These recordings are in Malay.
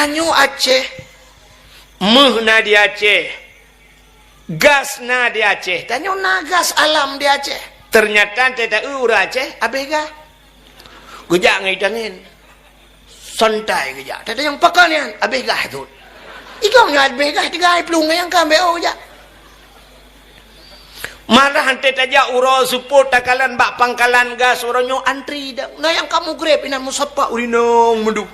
Tanyo Aceh, mehna di Aceh, gasna di Aceh. Tanyo na gas alam di Aceh. Ternyata tidak ura Aceh, abega. Gejak ngidangin. Santai gejak. Tadi yang pakanian, abega tu. Ikam nya abega tiga pelung yang kambe oh ja. Marah hante taja uro support takalan bak pangkalan gas oronyo antri dah. Nah yang kamu grab inan musapa urinong mendu.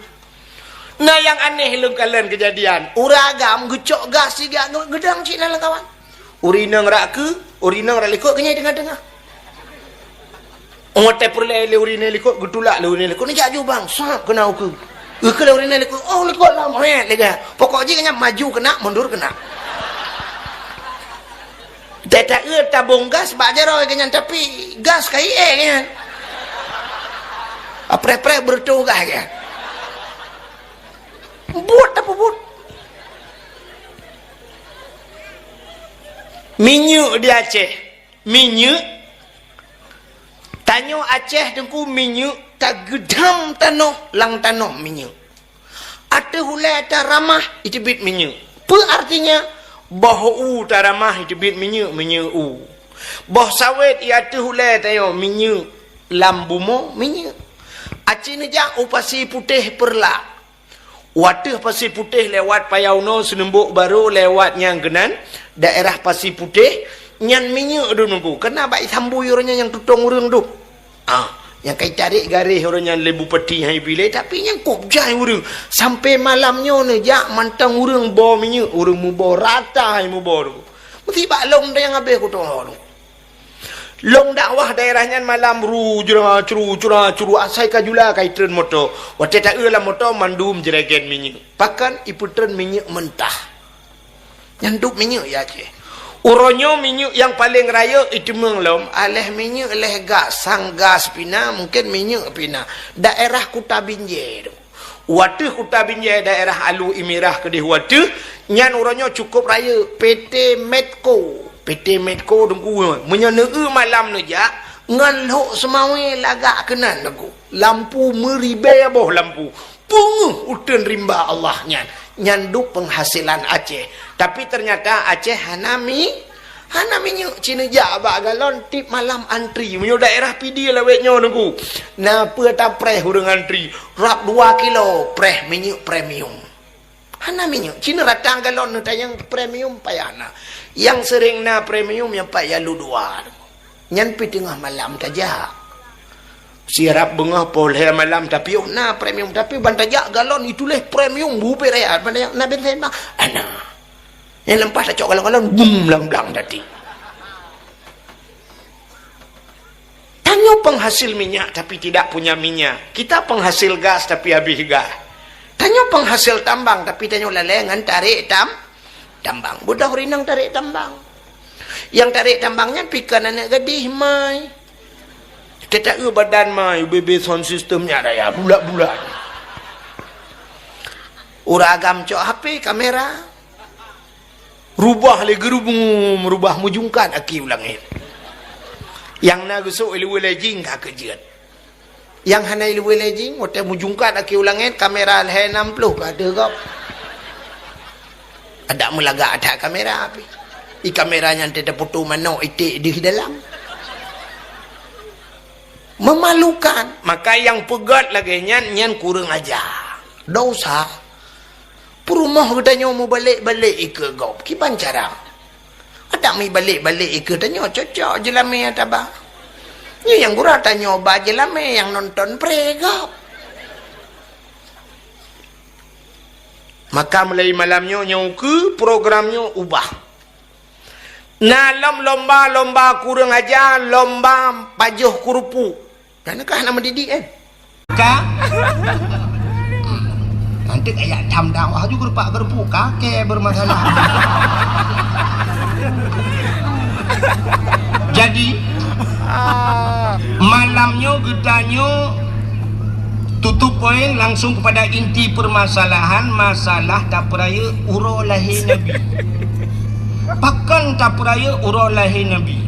Nah yang aneh lem kalian kejadian. Uragam gecok gas tiga gedang cina lah kawan. Urinong rak ke, urinong rak likut kenyai tengah-tengah. Ngote perle le urinong likut getulak le urinong likut ni jaju bang. Sap kena aku. Ke urinong likut. Oh likut lah mohet lega. Pokok je kena maju kena, mundur kena. Tak tabung gas bak jaro kenyan tapi gas kai kan. Apre-pre bertugas kan. Buat apa buat? Minyak di Aceh. Minyak. Tanyo Aceh dengku minyak tak gedam tanah lang tanah minyak. Ada hulai ada ramah itu bit minyak. Apa artinya? Bahu taramah itu bit minyak u. Bah sawit ia tu hulai tayo minyak lambumo minyak. Aceh ni jak upasi putih perla. Wadah pasir putih lewat Payauno Senembuk Baru lewat yang genan daerah pasir putih nyan minyak tu nunggu. Kena baik sambu orangnya yang tutong urang tu. Yang kai tarik garis orangnya lebu peti hai pilih tapi yang kop jai urang sampai malamnya ni jak mantang urang bawa minyak urang mu bawa rata hai mu bawa tu. Mesti bak long dah yang habis ku tolong. Long dakwah daerahnya malam curu asai kajula kai tren motor. Wate tak lah motor mandum jeregen minyak. Pakan ipu tren minyak mentah. Nyanduk minyak ya Aceh. Uronyo minyak yang paling raya itu menglom aleh minyak aleh gas sang gas pina mungkin minyak pina daerah Kuta Binjai tu. Watu Kuta Binjai daerah Alu Imirah kedih watu nyan uronyo cukup raya PT Medco dengku menyeneu malam nu jak ngan lok semawe lagak kenan dengku lampu meribe boh lampu punguh uten rimba Allah nyanduk penghasilan Aceh tapi ternyata Aceh hanami nyuk Cina jak bak galon tip malam antri menyo daerah pidi lawetnya dengku na pe ta preh urang antri rap 2 kilo preh minyak premium hanami Cina ratang galon nu tayang premium payana yang sering na premium yang payah lu 2 nyan pi tengah malam tajak siarap bengah polher malam tapi na premium tapi bantajak galon itulah premium bupe raya bantajak na bensin bang ana yang lempah tak cok galon-galon bum lang-lang tadi. Tanyo penghasil minyak tapi tidak punya minyak. Kita penghasil gas tapi habis gas. Tanyo penghasil tambang tapi tanyo lalengan tarik tambang. Budak rinang tarik tambang. Yang tarik tambangnya pikan anak gadih mai. Kita badan mai BB sound systemnya ada ya bulat-bulat. Uragam cok HP kamera. Rubah le gerubung merubah mujungkan aki ulangin. Yang na gusuk ilwe lejing ka kejiat. Yang hana ilwe lejing ote mujungkan aki ulangin kamera le 60 ka ada kau. Ada melaga ada kamera api. I kameranya tidak foto mano itik di dalam. Memalukan. Maka yang pegat lagi nyan kurang aja. Dosa. Perumah katanya mau balik-balik ke gop. Kipan cara? Ada mai balik-balik ke tanya cocok jelame ataba. Ni yang gura tanya ba jelame yang nonton pregop. Maka mulai malamnya nyau ke programnya ubah. Nah lomba kurang aja lomba pajuh kurupu. Manakah nama didik Kak? Nanti kayak jam dakwah juga pak gerpu kakek bermasalah. Jadi malamnya getanya tutup poin langsung kepada inti permasalahan masalah tak peraya uro lahir Nabi. Pakan tak peraya uro lahir Nabi.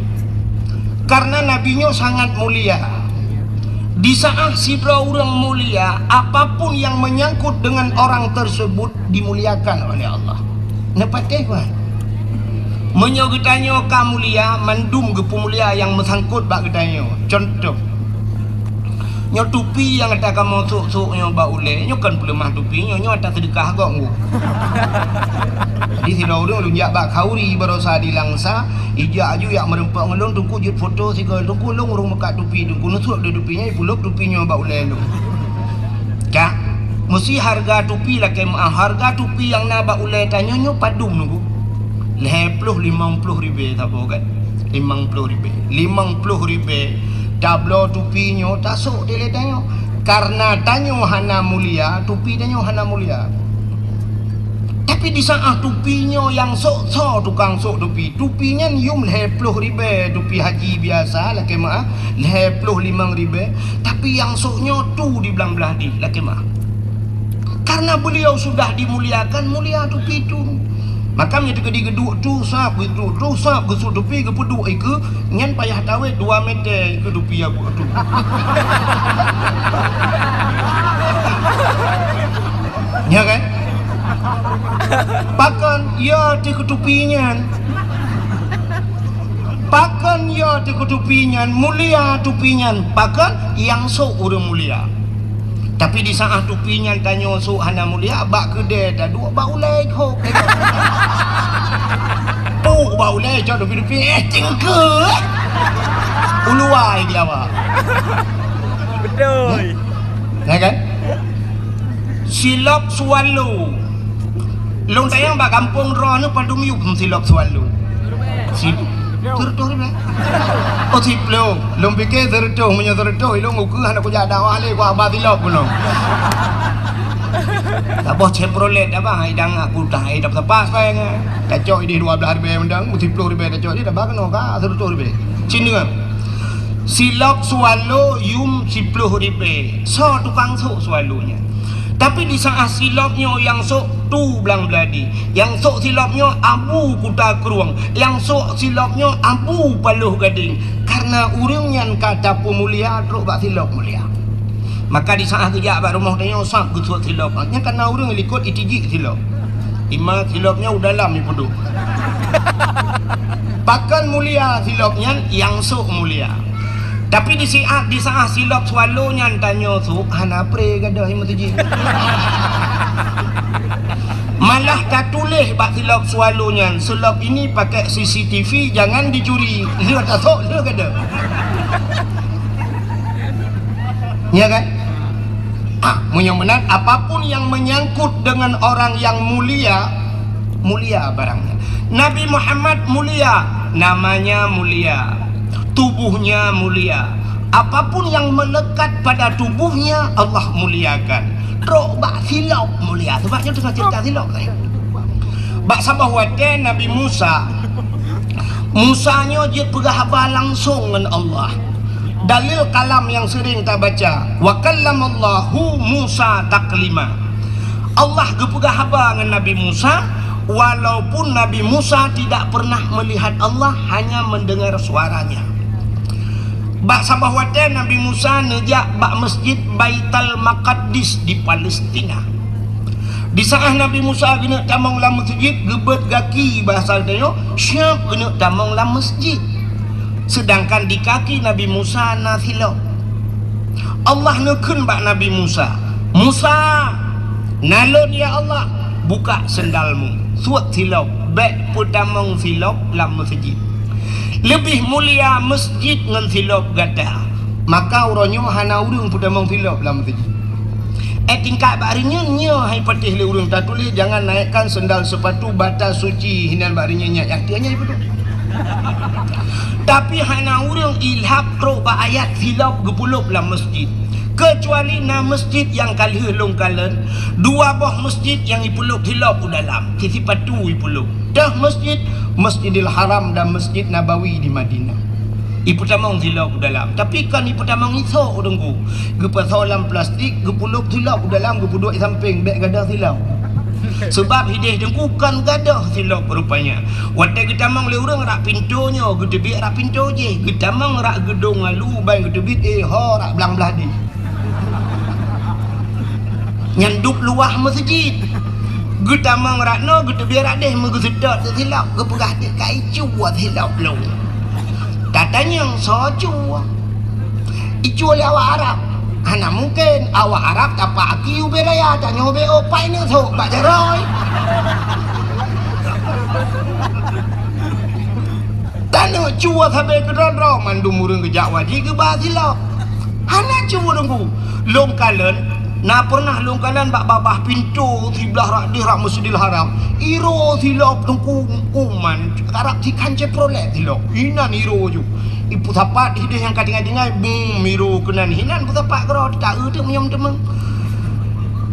Karena nabinya sangat mulia. Di saat sidra orang mulia, apapun yang menyangkut dengan orang tersebut dimuliakan oleh Allah. Nepatih kan? Menyo getanyo ka mulia mandum ge pemulia yang mesangkut bak getanyo. Contoh. Nyo tupi yang ada kamu sok-sok nyo ba ule, nyo kan pelemah tupi nyo ada sedekah kok ngu. Jadi si orang lunjak bak kauri berosa di langsa, ija aju yang merempak ngelong tungku jut foto si kau tungku long urung mekat tupi tungku nusuk de tupinya puluk tupinya ba ule long. Kak, mesti harga tupi lah kemah harga tupi yang na ba ule tanyo nyo padum nunggu. 50 ribu tak apa kan? 50 ribu. Dablo tupinya tak sok dia tanya. Karena tanyo hana mulia, tupi tanyo hana mulia. Tapi di saat tupinya yang sok tukang sok tupi, tupinya yum 50 ribu, tupi haji biasa lah kemah 55 ribu. Tapi yang soknya tu di belah di lah kemah. Karena beliau sudah dimuliakan, mulia tupi itu. Makanya dia geduk tu sap geduk tu sap gesuk tupi ke peduk ke nyan payah tawet 2 meter ke tupi aku tu. Ya kan? Pakan ya di ketupinya. Pakan ya di ketupinya mulia tupinya. Pakan yang sok orang mulia. Tapi di saat tupinya tanya sok hana mulia bak kedai dah dua bau lek ho. Oh bau lek jauh tupi tingke. Uluai dia awak. Betul. Ya kan? Silap sualu. Long tayang bak kampung roh ni padum yuk silap sualu. Tertuh ni. Oh siplo, long fikir tertuh punya tertuh, long uku anak kuja dakwah le ku abah silap pun long. Tak boh Chevrolet apa hidang aku dah hidup tepas bayang. Kacau ini 12 ribu mendang, 10 ribu kacau ini dah bakno ka tertuh ribu. Sini kan. Silap sualu yum 10 ribu. So tukang sok sualunya. Tapi di saat silapnya yang sok tu belang beladi, yang sok silapnya abu kuta keruang, yang sok silapnya abu paluh gading. Karena urangnya kata pemulia teruk bak silap mulia. Maka di saat kerja bak rumah tanya sap gesuk silap. Nya karena urang likut itiji silap. Ima silapnya udah dalam ni peduk. Bahkan mulia silapnya yang sok mulia. Tapi di saat silap swallow-nya tanya su hana pre gadah himatuji. Malah tak tulis bak silap swallow-nya. Silap ini pakai CCTV jangan dicuri. Dia tak sok dia gadah. Ya kan? Yang benar apapun yang menyangkut dengan orang yang mulia, mulia barangnya. Nabi Muhammad mulia, namanya mulia. Tubuhnya mulia. Apapun yang melekat pada tubuhnya Allah muliakan. Rok bak silap mulia. Sebabnya tengah cerita silap saya. Bak sabah wate Nabi Musa. Musanya dia berhaba langsung dengan Allah. Dalil kalam yang sering kita baca. Wa kallamallahu Musa taklima. Allah berhaba dengan Nabi Musa. Walaupun Nabi Musa tidak pernah melihat Allah, hanya mendengar suaranya. Bak sabah wate Nabi Musa nejak bak masjid Baitul Maqdis di Palestina. Di saat Nabi Musa kena tamang la masjid, gebet kaki bahasa dia, syap kena tamang la masjid. Sedangkan di kaki Nabi Musa nafilah. Allah nekun bak Nabi Musa. Musa, nalon ya Allah, buka sendalmu. Suat silap, baik putamang silap la masjid. Lebih mulia masjid dengan silap gada. Maka orangnya hana urang putamang silap la masjid. Tingkat barinya nya hai patih le urang tak tulis jangan naikkan sendal sepatu batas suci hinan barinya nya yang tianya itu. Tapi hana urang ilhab tro ba ayat silap gepulup la masjid. Kecuali na masjid yang kali long kalen, dua buah masjid yang ipuluk hilap dalam, sisi patu ipuluk. Dah masjid Masjidil Haram dan Masjid Nabawi di Madinah. Ipu tamang hilap dalam. Tapi kan ipu tamang isok dengku. Gepa solam plastik, gepuluk hilap dalam, gepuduk samping beg gadah hilap. Sebab hidih dengku kan gadah silap rupanya. Wadah kita mang le urang rak pintunya, gede biar rak pintu je. Kita mang rak gedung lalu bang gede biar rak belang-belah di. Nyanduk luah masjid. Kita mang rak no gede biar rak deh megusedot silap ke pegah dek kai cuat silap lu. Katanya soju. Icu oleh awak Arab. Hana mungkin awak Arab tapak aki ube raya tak nyobe opai ni tu bak jaroy. Tanu cua sampai ke ronro mandu murung ke Jawa di ke Basilo. Hana cua dengku. Long kalen na pernah long kalen bak babah pintu di belah rak di rak Masjidil Haram. Iro silap dengku kuman Arab di kance prolek silap. Inan iro ju. Ibu tapak hidih yang kadang-kadang miru kenan hinan ibu tapak kero tak ada menyam demeng.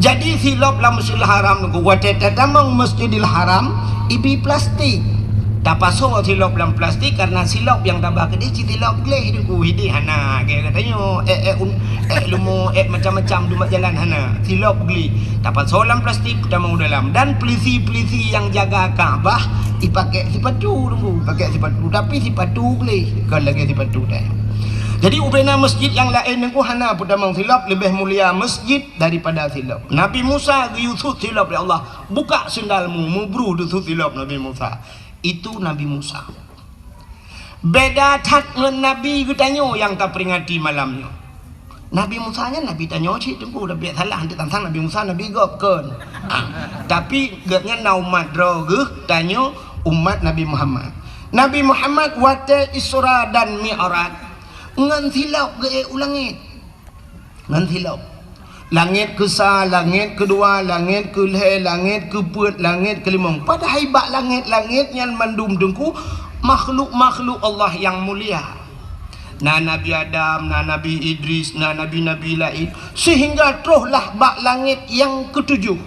Jadi silap lah Masjidil Haram nunggu wadah tamang Masjidil Haram ibi plastik. Tak pasal silap dalam plastik karena silap yang tambah ke dia silap gleh nunggu hidih hana kayak katanya lumo macam-macam dumat jalan hana silap gleh. Tak pasal dalam plastik tamang dalam dan polisi-polisi yang jaga Kaabah dipakai sipatu dulu, pakai sipatu tapi sipatu boleh kan lagi sipatu dah. Jadi ubena masjid yang lain nengku hana pudamang silap lebih mulia masjid daripada silap. Nabi Musa Yusuf silap ya Allah, buka sendalmu mubru Yusuf silap Nabi Musa. Itu Nabi Musa. Beda tat dengan Nabi getanyo yang tak peringati malamnya. Nabi Musa nya Nabi tanya cik tengku dah biar salah nanti tantang Nabi Musa Nabi gop kan. Tapi getnya na umat droge tanya umat Nabi Muhammad. Nabi Muhammad wate Isra dan Mi'raj ngan silap ge ulangit. Ngan silap. Langit ke-sa, langit kedua, langit ke-leh, langit ke-put, langit ke-limang. Pada haibat langit-langit yang mandum dengku makhluk-makhluk Allah yang mulia. Na Nabi Adam, na Nabi Idris, na Nabi-Nabi lain. Sehingga teruslah bak langit yang ketujuh.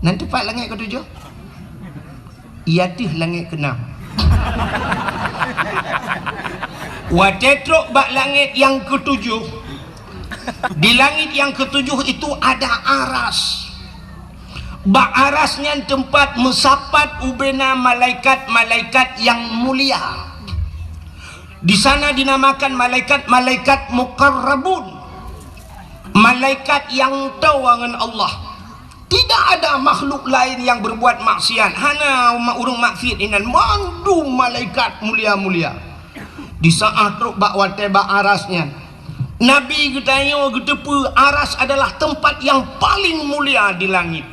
Nanti pak langit ketujuh? Iatih langit keenam. Watetrok bak langit yang ketujuh. Di langit yang ketujuh itu ada aras. Bak arasnya tempat mesapat ubena malaikat-malaikat yang mulia. Di sana dinamakan malaikat-malaikat muqarrabun. Malaikat yang tahu dengan Allah. Tidak ada makhluk lain yang berbuat maksiat. Hana urung maksiat inan mandu malaikat mulia-mulia. Di saat truk bak wate bak arasnya. Nabi getanya getepu aras adalah tempat yang paling mulia di langit.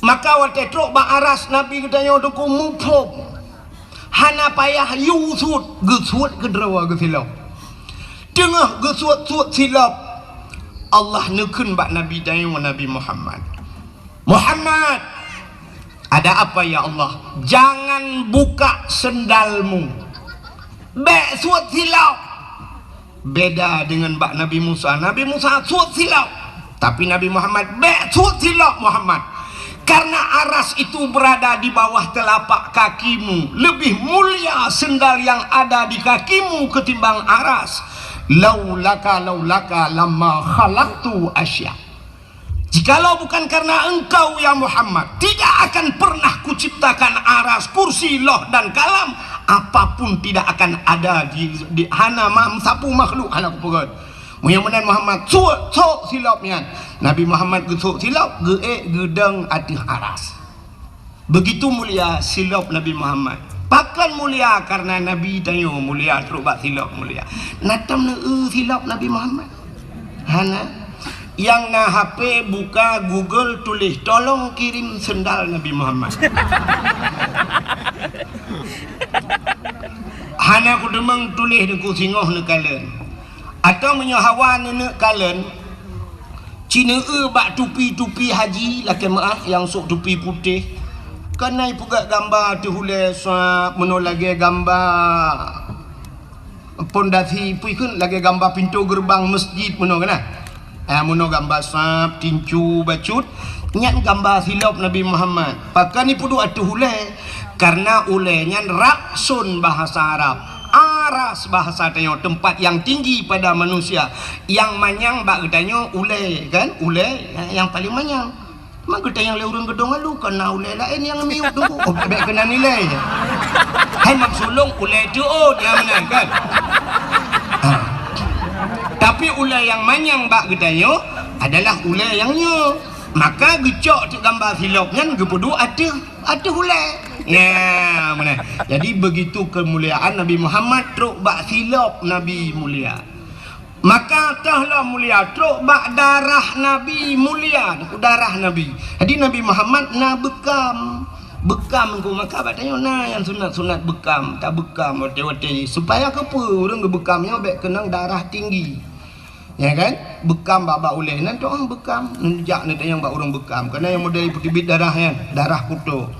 Maka wate truk bak aras Nabi getanya duku mupop. Hana payah yusut gesut kedrawa gesilap. Tengah gesut-sut silap. Allah nekun bak Nabi dayu Nabi Muhammad. Muhammad, ada apa ya Allah? Jangan buka sendalmu. Bek suat silap. Beda dengan bak Nabi Musa. Nabi Musa suat silap. Tapi Nabi Muhammad bek suat silap Muhammad. Karena aras itu berada di bawah telapak kakimu. Lebih mulia sendal yang ada di kakimu ketimbang aras. Laulaka lama khalaqtu asya. Jikalau bukan karena engkau ya Muhammad, tidak akan pernah kuciptakan aras, kursi, loh dan kalam. Apapun tidak akan ada di hana sapu makhluk hana kupugat. Muhammad Muhammad sok silapnya. Nabi Muhammad gesok silap gedang atih aras. Begitu mulia silap Nabi Muhammad. Pakan mulia karena Nabi tanya mulia terubak silap mulia. Natam silap Nabi Muhammad. Hana yang na HP buka Google tulis tolong kirim sendal Nabi Muhammad. Hana ku demang tulis deku singoh ne kalen. Atau menyahawan ne kalen. Cina bak tupi-tupi haji laki maaf yang sok tupi putih. Kanai pugak gambar tu hule swap meno lagi gambar pondasi puikun lagi gambar pintu gerbang masjid meno kana. Meno gambar swap tincu bacut nyat gambar silap Nabi Muhammad. Pakai ni pudu atu hule karena ulenya raksun bahasa Arab. Aras bahasa tanya tempat yang tinggi pada manusia. Yang manyang bak katanya ule kan? Ule yang paling manyang. mak kita yang le urang gedong lu kena ule lain yang miut tu oh baik kena nilai je hai mak sulung ule tu oh dia menang kan tapi ule yang manyang bak gedayo adalah ule yang nyo maka gecok tu gambar silop ngan gepudu ada ule ya mana jadi begitu kemuliaan Nabi Muhammad truk bak silop Nabi mulia maka tahlah mulia truk bak darah Nabi mulia darah Nabi jadi Nabi Muhammad na bekam engkau maka batanya nah yang sunat bekam tak bekam wate-wate supaya kepa orang bekamnya baik kenang darah tinggi ya kan bekam bak uleh nanti orang bekam nejak nanti yang bak orang bekam kerana yang model putih darah ya darah kuto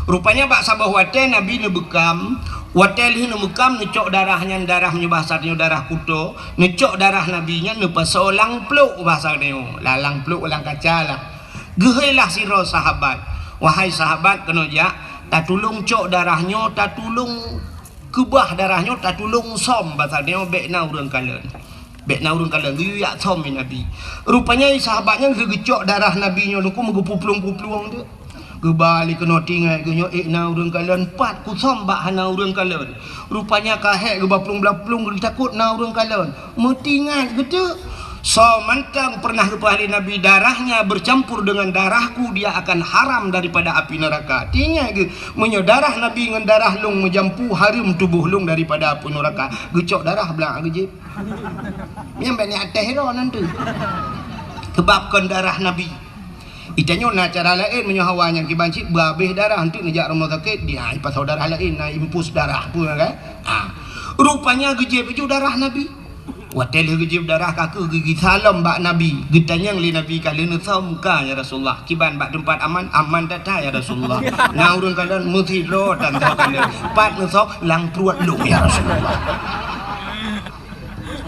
rupanya bak sabah wate Nabi ne bekam watel ni bekam necok darahnya bahasanya darah kuto necok darah nabinya ne pasolang peluk bahasa dia lalang peluk ulang kaca lah gehailah siro sahabat wahai sahabat kena jak tak tulung cok darahnya tak tulung kebah darahnya tak tulung som bahasa dia bekna urang kalen guyak som Nabi rupanya sahabatnya gegecok darah nabinya nuku megupuplung-puplung tu gebali kena tinggal genyo na urang kalen 4 ku som bak hana urang kalen rupanya kahek gebaplung-baplung takut na urang kalen metingat gitu so mantang pernah kepahali Nabi darahnya bercampur dengan darahku dia akan haram daripada api neraka tinggal ke menyo darah Nabi dengan darah lung menjampu harum tubuh lung daripada api neraka gecok darah belang gejip yang banyak tehro nanti kebabkan darah Nabi itanya na cara lain menyo hawa yang kibancit babeh darah nanti ngejak rumah sakit dia pasal darah lain na impus darah pun kan rupanya gejip itu darah Nabi watel gejib darah kaku gigi salam bak Nabi gitanya li Nabi kalian saum ka ya Rasulullah kiban bak tempat aman data ya Rasulullah na urang kalian mutiro dan kalian pat ngesok lang pruat lu ya Rasulullah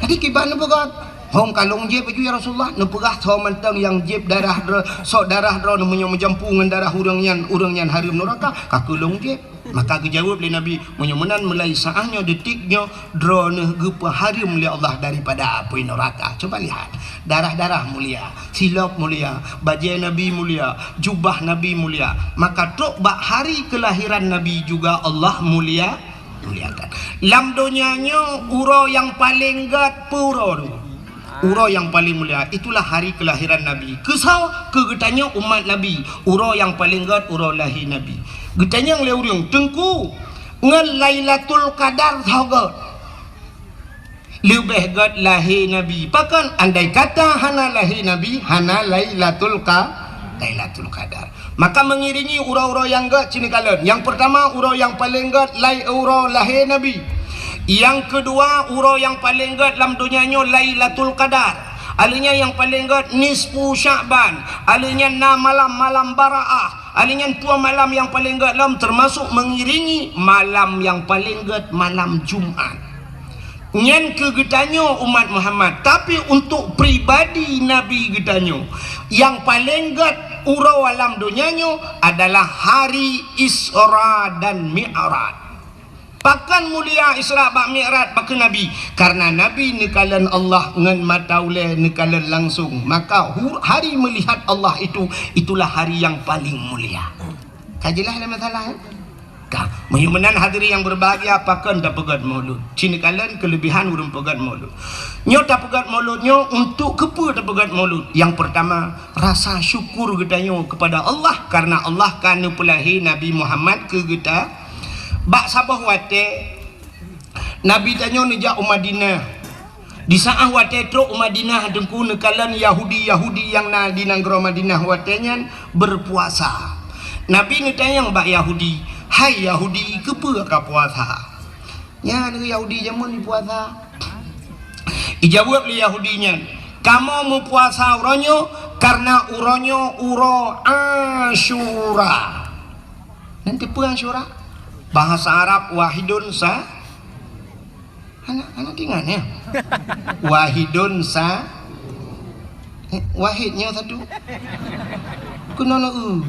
jadi kiban begot hong kalung jeb baju ya Rasulullah nu pegah so mentang yang jeb darah sok darah dro nu menjampu ngan darah urang nyan harum neraka kakulung jeb maka dijawab oleh Nabi menyemenan mulai saahnya detiknya drone gepa harum oleh Allah daripada api neraka coba lihat darah-darah mulia silap mulia baju Nabi mulia jubah Nabi mulia maka truk bak hari kelahiran Nabi juga Allah muliakan lam dunianya uro yang paling gat puro uro yang paling mulia itulah hari kelahiran Nabi kesau kegetanya umat Nabi uro yang paling gat uro lahir Nabi getanya leuriung tengku ngan Lailatul Qadar thogot lebih gat lahir Nabi pakan andai kata hana lahir Nabi hana Lailatul Qadar maka mengiringi uro-uro yang gat cini kalian yang pertama uro yang paling gat uro lahir Nabi yang kedua uro yang paling gat dalam dunianya Lailatul Qadar alinya yang paling gat nisfu Sya'ban alinya 6 malam Baraah alinya 2 malam yang paling gat dalam termasuk mengiringi malam yang paling gat malam Jumat nyen kegetanyo umat Muhammad tapi untuk pribadi Nabi getanyo yang paling gat uro alam dunianyo adalah hari Isra dan Mi'raj pakan mulia Isra bak Mi'raj pakai Nabi karena Nabi nekalan Allah ngan mata ule nekalan langsung maka hari melihat Allah itulah hari yang paling mulia kajilah ada masalah menyumenan hadiri yang berbahagia pakan tak pegat maulud cini kalian kelebihan urang pegat maulud nyo tak pegat mauludnya untuk kepa tak pegat maulud yang pertama rasa syukur getanyo kepada Allah karena Allah kan pelahi Nabi Muhammad ke geta bak sabah wate Nabi tanyo nejak Madinah di saat wate truk Madinah dengku nekalan Yahudi yang na di negara Madinah watenya berpuasa Nabi ngetanya bak Yahudi hai Yahudi kepa ka puasa nya ada Yahudi jamun di puasa ijawab li Yahudinya kamu mau puasa uronyo karena uronyo uro Asyura nanti apa Asyura bahasa Arab wahidun sa anak tinggal ya wahidun sa wahidnya satu kenapa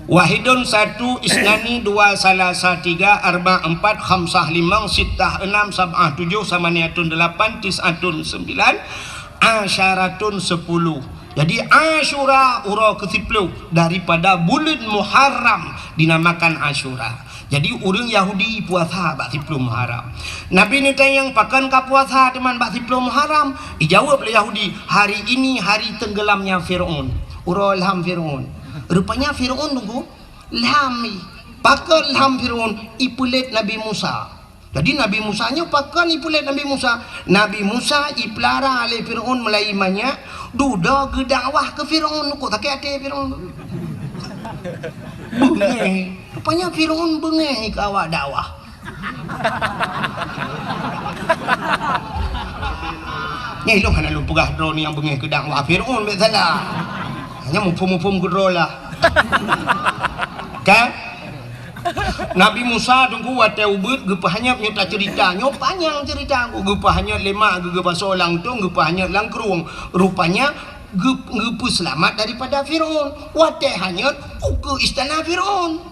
wahidun satu isnani dua salasa tiga arba empat khamsah limang sitah enam sab'ah tujuh samaniatun 8 tis'atun 9 asyaratun 10 Jadi Asyura ura ke-10 daripada bulan Muharram dinamakan Asyura. Jadi orang Yahudi puasa bak 10 Muharram. Nabi ni tanya pakan ka puasa teman bak 10 Muharram? Dijawab oleh Yahudi, hari ini hari tenggelamnya Firaun. Ura ilham Firaun. Rupanya Firaun tunggu ilham. Pakan ilham Firaun ipulit Nabi Musa. Jadi Nabi Musa nya pakan ipulit Nabi Musa. Nabi Musa ipelara oleh Firaun mulai banyak duda ke dakwah ke Firaun kok tak ada Firaun. Bengeh. Rupanya Firaun bengeh ke awak dakwah. Ni lu kan lu pegah drone yang bengeh ke dakwah Firaun bet salah. Hanya mufum-mufum ke drone lah. Kan? Nabi Musa tunggu wate ubud gepahnya nyota cerita nyop panjang cerita gepahnya lemak gepa solang tung gepahnya langkrung rupanya gepu selamat daripada Firaun wate hanya ke istana Firaun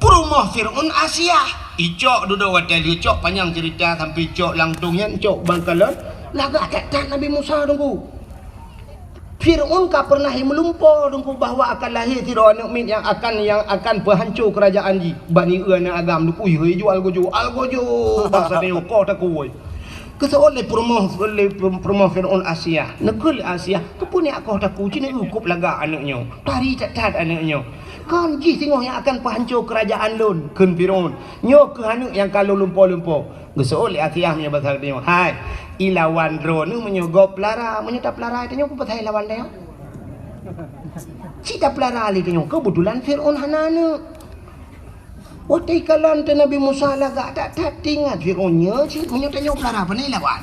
rumah Firaun Asia icok duduk wate icok panjang cerita sampai icok langtungnya icok bangkalan lagak tak Nabi Musa tunggu Firaun tak pernah melumpur dengku bahawa akan lahir tidak anak min yang akan berhancur kerajaan ji bani ana agam dengku jual gojo bahasa dia kau tak kuoi keseoleh promo Firaun Asia negeri Asia kepuni aku tak ku cina ukup laga anaknya tari tat anaknya kan ji tengok yang akan berhancur kerajaan lun kun Firaun nyo ke anak yang kalau lumpur geseoleh akhirnya bahasa dia hai ilawan drone nu menyogop pelara menyetap pelara itu nyo petai lawan dia cita pelara ali tu kebetulan Firaun hanana otai kalan te Nabi Musa laga tak tinggal Firaunnya si menyetap pelara panai lawan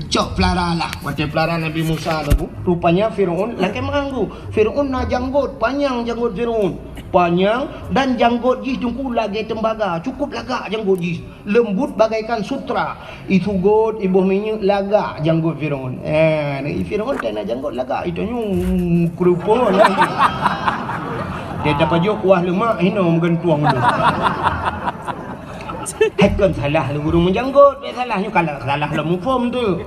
cok pelara lah otai pelara Nabi Musa tu rupanya Firaun laki manggu Firaun na janggut panjang janggut Firaun panjang dan janggut ji tungku lagi tembaga cukup lagak janggut ji lembut bagaikan sutra itu god ibu minyak lagak janggut Firaun Firaun tak nak janggut lagak itu nyu kerupa lah dia dapat jok kuah lemak hina menggentuang tu hakan salah lu burung menjanggut dia salahnya kalau salah lah mufum tu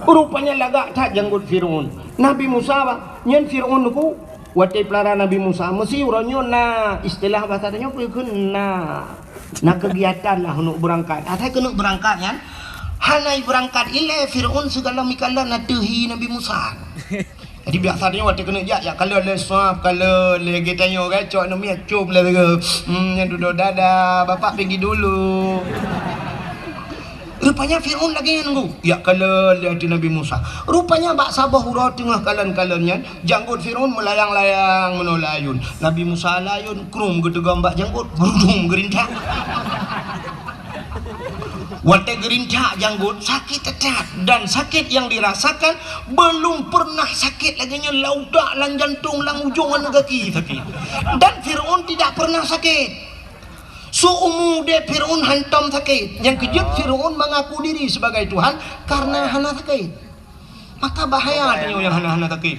rupanya lagak tak janggut Firaun Nabi Musa nyen Firaun tu watai pelara Nabi Musa mesti uranyo na istilah bahasa tanya na kegiatan lah untuk berangkat atai kena berangkat kan hanai berangkat ile Firaun segala mikala na tehi Nabi Musa jadi biasanya watai kena ya kalau le swap kalau le getanyo kan cok no mi acum le yang duduk dada bapak pergi dulu rupanya Firaun lagi nunggu ya kalau lihat Nabi Musa rupanya bak sabah hurau tengah kalan-kalannya janggut Firaun melayang-layang menolayun Nabi Musa layun krum gedegam bak janggut gerudung gerintak wate gerintak janggut sakit tetap dan sakit yang dirasakan belum pernah sakit laginya laudak lang jantung lang ujungan kaki sakit dan Firaun tidak pernah sakit seumur dia Firaun hantam sakit yang kejut Firaun mengaku diri sebagai Tuhan karena hana sakit maka bahaya dia yang hana sakit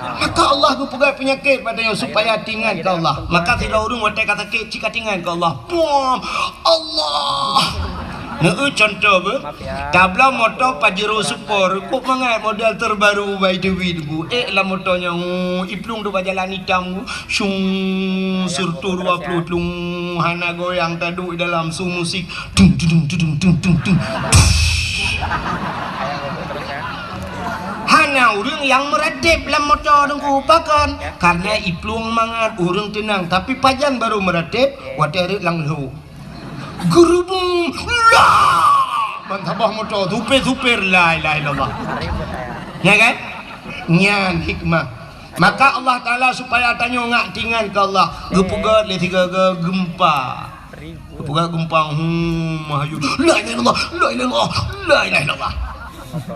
maka Allah ku pegai penyakit padanya supaya tinggal ke Allah maka tidak urung watai kata sakit jika tinggal ke Allah Allah contoh be tabla motor Pajero Super kok mangai model terbaru by the way tu lah motornya iplung tu jalan hitam syung surtu 20 tlung hana goyang tadu dalam su musik dung dung dung dung dung dung hana urang yang meradip dalam motor dengku pakan karena iplung mangat urang tenang tapi pajan baru meradip wadah lang lu gerubung lah mantabah motor tupir la ilaha illallah ya kan nyan hikmah maka Allah Ta'ala supaya tanya ngak tinggal ke Allah gepugat le tiga gempa gepugat gempa mahayu la ilaha illallah la ilaha illallah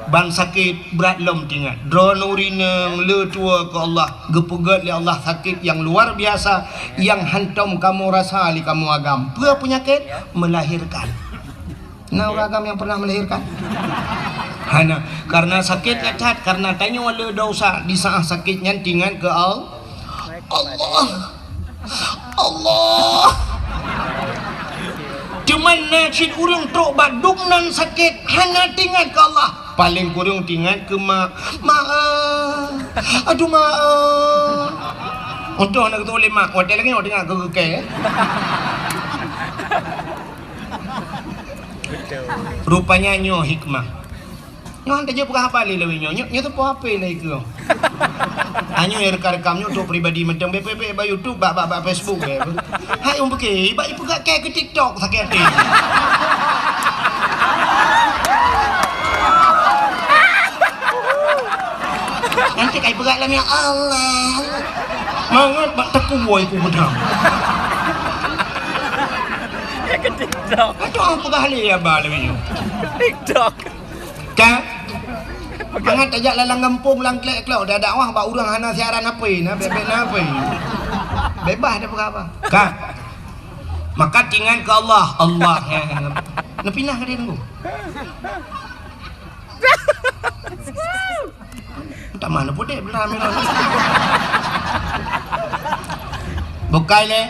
bang sakit berat lom tinggal drone urineng le tua ke Allah gepugat le Allah sakit yang luar biasa yang hantam kamu rasa li kamu agam apa penyakit melahirkan nah agam yang pernah melahirkan hana karena sakit cacat karena tanya wala dosa di saat sakitnya tinggal ke Allah cuman nasib urang trok badung nan sakit hana tinggal ke Allah paling kurang tinggal ke mak. Aduh mak. Untuk nak tu oleh mak, hotel lagi orang tengah ke. Rupanya nyo hikmah. Nyo hantar je pukah apa lagi lewat nyo tu pukah apa lagi ke. Hanya yang rekam nyo tu pribadi macam BPP, ba YouTube, ba Facebook. Hai orang pergi, ba pukah ke TikTok sakit hati. Nanti kai berat lah ya Allah. Mangat bak teku boy ku bedam. Ke TikTok. Aduh apa kali ya ba lagi nyo. TikTok. Kan? Jangan tajak lalang kampung lang klek-klek dah dakwah bak urang hana siaran apa na bebek na apa. Bebas dah apa. Kan? Maka tinggal ke Allah. Allah yang napinah ke dia tunggu. Tak mana pun dek belah merah. Bukai le.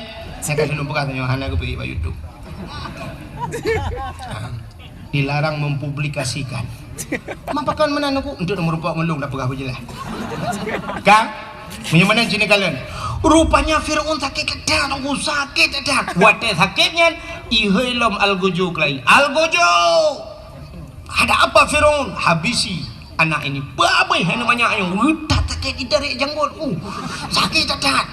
Saya kasih nombor katanya hana ke pergi pada YouTube. Dilarang mempublikasikan. Mampakan mana aku untuk nomor rupak ngelung dah pegah berjelas. Kang, punya mana sini kalian? Rupanya Fir'aun sakit kedah, aku sakit kedah. Wate sakitnya ihilom al-gojo kelai. Al-gojo. Ada apa Fir'aun? Habisi anak ini. Babai namanya ayam. Tak sakit ditarik janggut. Sakit kedah.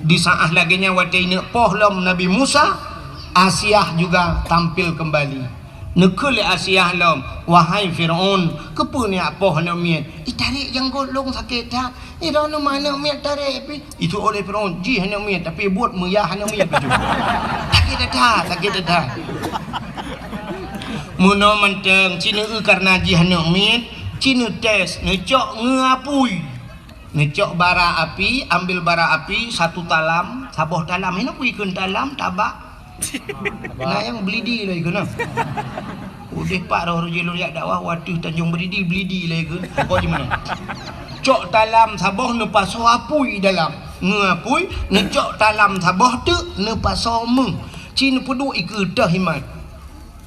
Di saat laginya wate ini pohlom Nabi Musa, Asyah juga tampil kembali. Nekul Asyah lom, wahai Fir'aun, kepunya apa nak miat? Tarik janggut long sakit tak? Ida no mana miat tarik pi? Itu oleh Fir'aun, ji hana miat tapi buat meyah hana miat betul. Sakit dah. Muno menteng Cina karena ji hana miat, Cina tes ngecok ngapui. Ngecok bara api, ambil bara api satu talam, saboh talam, ini puikan talam tabak. Nah yang belidi lagi kena. Udah pak roh jelur yak dakwah waduh Tanjung Beridi belidi lagi ke. Kau di mana? Cok talam saboh ne paso apui dalam. Ngapui ngecok talam saboh tu ne paso meng. Cina pedu ikut dah himat.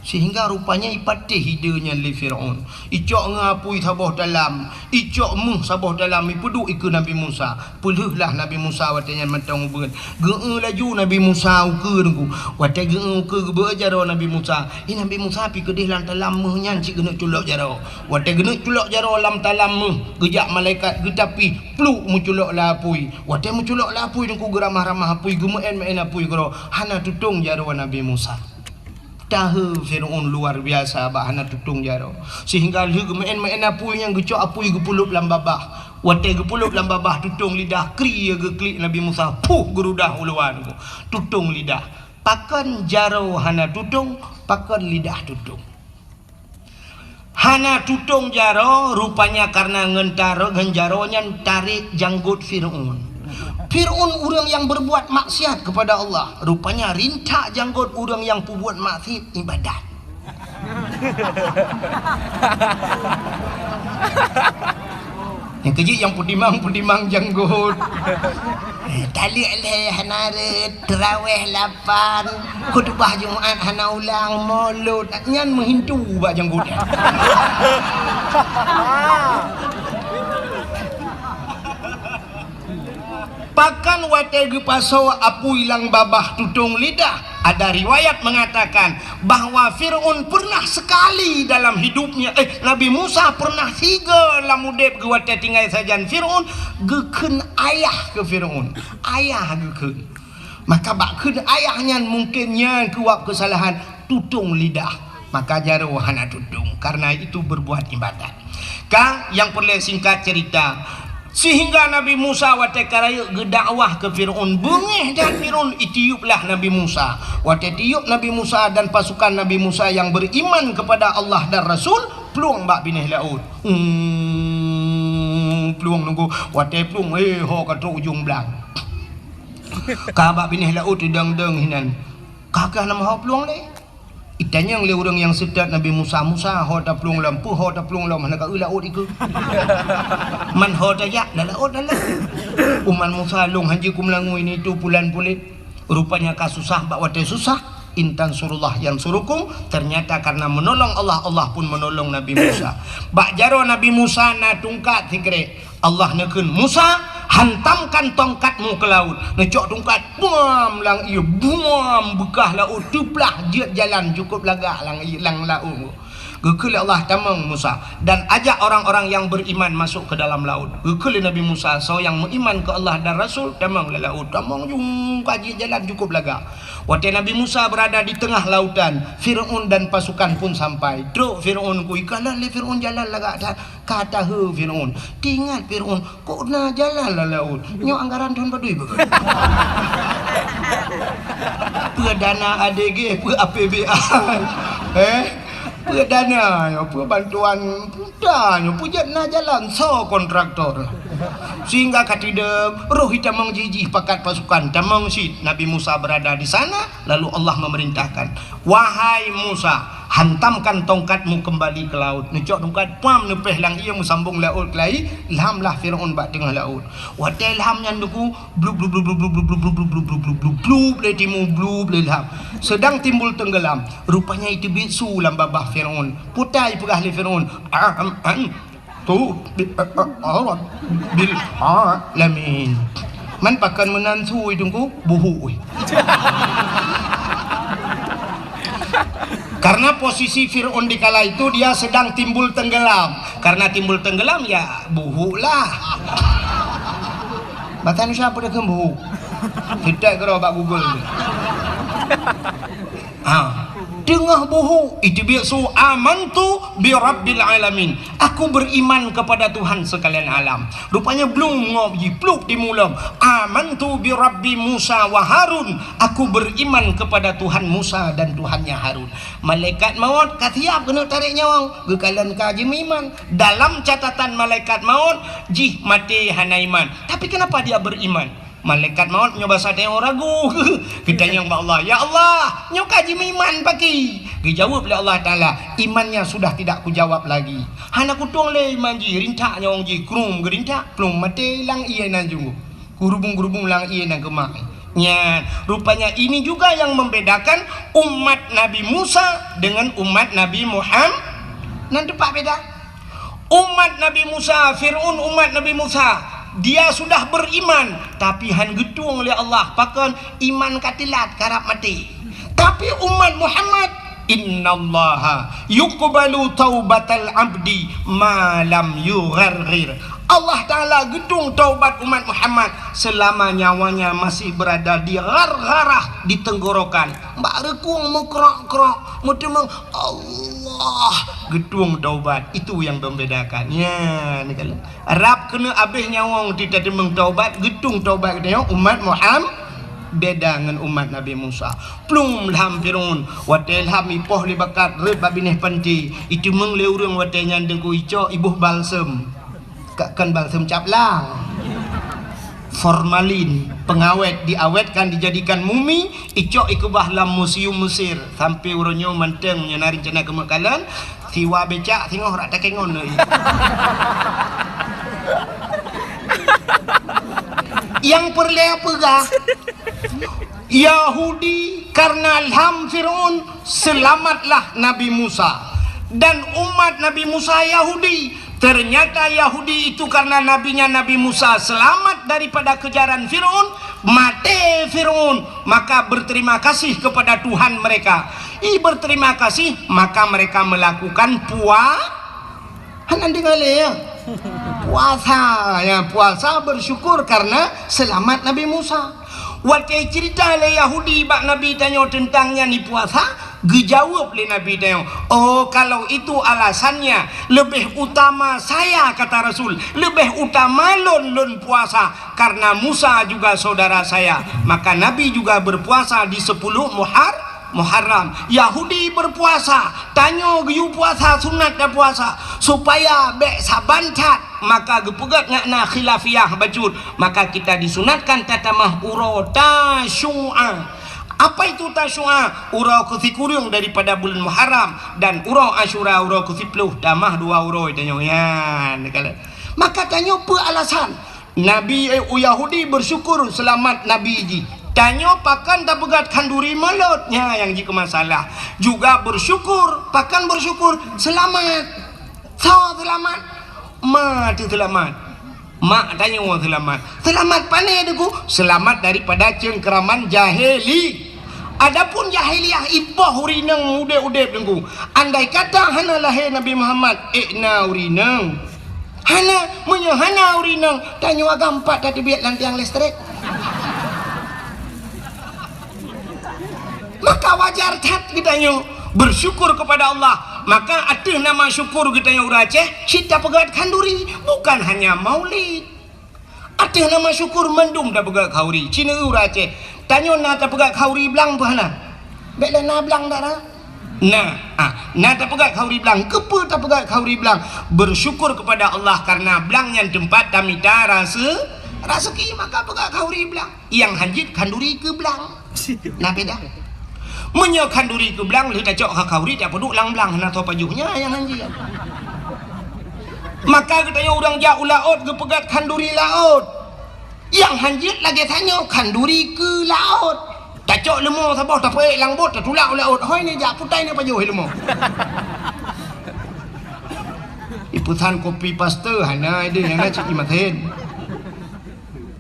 Sehingga rupanya ipatih hidanya li Fir'aun. Icok ngapui saboh dalam, icok muh saboh dalam ipedu ikut Nabi Musa. Peluhlah Nabi Musa watanya matang hubungan. Gee laju Nabi Musa uke nunggu. Watai gee uke berjaro Nabi Musa. Ini Nabi Musa pi kedih lan talam muh nyan cik gena culok jaro. Watai gena culok jaro lam talam muh. Gejak malaikat getapi pluk muculok lapui. Watai muculok lapui nunggu geramah-ramah apui gemen apui gero. Hana tutung jaro Nabi Musa. Tahu Fir'aun luar biasa bahana tutung jaro sehingga lu gemen apui yang gecok apui gepulup lam babah wate gepulup lam babah tutung lidah kri geklik Nabi Musa puh gerudah uluan tutung lidah pakan jaro hana tutung pakan lidah tutung hana tutung jaro rupanya karena ngentaro genjaronya tarik janggut Fir'aun. Fir'aun orang yang berbuat maksiat kepada Allah. Rupanya rintak janggut orang yang berbuat maksiat ibadat. Yang kejik yang pudimang janggut. Talik leh hanaret terawih 8 khutbah Jumaat hana ulang maulud nyan menghintu bak janggut. Pakan wategi paso apu ilang babah tutung lidah. Ada riwayat mengatakan bahwa Fir'aun pernah sekali dalam hidupnya Nabi Musa pernah 3 lamudep ke wate tinggal sajan Fir'aun geken ayah ke Fir'aun. Ayah geken. Maka bakun ayahnya mungkinnya kuat kesalahan tutung lidah. Maka jaro hana tutung karena itu berbuat ibadat. Kang yang perlu singkat cerita. Sehingga Nabi Musa wate karaya gedakwah ke Fir'aun bengih dan Fir'aun itiuplah Nabi Musa wate tiup Nabi Musa dan pasukan Nabi Musa yang beriman kepada Allah dan Rasul peluang bak binih laut peluang nunggu wate peluang ho kata ujung belang kabak binih laut dang-dang hinan kakak nama ho peluang le itanya yang orang yang sedat Nabi Musa ho ta peluang lampu ho ta peluang lam mana ka laut iku man ho ta ya laut dalam uman Musa long haji kum langu ini tu pulan pulit rupanya ka susah bak wate susah intan surullah yang surukum, ternyata karena menolong Allah, Allah pun menolong Nabi Musa. Bak jaro Nabi Musa na tungkat sikre, Allah nekun Musa, hantamkan tongkatmu ke laut. Necok tongkat buam lang ia buam bekah laut tuplah dia jalan cukup lagak lang laut. Gekuli Allah tamang Musa dan ajak orang-orang yang beriman masuk ke dalam laut. Gekuli Nabi Musa so yang beriman ke Allah dan Rasul tamang le laut. Tamang jung kaji jalan cukup laga. Waktu Nabi Musa berada di tengah lautan, Firaun dan pasukan pun sampai. Truk Firaun ku ikalah le Firaun jalan laga kata he Firaun. Tingat Firaun kok na jalan la laut. Nyo anggaran tuan padui begitu. Perdana ADG, APBA. Dana bantuan dana pujat na jalan so kontraktor sehingga katidem roh hitamang jijih pakat pasukan tamang sit Nabi Musa berada di sana. Lalu Allah memerintahkan, wahai Musa, hantamkan tongkatmu kembali ke laut. Necok tongkat pam nepeh lang ia musambung laut kelai ilhamlah Firaun bak tengah laut. Watai ilham nyanduku blub blub blub blub blub blub blub blub blub blub blub blub letimu blub ilham sedang timbul tenggelam. Rupanya itu bisu lam babah Firaun. Putai pegah le Firaun. Tu bil alamin. Man pakan menantu idungku buhu. Karena posisi Fir'aun di kala itu dia sedang timbul tenggelam. Karena timbul tenggelam ya buhu lah. Batan siapa dah buhu? Tidak kira bak Google. Tengah buhu itu biasa amantu bi rabbil alamin. Aku beriman kepada Tuhan sekalian alam. Rupanya belum ngopi pluk di mulam. Amantu bi rabbi Musa wa Harun. Aku beriman kepada Tuhan Musa dan Tuhannya Harun. Malaikat maut katiap kena tarik nyawang. Gekalan kaji iman. Dalam catatan malaikat maut jih mati hana iman. Tapi kenapa dia beriman? Malaikat maut nyoba sate orang ragu. Kita yang Allah, ya Allah, nyo kaji iman pagi. Dijawab oleh Allah Taala, imannya sudah tidak kujawab lagi. Hana kutung le iman ji, rintak nyawang ji, krum gerintak, plum mate lang iya nan jungu. Gurubung lang iya nan kemak. Ya, rupanya ini juga yang membedakan umat Nabi Musa dengan umat Nabi Muhammad. Nanti pak beda. Umat Nabi Musa, Fir'aun umat Nabi Musa. Dia sudah beriman tapi han gedung oleh Allah pakan iman katilat karap mati. Tapi umat Muhammad, innallaha yuqbalu taubatal abdi ma lam yugharghir. Allah Ta'ala gedung taubat umat Muhammad selama nyawanya masih berada di gargarah, di tenggorokan. Mbak rekung mengkerok-kerok mutemeng Allah gedung taubat. Itu yang membedakan. Ya, ni kalau Arab kena habis nyawang tidak temeng taubat, gedung taubat dia umat Muhammad beda dengan umat Nabi Musa. Plum ilham Fir'aun watai ilham ipoh li bakat red babineh panti itu meng le urang watai nyandeng ku ico ibuh balsem kan balsem caplang formalin pengawet diawetkan dijadikan mumi ico ikubah lam museum Mesir sampai uronyo manteng nyenari cena kemekalan siwa becak tengok rak takengon deui. Yang perlea pegah Yahudi karena ilham Fir'aun selamatlah Nabi Musa dan umat Nabi Musa Yahudi. Ternyata Yahudi itu karena nabinya Nabi Musa selamat daripada kejaran Fir'aun, mati Fir'aun, maka berterima kasih kepada Tuhan mereka. Berterima kasih maka mereka melakukan puasa bersyukur karena selamat Nabi Musa. Waktu cerita le Yahudi bak Nabi tanya tentangnya ni puasa, dijawab le Nabi tanya, oh kalau itu alasannya lebih utama saya kata Rasul, lebih utama lon puasa karena Musa juga saudara saya, maka Nabi juga berpuasa di 10 Muharram. Yahudi berpuasa, tanya giu puasa sunat dan puasa supaya bek sabantat, maka gepegat ngakna khilafiyah bacut, maka kita disunatkan tatamah uro tasyu'a. Apa itu tasyu'a? Uro kusikurung daripada bulan Muharram dan uro Asyura uro kusipluh tamah 2 uro tanya ya. Maka tanya apa alasan Nabi Yahudi bersyukur selamat Nabi ji. Tanyo pakan tak begat kanduri melotnya yang jika masalah. Juga bersyukur, pakan bersyukur, selamat. So selamat. Ma tu selamat. Mak tanya orang selamat. Selamat pandai deku. Selamat daripada cengkeraman jahili. Adapun jahiliyah ibah urinang udep-udep dengku. Andai kata hana lahir Nabi Muhammad, ikna urinang. Hana urinang. Tanya agak 4 tadi biar lantiang listrik. Maka wajar tat kita nyo bersyukur kepada Allah. Maka ada nama syukur kita nyo Aceh, kita pegat kanduri, bukan hanya maulid. Ada nama syukur mendum dah pegat kauri. Cina Aceh. Tanya na tak pegat kauri belang tu hana. Beklah na belang dah dah. Nah, tak pegat kauri belang. Kepa tak pegat kauri belang. Bersyukur kepada Allah karena belang yang tempat tamita rasa ki maka pegat kauri belang. Yang hanjit kanduri ke belang. Nah beda. Menyo kanduri ke belang lu tak cok kauri tak peduk lang-belang na to pajuhnya yang hanjit. Maka katanya orang jauh laut ke pegat kanduri laut. Yang hanjit lagi tanya kanduri ke laut. Tak cok lemah sabah tak peik lang bot tak tulak laut. Hoi ni jak putai ni pajuh lemah. Iputan kopi paste hana ada yang nak cik imatin.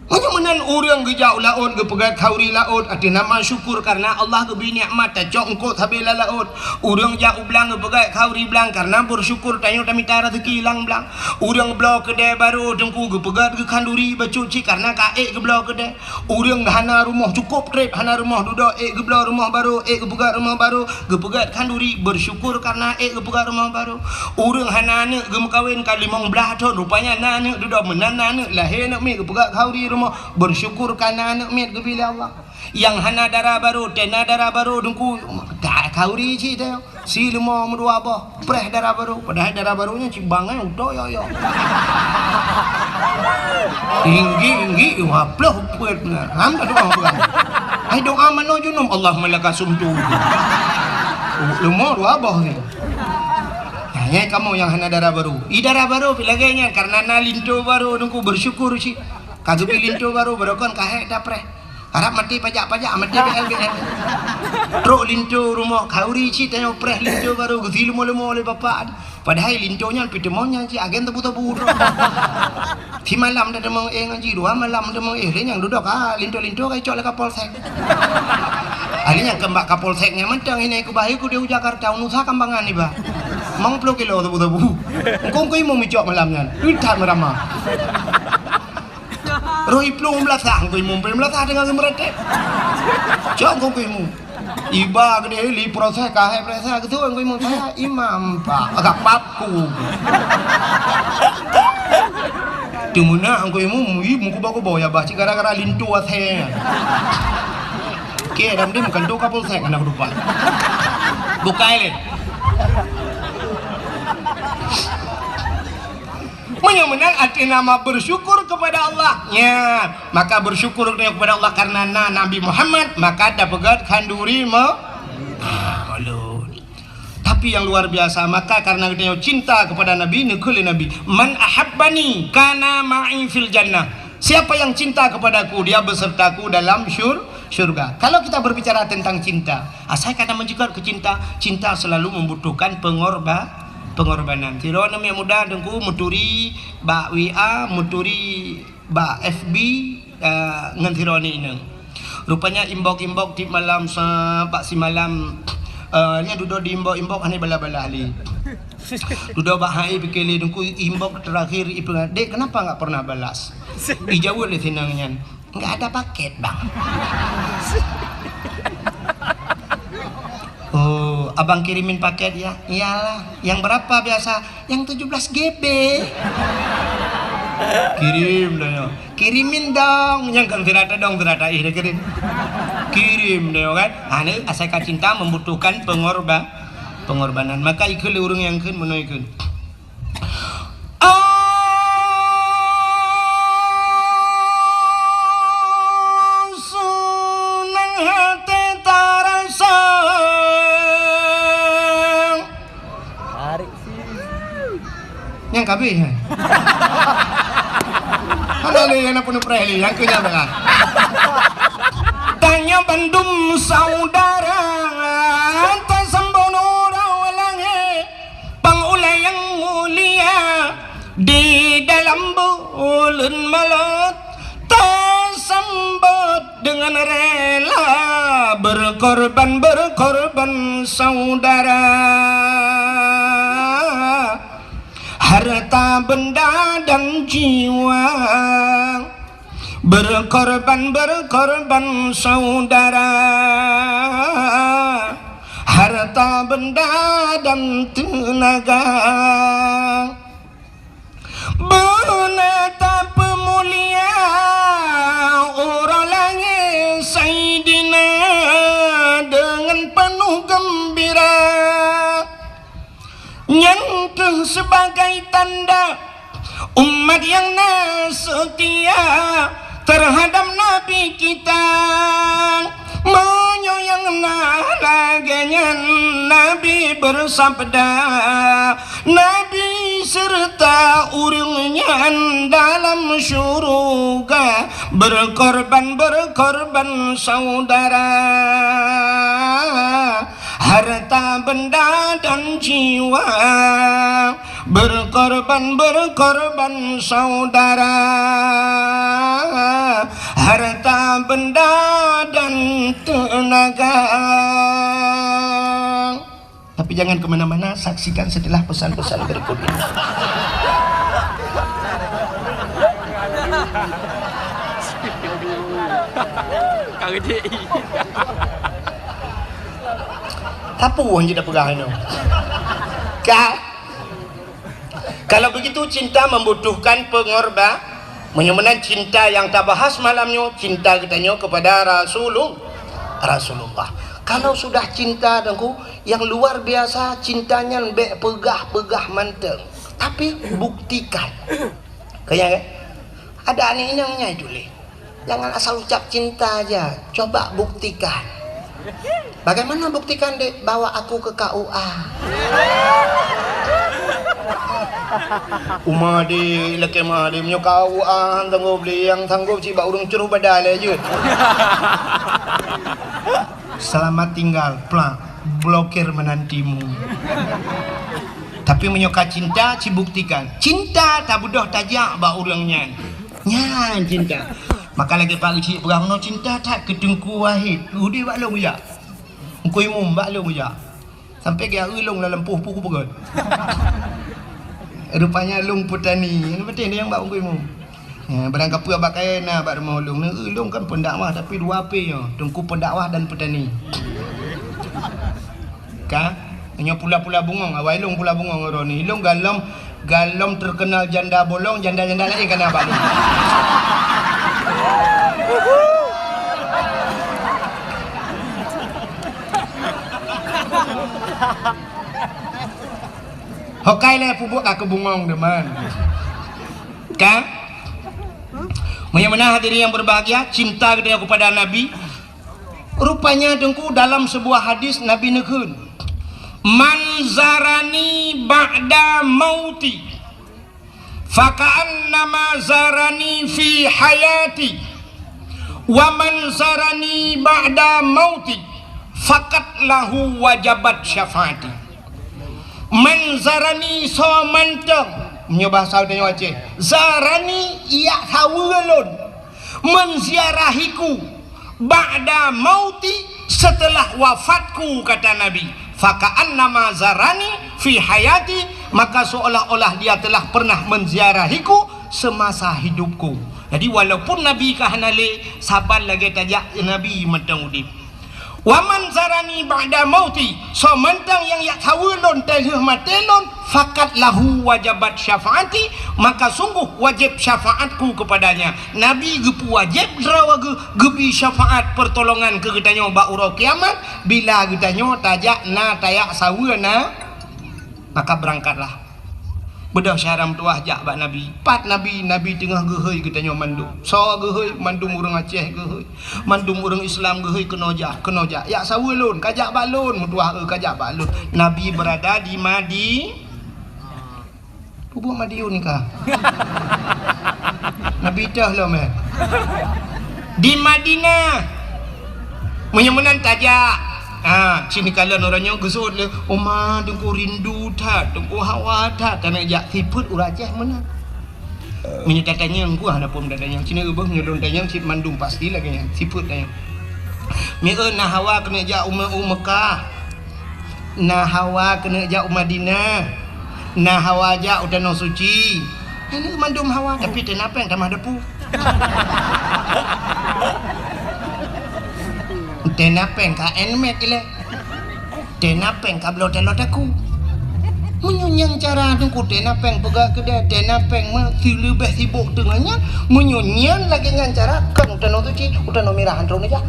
Hanya menan orang ke jauh laut ke pegat kauri laut ada nama syukur karena Allah ke beri nikmat tak cok engkau sabila laut. Orang jauh belang ke pegat kauri belang karena bersyukur tanya tamita rezeki hilang belang. Orang belau kedai baru dengku ke pegat ke kanduri bercuci karena kaek ke belau kedai. Orang hana rumah cukup trip hana rumah duduk ke belau rumah baru ke pegat rumah baru ke pegat kanduri bersyukur karena ke pegat rumah baru. Orang hana anak ke mekawin kali 15 tahun rupanya anak duduk menan anak lahir nak mi ke pegat kauri rumah bersyukur karena anak miat ke bila Allah. Yang hana darah baru tena darah baru dengku tak kauri cik teh si lima merdua apa preh darah baru padahal darah barunya cibangan udah yo tinggi waploh pet ham tak doa bukan ai doa mano junum Allah malaka sumtu lima dua apa ni. Hanya kamu yang hana darah baru darah baru pilaganya karena nalinto baru dengku bersyukur cik kagak pilinto baru berokon kahek dapre harap mati pajak-pajak mati BLBL truk linto rumah kauri ci tanya preh linto baru gezi lemo-lemo oleh bapak padahal lintonya pitemonya ci agen tebu-tebu di malam dah demang ngaji 2 malam demang yang duduk linto-linto kai cok le kapolsek alinya kembak kapolseknya mentang ini ku bahi ku di Jakarta unusa kambangan ni ba mang 10 kilo tebu-tebu engkau mau micok malamnya tak meramah Rohi plung belasah, kau imum belasah dengan semeretek. Cok kau imum. Iba gede li proses kahai proses gitu kau imum saya imam pak agak papku. Timuna kau imum muku bawa ya baci gara-gara lintu ashe. Ke dalam dia bukan do kapal saya anak lupa. Bukai le. Menang arti nama bersyukur kepada Allah ya maka bersyukur kepada Allah karena Nabi Muhammad maka ada pegat kanduri tapi yang luar biasa maka karena kita cinta kepada Nabi nekul Nabi man ahabbani kana ma'i fil jannah siapa yang cinta kepadaku dia besertaku dalam syurga. Kalau kita berbicara tentang cinta saya kadang menjadi kecinta cinta selalu membutuhkan pengorbanan. Tiro nama yang muda dengku muturi ba WA, muturi ba FB ngan tiro ni inang. Rupanya imbok di malam pak si malam nya duduk di imbok ane bala-bala ali. Duduk bahai pikirli dengku imbok terakhir ibu dek kenapa enggak pernah balas? Dijawab le tinangnya. Enggak ada paket, Bang. Oh, abang kirimin paket ya? Iyalah. Yang berapa biasa? Yang 17 GB. Kirim dong. Kirimin dong. Yang kan terata dong terata kirim. Kirim dong kan. Ane asal cinta membutuhkan pengorbanan. Maka ikut urung yang kan menuikun. Yang kabeh. Ada le yang penuh preli yang kenya bang. Rupanya bandum saudara tak sembono rawalange pangulai yang mulia di dalam bulan malam tak sambut dengan rela berkorban saudara. Harta benda dan jiwa berkorban saudara. Harta benda dan tenaga menetap mulia orang langit Sayyidina dengan penuh gembira, nyentuh sebagai tanda umat yang setia terhadap Nabi kita, menyoyang laganya Nabi bersabda, Nabi serta urungnya dalam syurga berkorban saudara. Harta benda dan jiwa berkorban saudara. Harta benda dan tenaga. Tapi jangan kemana-mana, saksikan setelah pesan-pesan berikut ini. Kagak Apa orang je dah pegang itu? Kalau begitu cinta membutuhkan pengorban. Menyemena cinta yang tak bahas malamnya, cinta katanya kepada Rasulullah. Kalau sudah cinta dengku yang luar biasa, cintanya lebih pegah manteng. Tapi buktikan. Kayak ada aneh-anehnya itu le. Jangan asal ucap cinta aja, coba buktikan. Bagaimana buktikan, Dek? Bawa aku ke KUA. Umah di lekemah di menyo KUA tanggup beli yang tanggup ciba urung curuh badal aja. Selamat tinggal, plak, blokir menantimu. Tapi menyoka cinta, cibuktikan. Cinta tak budoh tajak ba urangnya. Nya cinta. Maka lagi Pak Uci perang no cinta tak kedengku wahid. Udi bak long ya. Engkau imum bak long ya. Sampai ke ulung dalam puh-puh pegot. Rupanya long putani. Ini betul dia yang bak engkau imum. Ya, barang kapur bak kaina bak rumah ulung. Ulung kan pendakwah tapi dua ape yo. Tengku pendakwah dan petani. Ka? Hanya pula-pula bungong. Awal ilung pula bungong orang ni. Ilung galom terkenal janda bolong, janda-janda lain kena bak long. Hokai le pupuk aku bungong deman. Kan? Bagaimana hadirin yang berbahagia, cinta kita kepada Nabi. Rupanya dengku dalam sebuah hadis Nabi nekun, man zarani ba'da mauti faka'annama zarani fi hayati wa man zarani ba'da mauti fakat lahu wajabat syafaati. Man zarani so manteng punya bahasa dia Aceh. Zarani ia hawalun menziarahiku ba'da mauti setelah wafatku, kata Nabi. Faka'annama zarani fi hayati, maka seolah-olah dia telah pernah menziarahiku semasa hidupku. Jadi walaupun Nabi kahanale sabar lagi tajak Nabi matang udip. Waman zarani ba'da mauti, so mentang yang yak hawalun telih matelon fakat lahu wajabat syafaati, maka sungguh wajib syafaatku kepadanya. Nabi gepu wajib rawa gebi syafaat pertolongan ke getanya ba urau kiamat bila getanya tajak na tayak sawuna, maka berangkatlah. Bedah syaram tuah jak bak Nabi. Pat Nabi tengah gehoi getanya mandum. So gehoi mandum urang Aceh gehoi. Mandum urang Islam gehoi kenojak. Ya sawulun kajak balun mutuah kajak balun. Nabi berada di Pubuh Madiun kah? Nabi dah lah meh. Di Madinah. Menyemenan tajak. Sini kalian orangnya gesut le. Oma dengku rindu tak, dengku hawa tak. Tanah jak siput urajah mana? Menyetatanya engku ada pun dadanya. Sini ubah menyelon dadanya sip mandum pasti lagi nya. Siput dadanya. Mira nah hawa kena jak Mekah. Nah hawa kena jak Madinah. Nah hawa jak Danau Suci. Ini mandum hawa tapi kenapa yang tamah depu? Tenapeng ka enmet ile. Tenapeng ka blot-blot aku. Menyunyang cara tungku tenapeng pegak kedai tenapeng mah si lebih sibuk dengannya menyunyang lagi dengan cara kan Danau Suci, Danau Merah antron aja.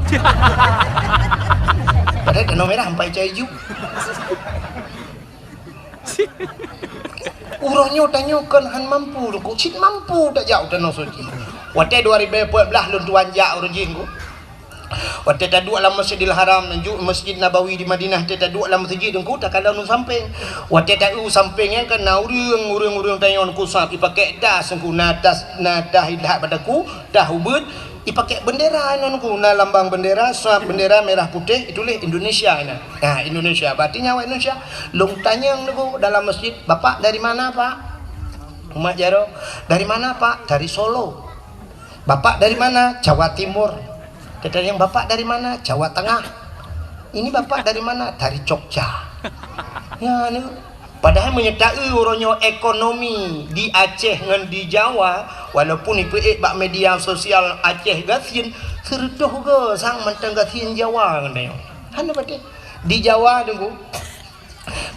Padahal Danau Merah sampai caju. Urangnya tanyakan han mampu tungku, cit mampu tak jauh Danau Suci. Waktu 2014 lun tuan jak urang jinggu. Waktu tak dua dalam Masjidil Haram dan Masjid Nabawi di Madinah tak dua dalam masjid engku tak kalau nu samping. Waktu tak sampingnya kan urang tanya engku sap dipakai das engku nadas hilah padaku dah ubud dipakai bendera engku na lambang bendera sap bendera merah putih itulah Indonesia ini. Nah Indonesia berarti nyawa Indonesia. Long tanya engku dalam masjid, "Bapak dari mana, Pak?" Umat Jaro, "Dari mana, Pak?" "Dari Solo." "Bapak dari mana?" "Jawa Timur." Kata yang "Bapak dari mana?" "Jawa Tengah." "Ini Bapak dari mana?" "Dari Jogja." Ya ni padahal menyertai orangnya ekonomi di Aceh dengan di Jawa walaupun ipu bak media sosial Aceh gasin serdoh ke sang mentang gasin Jawa katanya. Hana pati di Jawa tunggu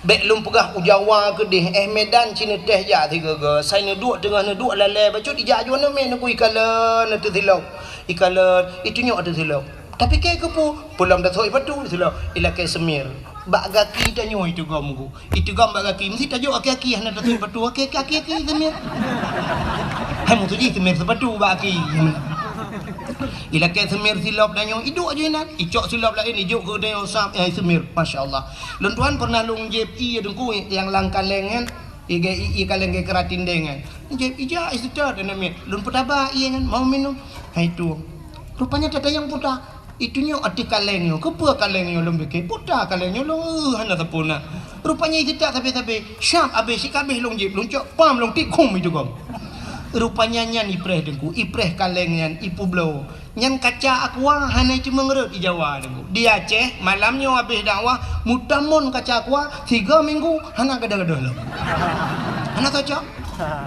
bek lum pegah Jawa ke deh Medan Cina teh ja tiga ke saya ne duk tengah ne duk lalai baju di jaju ne men ku ikalan tu silau ikalan itu nyok tu silau tapi ke pu pulang dah soi patu silau ila ke semir bak gaki tanyo itu gamku itu gam bak gaki mesti tajuk aki-aki hana tu patu aki-aki semir hamu tu ji semir sepatu bak aki ila ke semir silap danyo iduk aja nak icok silap lain ijuk ke danyo sap semir masya-Allah lun tuan pernah lung JP dengku yang langkan lengan i kaleng ke keratin dengan JP ija istad namanya lun petaba iya kan mau minum itu rupanya tata yang puta itunya ati kalengnya kepa kalengnya lum ke puta kalengnya lung hana tapuna rupanya istad sampai syap habis si kabeh lung JP lung cok pam lung tikum itu gom rupanya nyan ipreh dengku ipreh kaleng nyan ipu blow nyan kaca aqua hana cuma ngerut di Jawa dengku di Aceh malamnya habis dakwah mutamun kaca aqua 3 minggu hana gada-gada lo hana kaca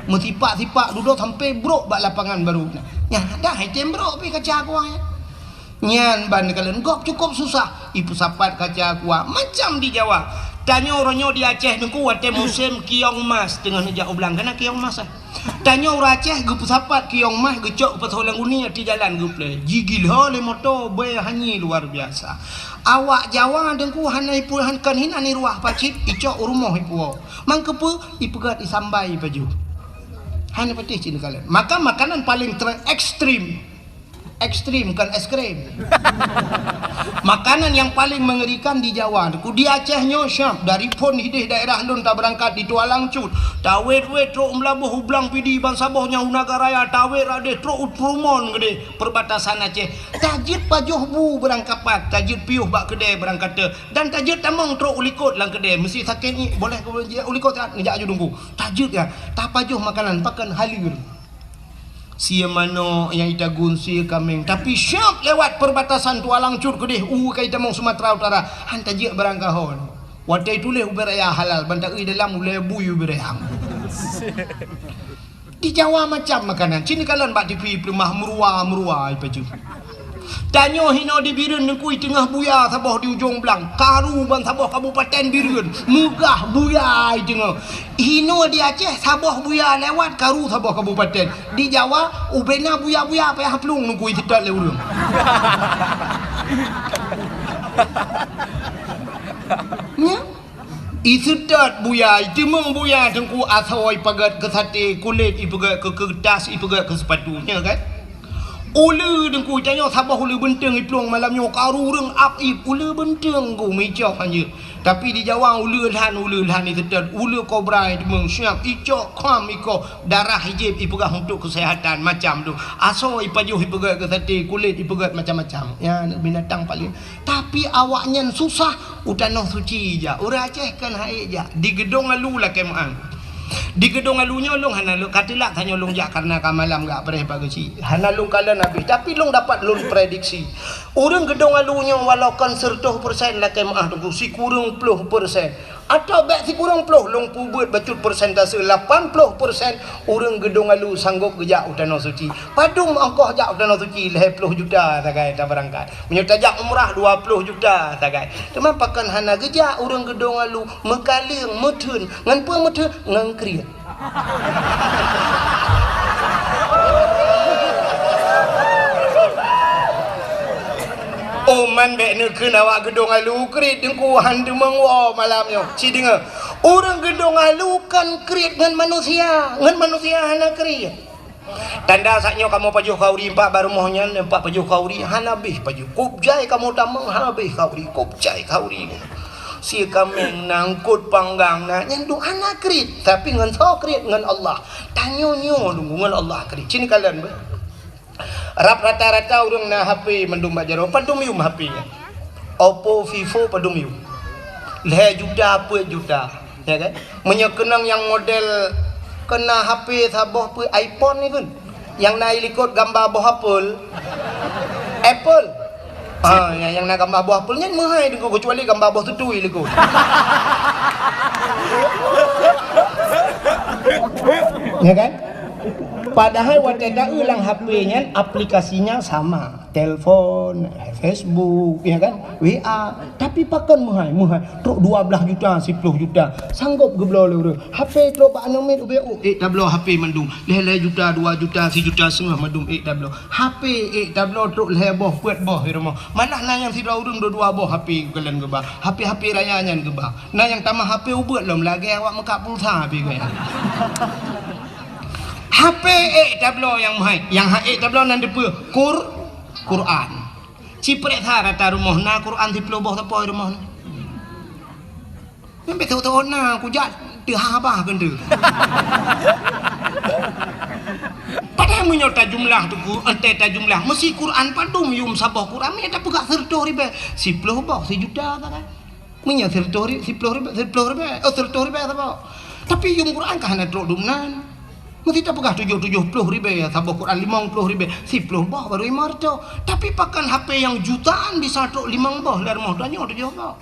mesipak-sipak duduk sampai brok bak lapangan baru nya dah item brok pi kaca aqua nyan ban kalian gop cukup susah ipu sapat kaca aqua macam di Jawa tanya orangnya di Aceh dengku waktu musim kiong mas dengan jauh belang kena kiong mas tanya orang Aceh gup sapat kiong mas gecok petolang uni di jalan gup le gigil le motor be hanyi luar biasa awak Jawa dengku hanai pulhan kan hin ani ruah pacit icok rumah ipu mangkepu ipegat isambai baju hanya patih cina kalian maka makanan paling ekstrim kan es krim makanan yang paling mengerikan di Jawa di Acehnya syam dari pun hidih daerah lun tak berangkat di Tualang Cut tawet wet truk melabuh hublang pidi ban sabohnya Unagaraya tawet rade truk utrumon gede perbatasan Aceh tajid pajuh bu berangkapat tajid piuh bak kedai berangkat dan tajid tamong truk ulikot lang kedai mesti sakit ni boleh ulikot ngejak aju tunggu tajid ya tak pajuh makanan pakan halir sia mano yang ita gunsi kameng tapi syap lewat perbatasan Tualang Cut kedeh kai tamong Sumatera Utara hanta je berangkahon wadai tuleh uberaya halal bantak dalam uleh buyu bereham di Jawa macam makanan sini kalian bak dipi rumah murua ipaju tanyo hino di Birun nengkui tengah buya saboh di ujung belang karu ban saboh kabupaten Birun mugah buya tengah hino di Aceh saboh buya lewat karu saboh kabupaten di Jawa ubena buya payah plung nengkui tidak lewurung nya isudat buya temeng buya tengku asoi pagat ke sate kulit ipagat ke kertas ipagat ke sepatunya kan Ulu dengku janyo sabah ulu benteng iplong malam nyo karu reng ap ip ulu benteng ku mijok hanya. Tapi di Jawa ulu lhan ni tetap ulu kobra di meng siap icok kham iko darah hijab ipegah untuk kesehatan macam tu. Aso ipajuh ipegat ke tadi kulit ipegat macam-macam. Ya binatang paling. Tapi awaknya susah utanoh suci ja. Ura Aceh kan haik ja. Di gedung alu lah kemang. Di gedung alunya long hanalung katilah tanya long jak karena kamalam gak pernah pagi hanalung kala nabi tapi long dapat long prediksi orang gedung alunya walau kan 100% lah kemah tu si kurang 10% atau baik si kurang 10 long pubut bacut persentase 80% orang gedung alu sanggup gejak utano suci padum angkoh jak utano suci 10 juta tagai tak berangkat menyertajak umrah 20 juta tagai teman pakan hana gejak orang gedung alu mekaling metun ngan apa metun ngan kriat man bek nekeun awak gedung alu krit dengku hantu mengwo malamnya si dengar orang gedung alu kan krit ngan manusia hana krit tanda saknyo kamu pajuh kauri empat baru mohnya empat pajuh kauri hana bih pajuh kupjai kamu tamang hana bih kauri kupjai kauri si kami nangkut panggang na nyandung hana krit tapi ngan so krit ngan Allah tanyo nyo ngan Allah krit cini kalian be rap rata-rata orang na HP mendum bajaro padum yum HP nya Oppo Vivo padum yum le juta apa juta ya kan menyekenang yang model kena HP sabah pe iPhone ni pun yang naik likut gambar buah Apple yang nak gambar buah Apple nya mahal dengan kecuali gambar buah tutui likut ya kan padahal wateda ulang HP-nya aplikasinya sama telepon Facebook ya kan WA tapi pakan mahal truk 12 juta 10 juta sanggup geblo le HP truk pak nomit UBU tablo HP mendung le juta 2 juta 1 juta setengah mendung tablo HP tablo truk le boh kuat boh rumah malah na yang tidak urung dua boh HP kalian gebah HP rayanya gebah na yang tambah HP ubet lom lagi awak mekak pulsa HP gaya HP tablo yang mahal yang tablo nan depe Quran cipret rata rumah na Quran di peloboh tapoi rumah na memang tahu na ku jak teu habah kan tu padahal menyota jumlah tu ku ente ta jumlah mesti Quran padum yum sabah Quran me tak pegak 10 ribu 10 boh 1 juta ta kan menya 10 ribu 10 ribu sabah tapi yum Quran kah na trok dumnan mesti tak pegah 70 ribu ya sabah Quran 50 ribu 10 boh baru imarto tapi pakan HP yang jutaan bisa trok 5 boh lar moh tanyo 7 boh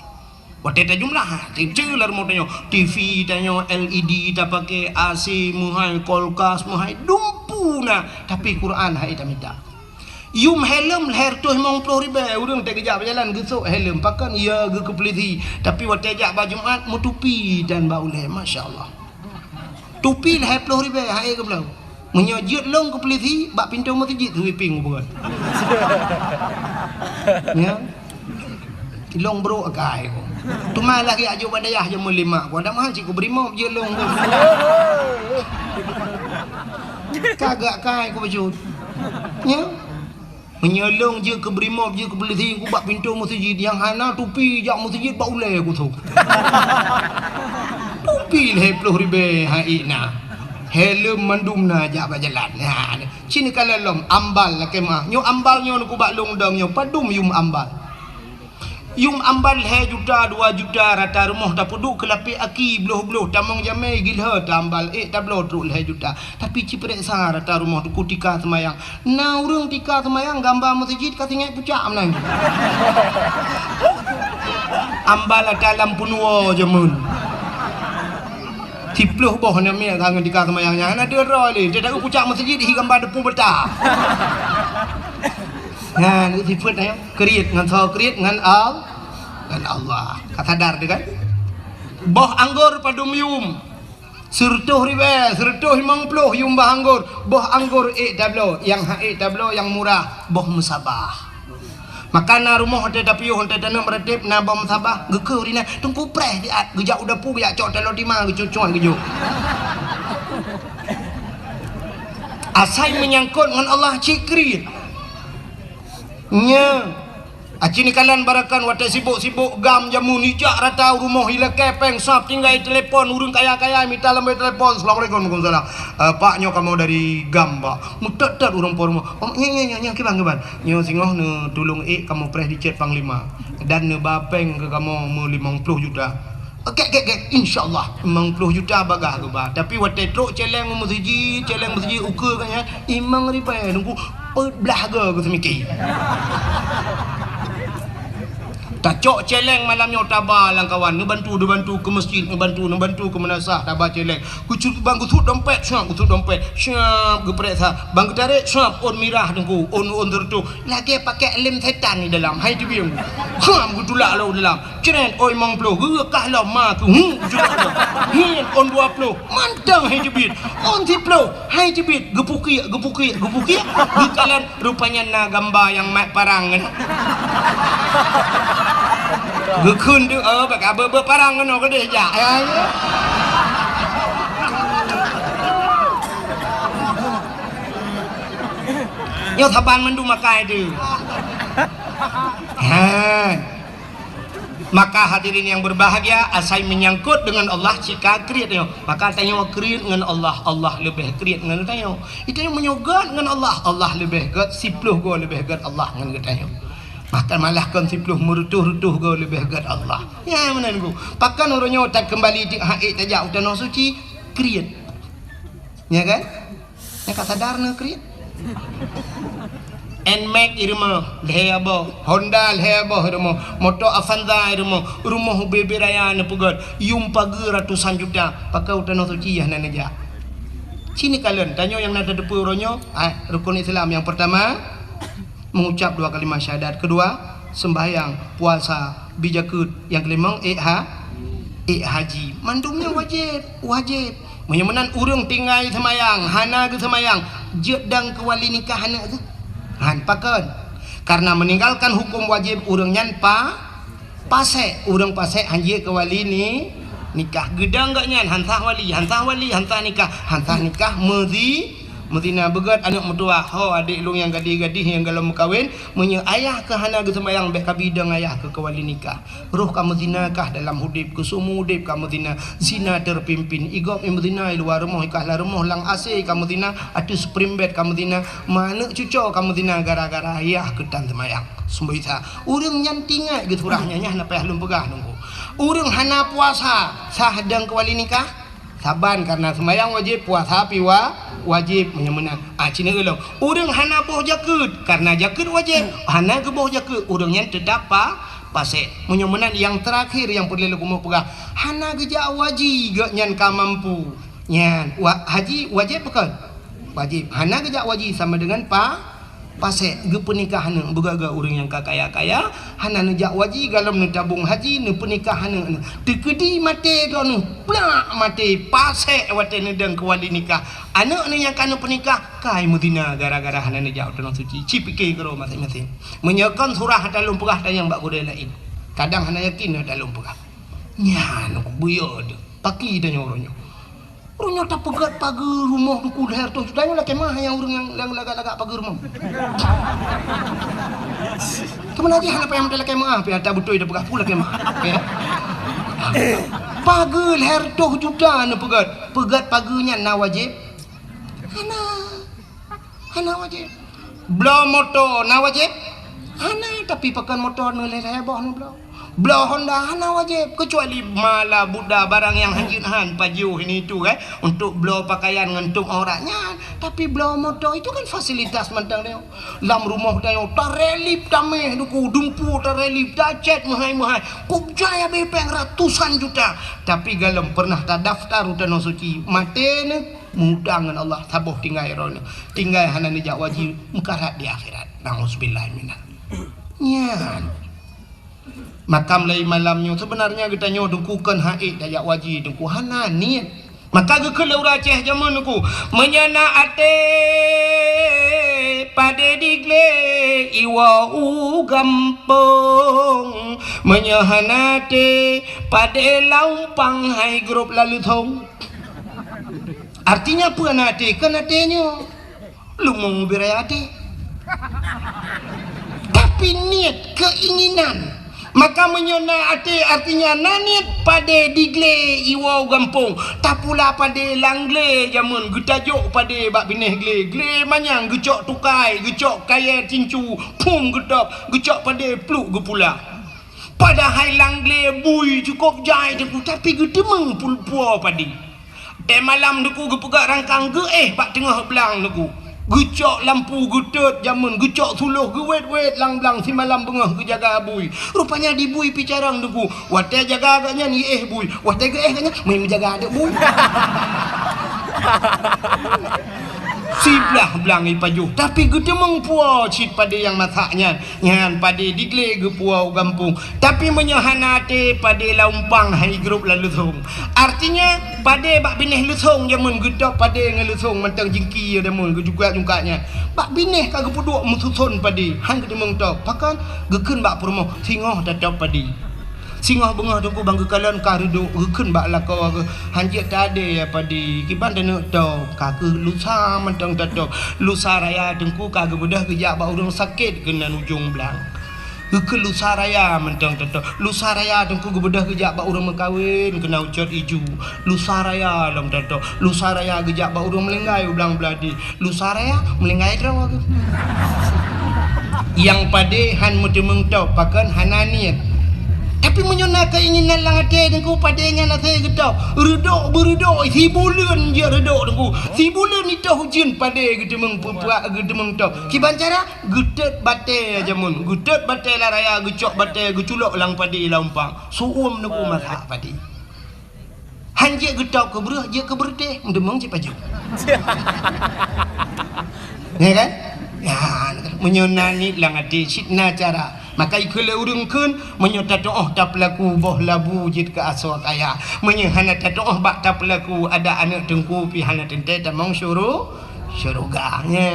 wateta jumlah kecil lar moh tanyo TV tanyo LED tak pakai AC muhai kulkas muhai dumpuna tapi Quran hai tak minta yum helm leher tu 50 ribu urang tak kejap berjalan gesuk helm pakan ya ge kepeliti tapi watejak baju Jumat mutupi dan bauleh masya-Allah tupi lah 10 ribu hai ke belau menyajut long ke peliti bak pintu masjid tu ping bukan ya long bro agai ko tu malah ki ajo badayah je melima ko ada mahal cikgu berimo je long ko kagak kai ko bajut ya menyolong je ke berimo je ke peliti ku bak pintu masjid yang hana tupi jak masjid bau le ko tu tupi le 10 ribu hai na helm mandum na jak berjalan ha sini kalelom ambal lah kemah nyo ambal nyo ku bak long dong nyo padum yum ambal he juta 2 juta rata rumah tak puduk kelapi aki beloh-beloh tamang jamai gilha tambal tablo truk le juta tapi ciprek sa rata rumah tu kutika semayang na urang tika semayang gambar masjid katingai pucak menang ambal dalam punwo jemun 10 boh na mia tangan tika semayangnya ana dia roli dia tak pucak masjid hi gambar depu betah nah ni sifat ya kriat ngan so kriat ngan Allah kasadar dia kan boh anggur padum yum 100 ribu 150 yum bah anggur boh anggur tablo yang tablo yang murah boh musabah makana rumah ada tapi yo honte tanam redep na bom sabah gekeu dina tungku preh dia gejak udah pu ya cok telo di mang gecucuan gejo asai menyangkut dengan Allah cikri nya aci ni kalan barakan wate sibuk-sibuk gam jamu nijak rata rumah hila kepeng sap tinggal telepon urang kaya-kaya minta lambai telepon. Assalamualaikum warahmatullahi wabarakatuh. Pak nyo kamu dari gam pak mutat-tat urang por rumah. Oh nya ke bang nyo singoh ne tolong kamu press di chat panglima dan ne bapeng ke kamu mau 50 juta. Okey insyaallah 50 juta bagah ke ba. Tapi wate truk celeng masjid ukur kan ya imang ribai nunggu belah ke semiki. Tak cok celeng malamnya tabah lang kawan ni bantu ke masjid ni bantu ke manasah tabah celeng ku bang ku dompet syap geprek sa bang tarik syap on mirah dengku on tertu lagi pakai lem setan ni dalam hai tu biang ham ku tulak lo dalam ceren oi mang plo gekah lo ma tu julak lo hin on 20 mantang hai tu bit on 10 hai tu bit gepuki gekalan rupanya na gambar yang mat parang kan gekun tu bak berparang kan ke dia ya yo thaban mandu makai tu maka hadirin yang berbahagia asai menyangkut dengan Allah jika create yo maka tanya create dengan Allah lebih create dengan tanya itu yang menyogat dengan Allah lebih gat 10 go lebih gat Allah dengan tanya maka malah kan 10 merutuh-rutuh go lebih gat Allah ya mana niku pakan orangnya tak kembali di haid saja udah suci create ya kan ya ka sadar na create Nmax irma lehabo Honda lehabo irma motor Avanza irma rumah bebe raya na pugad yung pagi ratusan juta pakai udah suci ya nanaja sini kalian tanya yang nada depu orangnya rukun Islam yang pertama mengucap 2 kalimat syahadat, kedua sembahyang, puasa, bijakut, yang kelima haji. Mandumnya wajib. Menyemenan urang tinggal semayang, hana ke semayang, jedang ke wali nikah hana ke. Han pakan. Karena meninggalkan hukum wajib urang nyan pasek, urang pasek hanji ke wali ni nikah gedang gak nyan hantah wali hantah nikah Medina begat anak mertua ho adik lu yang gadis-gadis yang kalau kawin menye ayah ke hana ke sembayang bek kabidang ayah ke wali nikah roh kamu zinakah dalam hudip ke sumu hudip kamu zina zina terpimpin igop Medina luar rumah ikahlah rumah lang ase kamu zina atus primbet kamu zina mana cucu kamu zina gara-gara ayah ke tan sembayang sembaita urang nyantingai gitu surahnya nya na payah lum pegah nunggu urang hana puasa sahdang ke wali nikah saban karena sembahyang wajib puasa piwa wajib menyemenang cina gelau urang hana boh jakut karena jakut wajib hana ke boh jakut urangnya tetap pasek menyemenang yang terakhir yang perlu lu mau pegang hana geja wajib gak nyan ka mampu nyan haji wajib bukan wajib hana geja wajib sama dengan pasek ge pernikahan begaga urang yang kaya-kaya hana nejak wajib galam ne tabung haji ne pernikahan ne tekedi mate dono plak mate pasek wate ne deng ke wali nikah anak ne yang kana pernikah kai Medina gara-gara hana nejak tanah suci cipike kero masing-masing menyekan surah dalam pegah tayang bak gudai lain kadang hana yakin dalam pegah nya no buyod paki dan orangnya urangnya tak pegat pagi rumah ku leher tu tanya lah kemah yang urang yang lagak-lagak pagi rumah kemana aja hana payah mendelak kemah pi ada betul ida pegah pula kemah ya pagi leher tu juta na pegat paginya na wajib hana wajib blau motor na wajib hana tapi pakan motor na leher boh na blau Honda hana wajib kecuali mala Buddha barang yang hanjin pajuh ini itu untuk blau pakaian ngentung orangnya tapi blau motor itu kan fasilitas mantang dia lam rumah dia tarelip tameh duku dumpu tarelip dacet mahai kubjaya bepeng ratusan juta tapi galam pernah tak daftar utan suci mate ne mudangan Allah tabuh tinggal irona tinggal hana ni jak wajib mukarat di akhirat nauzubillah minal nyan makam lai malamnya sebenarnya kita nyo dengkukan haid dayak wajib dengku hana niat maka ke kelaura ceh zaman aku menyana ate pade digle iwa u gampong menyahanate pade laupang hai grup lalu thong artinya apa nate kan atenya lu mau berayate tapi niat keinginan. Maka menyona artinya naniat pada digle iwau gampung tapula pada langle jamun getajuk pada bak bineh gle manyang gecok tukai gecok kaya cincu pum gedap gecok pada pluk gepula padahal langle bui cukup jai deku tapi gedemeng pulpua padi malam deku gepegak rangkang ge bak tengah belang deku gecok lampu getut jamun gecok suluh gewet lang si malam bengah ke jaga bui rupanya di bui picarang deku wate jaga agaknya ni bui wate ge agaknya main menjaga ada bui si belang ipajuh tapi gedemeng puau cit pada yang masaknya nyan pada digle ge puau gampung tapi menyahanate pada laumpang hai grup lalusung artinya pada bak bineh lusung jamun gedok pada ngelusung mentang jingki ada mun ge juga jungkanya bak bineh kagak puduk mususun pada hang gedemeng tok pakan geken bak promo singoh tetap pada singoh bengah tu bangga kalan ka reduk geken bak lakau hanjit tade apa di kiban tenu to kagak lusa mentang tetap lusa raya dengku kagak bedah gejak bak urang sakit kena ujung belang ke lusa raya mentang tetap lusa raya dengku gebedah gejak bak urang mekawin kena ucot iju lusa raya lam tetap lusa raya gejak bak urang melenggai ulang beladi lusa raya melenggai terang yang pade han mutemeng tau pakan hananiat tapi menyona keinginan lang hati dengku padanya nak saya getau redok beredok si bulan je redok dengku si bulan ni tau hujan pada gedemeng puak gedemeng tau kiban cara getet bate aja mun getet bate la raya gecok bate geculok lang padi laumpang suum dengku masak padi hanje getau ke berah je ke berde demeng je paju ya kan ya menyona ni lang hati sitna cara maka ikula urungkeun menyota doa tak pelaku boh labu jid ke aswa kaya menyehana doa bak tak pelaku ada anak tengku pi hana tente tamong syuruganya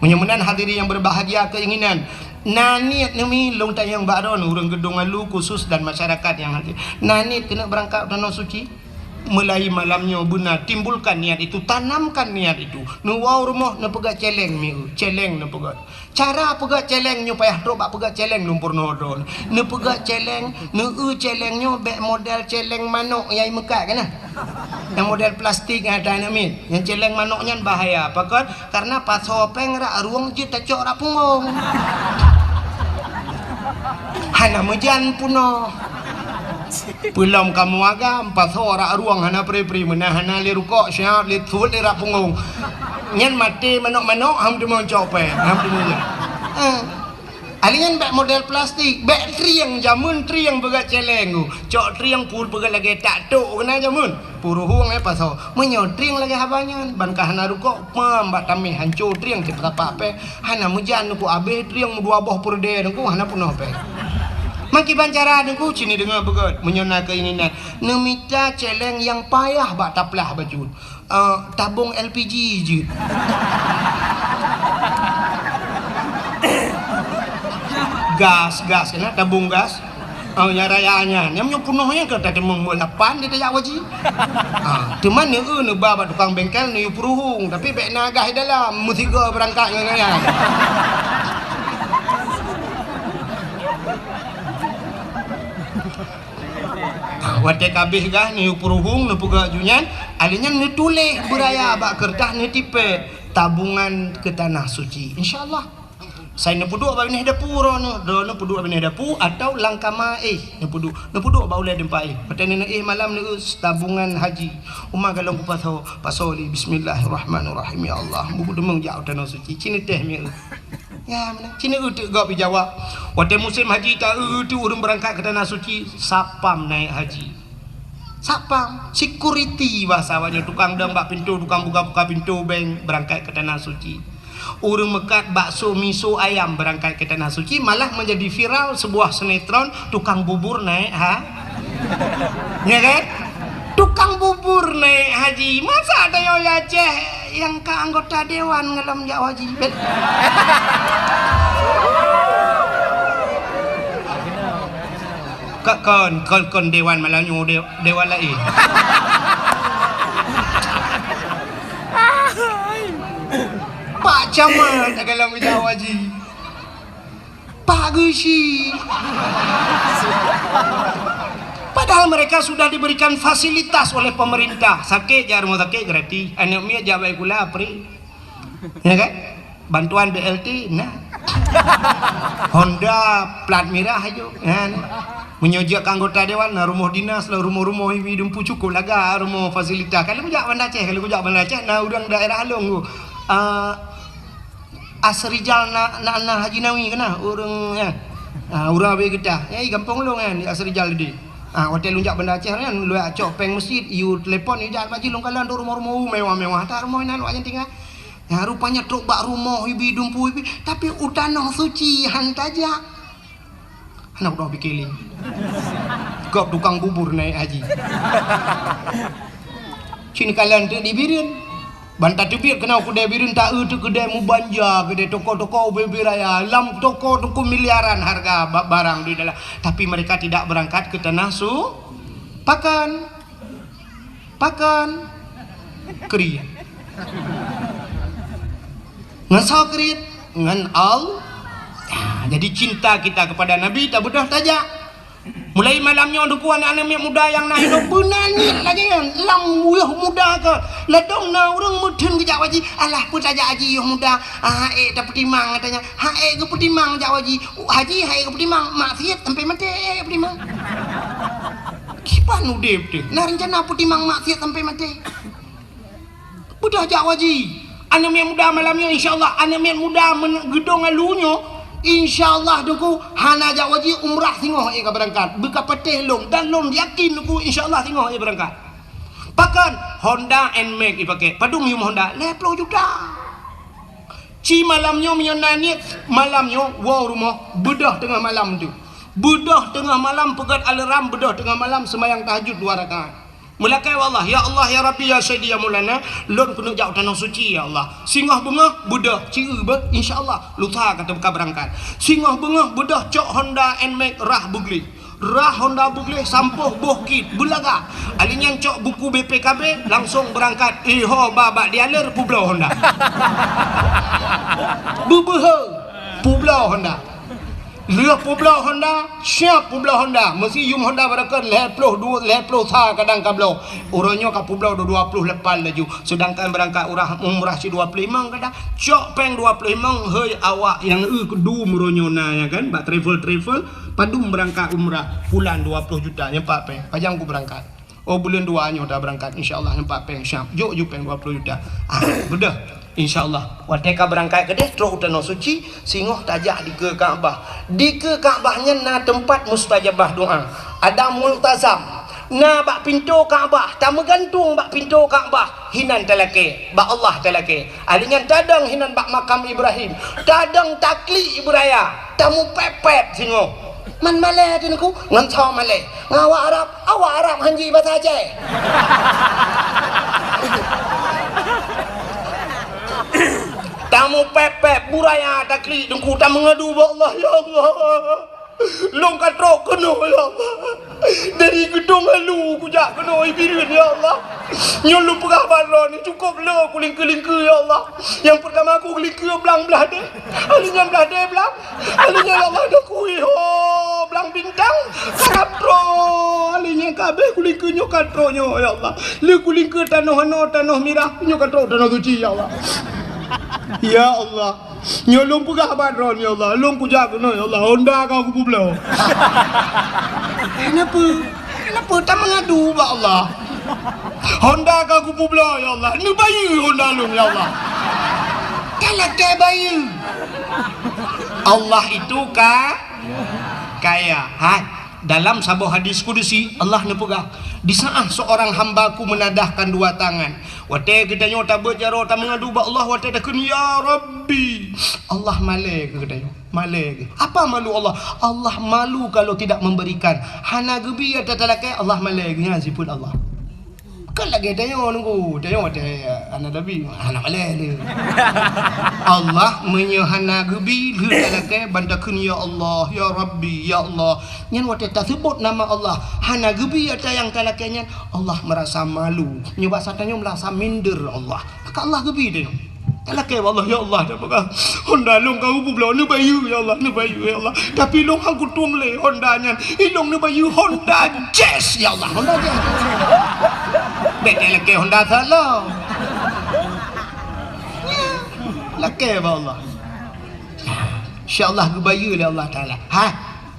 menyemenan hadiri yang berbahagia keinginan nanit nemi long tayang baron urang gedung alu khusus dan masyarakat yang hadir nanit kena berangkat danau suci mulai malamnya benar timbulkan niat itu tanamkan niat itu nuwau rumah na pegat celeng mi celeng na pegat cara pegat celeng nyo payah ro bak pegat celeng lumpur nodon na pegat celeng na celeng nyo bek model celeng manok yai mekat kana yang model plastik ada namin yang celeng manoknya bahaya pakon karena pas hopeng rak ruang je tacok rak punggung hana mejan puno belum kamu agam pas ora ruang hana pri menahana li rukuk syiat li thul li rak punggung nyen mati manok-manok ham demo cope ham demo alian bek model plastik bek triang jamun triang begat celeng cok triang pul begat lagi tak tok kena jamun puruhung pas menyo triang lagi habanya ban ka hana rukuk pam bak tamih hancur triang ke apa pe hana mujan ku abe triang dua boh purde ku hana punoh pe maki bancara dengku cini dengar begat menyona keinginan nemita celeng yang payah bak taplah baju tabung LPG je gas kena tabung gas nyarayanya nyamnya punohnya ke tadi mengulapan dia tak wajib teman ni ba tukang bengkel ni puruhung tapi bek nagah dalam musiga berangkat ngaya wate kabeh gah ni puruhung nu puga junyan alinya ni tuleh beraya bak kertas ni tipe tabungan ke tanah suci insyaallah saya nak puduk bab ni dapur no do no puduk bab ni dapur atau langkama ni puduk bau le dempai patani ni malam ni tabungan haji umma galong ku pasoli bismillahirrahmanirrahim ya Allah buku demeng jauh tanah suci cini teh mi ya mana cini utek gak pi jawab wate musim haji ta tu urang berangkat ke tanah suci sapam naik haji sapam security bahasanya tukang dang bak pintu tukang buka pintu bank berangkat ke tanah suci urang mekat bakso miso ayam berangkat ke tanah suci malah menjadi viral sebuah sinetron tukang bubur naik ya kan tukang bubur naik haji masa ada yo Aceh yang ke anggota dewan ngelam jak haji kon dewan Melayu dewan lain Pak Camat kalau menjawab haji Pak Gusi. Padahal mereka sudah diberikan fasilitas oleh pemerintah. Sakit jar rumah sakit gratis. Anak mia jabai kula pri. Ya kan? Bantuan BLT nah. Honda plat merah aja. Kan? Menyojak anggota dewan nah rumah dinas lah rumah-rumah hidup cukup laga rumah fasilitas. Kalau kujak Banda Aceh, nah orang daerah Halong tu. Asrijal na Haji Nawi kena orang ya. Orang abis kita. Ya gampang long kan Asrijal dia. Hotel lunjak Banda Aceh kan lu acok peng masjid you telefon you jangan maji long kalan rumah-rumah mewah-mewah tak rumah nan wak tinggal. Ya rupanya truk bak rumah hibi dumpu hibi tapi utanah suci hantaja. Anak dah bikiling. Gop tukang bubur naik haji. Cini kalian tu dibirin. Bantah tebir kena aku dibirin tak tu kedai mubanja, kedai toko-toko beraya, lam toko-toko miliaran harga barang di dalam. Tapi mereka tidak berangkat ke tanah pakan kriya. Ngasau kriya ngan al. Jadi cinta kita kepada Nabi tak bedah saja. Mulai malamnya duku anak-anak muda yang nak hidup benanit lagi kan. Lam uyuh muda ke. Ladong na orang mudun ke Jawa Haji. Alah pun saja Haji uyuh muda. Tak petimang katanya. Ke petimang Jawa Haji. Haji ke petimang. Maksiat sampai mati petimang. Kipan udip tu. Nah rencana petimang maksiat sampai mati. Budak Jawa Haji. Anak muda malamnya insyaAllah. Anak muda gedong alunya. InsyaAllah duku hana jawaji umrah tengok ia berangkat buka petih long dan long yakin duku insyaAllah tengok ia berangkat pakan Honda NMAX dipakai padung yum Honda 10 juta ci malamnya menyonaniat malamnya wow rumah bedah tengah malam tu bedah tengah malam pegat alarm bedah tengah malam semayang tahajud 2 rakaat mulakai wallah ya Allah ya Rabbi ya Sayyidi ya Maulana lon kena jauh tanah suci ya Allah singah bengah bedah ciri insyaallah luta kata buka berangkat singah bengah bedah cok Honda NMAX rah bugli rah Honda bugli sampuh bohkit bulaga alinyan cok buku BPKB langsung berangkat iho babak dialer Pulau Honda bubuh Pulau Honda Lihat Pulau Honda, siap Pulau Honda. Mesti yum Honda berakan 10 sa kadang kablo. Orangnya ke Pulau 20 lepas laju. Sedangkan berangkat umrah si 25 kadang. Cok peng 25 hei awak yang kedua muronyo na ya kan. Bak travel padum berangkat umrah bulan 20 juta nyempak peng. Pajang ku berangkat. Oh bulan 2 nya dah berangkat insyaallah nyempak peng siap. Jok peng 20 juta. Sudah. InsyaAllah wateka berangkat ke dia terus tanah suci singoh tajak di ke Kaabah di ke Kaabahnya na tempat mustajabah doa ada multazam na bak pintu Kaabah tak megantung bak pintu Kaabah hinan talake bak Allah talake alingan tadang hinan bak makam Ibrahim tadang takli Ibraya tamu pepet singoh man malay tinku ngan caw malay awak Arab hanji bahasa Aceh tamu pepek buraya takli dengku tak mengadu Allah ya Allah long katrok kena ya Allah dari gedung halu kujak kena ibirin ya Allah nyolong penghabaran ni cukup lah aku lingka-lingka ya Allah yang pertama aku lingka belang belah dia alinya belah dia belang alinya ya Allah dah kui belang bintang katro alinya kabeh aku lingka nyok katro nyo ya Allah le aku lingka tanah merah nyok katro tanah suci ya Allah ya Allah nyolong pegah badron ya Allah long kujak kena ya Allah Honda kau aku pulau kenapa tak mengadu ya Allah Honda kau aku pulau ya Allah ni bayi Honda long ya Allah kalau ke bayi Allah itu kaya dalam sebuah hadis kudusi Allah nepegah di saat seorang hambaku menadahkan 2 tangan wate kita nyota berjaro tak mengadu ba Allah wate dah kun ya Rabbi Allah malu ke kita malu apa malu Allah malu kalau tidak memberikan hana gebi ya tatalakai Allah malu nya sifat Allah kan lagi tanya nunggu tanya wate anak nabi anak malu Allah menyehana gebi tatalakai bantakun ya Allah ya Rabbi ya Allah nyan wate tak sebut nama Allah hana gebi ya tayang talakainya Allah merasa malu nyoba satanya merasa minder Allah maka Allah gebi dia Alah ke Allah ya Allah dah pegang Honda long kau pula ni bayu ya Allah ni bayu ya Allah tapi long aku tuang le Honda nya ilong ni bayu Honda Jazz ya Allah Honda Jazz betul ke Honda salah laki Allah insyaallah gebayu oleh Allah taala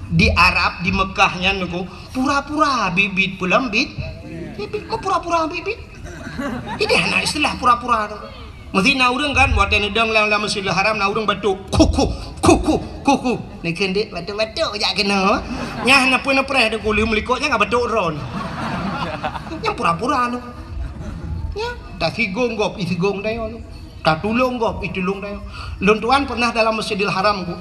di Arab di Mekahnya nuku pura-pura bibit pulang bibit kok pura-pura bibit ini anak istilah pura-pura tu mesti na urang kan buat yang nedang lang Masjidil Haram na urang batuk kuku ni kendik batuk jak kena nyah na pun preh de kulim likoknya enggak batuk ron yang pura-pura tu ya tak sigong gop isigong dayo tu tak tulung gop itulung dayo lon tuan pernah dalam Masjidil Haram ku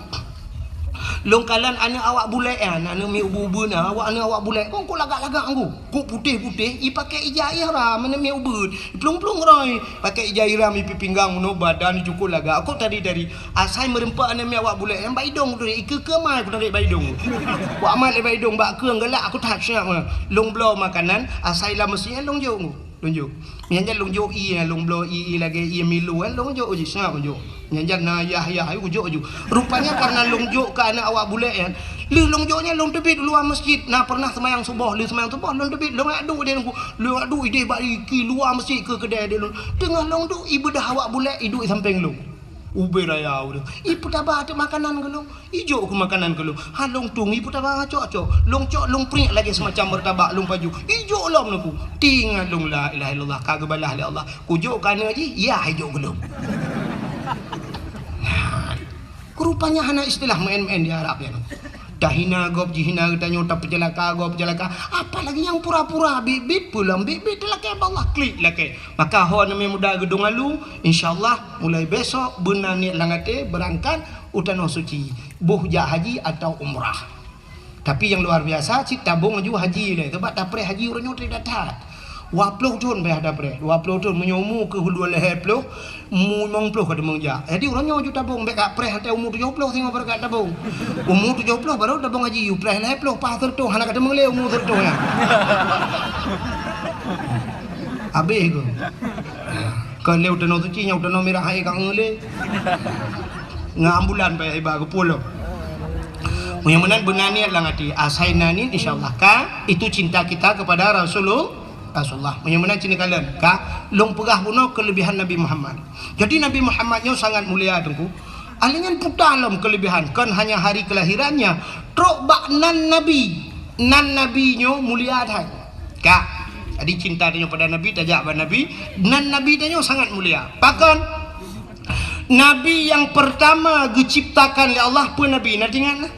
long kalan anak awak bulek kan anak mi ubu-ubu na anak awak bulek kau lagak-lagak aku putih-putih i pakai ijah ihram mana mi ubud plung-plung roi pakai ijah ihram i pinggang no badan cukup lagak aku tadi dari asai merempak anak mi awak bulek yang baidong tu ke mai aku tarik baidong ku amat le baidong bak keung galak aku tak siap long blow makanan asai lah mestinya long jok lonjo nyanjan lonjo i long blow i lagi i milu long jok uji siap lonjo nyanjan na yah ayu jok ju rupanya karena lonjo ke anak awak bulek kan lu lonjonya long tebit luar masjid nah pernah semayang subuh lu semayang subuh long tebit long adu dia lu adu ide bagi ki luar masjid ke kedai dia tengah long tu ibadah awak bulek hidup samping lu ube raya udah ibu tabah ada makanan ke long ijo ke makanan ke long halong tung ibu tabah cok long pring lagi semacam bertabak long paju ijo long aku tinggal long la ilaha illallah kagak balah oleh Allah kujo kana ji ya ijo ke long rupanya hana istilah main-main di Arab ya dahina gop jihina tanya tapi celaka apalagi yang pura-pura bibit pulang bibit laki Allah klik laki maka ho nami muda gedung lalu insyaallah mulai besok benar niat langate berangkat utano suci buhja haji atau umrah tapi yang luar biasa cik tabung aju haji le sebab dapre haji urang tidak datat 20 tahun bayar dapre 20 tahun menyomu ke hulu leher ploh mu 90 kada mengja jadi urangnya aju tabung bek pre hantai umur 70 tengok berkat tabung umur 70 baru tabung haji you pre leher ploh pas tertu hana kada mengle umur tertu ya abe go kalau utano tu cinya utano merah ai kang ngele ngambulan bayar iba ke pulau mudah-mudahan benar niat lang hati asai nanin insyaallah ka itu cinta kita kepada Rasulullah mudah-mudahan cinta kalian ka long pegah bunuh kelebihan Nabi Muhammad jadi Nabi Muhammadnya sangat mulia tengku alingan putalam kelebihan kan hanya hari kelahirannya trok bak nan nabinya mulia dah ka jadi cinta dia pada Nabi tajak pada Nabi nan Nabi dia sangat mulia bahkan Nabi yang pertama diciptakan oleh Allah pun Nabi nanti ingat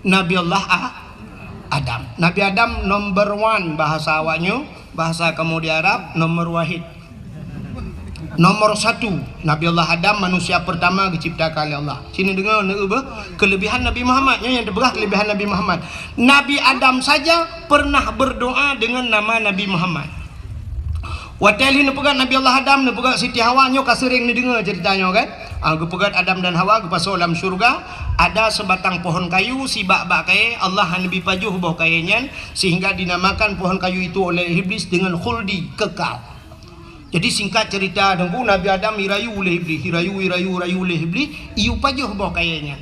Nabi Allah Adam. Nabi Adam number 1 bahasa awaknya, bahasa kamu di Arab nomor wahid. Nomor 1 Nabi Allah Adam manusia pertama diciptakan oleh Allah. Sini dengar kelebihan Nabi Muhammadnya yang terberah kelebihan Nabi Muhammad. Nabi Adam saja pernah berdoa dengan nama Nabi Muhammad. Wateli ni pegat Nabi Allah Adam ni pegat Siti Hawa nyo kasering ni dengar ceritanya kan. Pegat Adam dan Hawa ke pasal dalam syurga ada sebatang pohon kayu si bak-bak kaya Allah Nabi pajuh bawah kayanya sehingga dinamakan pohon kayu itu oleh iblis dengan khuldi kekal. Jadi singkat cerita dengku Nabi Adam irayu oleh iblis rayu oleh iblis iu pajuh bawah kayanya.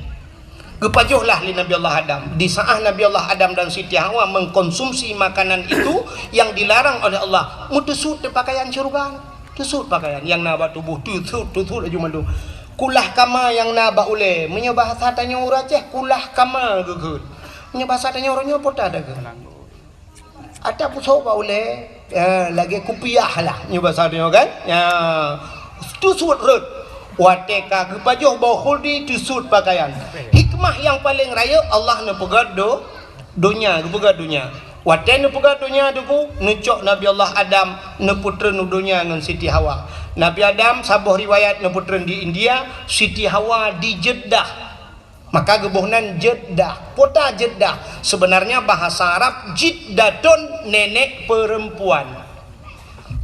Kepajuhlah li Nabi Allah Adam. Di saat Nabi Allah Adam dan Siti Hawa mengkonsumsi makanan itu yang dilarang oleh Allah. Mutesut pakaian syurga. Tusut pakaian yang naba tubuh tusut aja malu. Kulah kama yang naba ule. Menyo bahasa tanya uraceh kulah kama gegut. Menyo bahasa tanya orangnya apa tak ada ke? Ada pusok ba ule lagi kupiah lah nyo bahasa tanya kan? Ya tusut rut. Wateka kepajuh bau khuldi tusut pakaian. Hikmah yang paling raya Allah ne pegat dunia. Wate ne pegat dunia duku nucok Nabi Allah Adam ne putra nu dunia dengan Siti Hawa. Nabi Adam sabuh riwayat ne putra di India, Siti Hawa di Jeddah. Maka gebuhnan Jeddah, kota Jeddah. Sebenarnya bahasa Arab jiddatun nenek perempuan.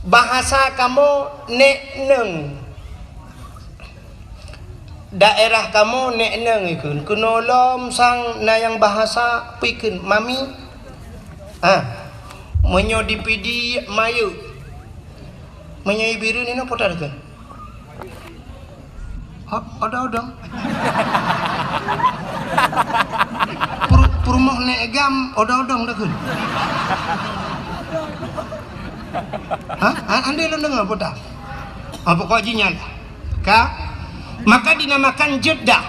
Bahasa kamu nek neng. Daerah kamu nek neng ikun kenolom sang na yang bahasa pikun mami menyo dipidi mayu menyo ibiru ni no potar kan Odong. Perumah negam odong dah kun. Anda lo dengar apa tak? Apa kau jinyal? Maka dinamakan Jeddah.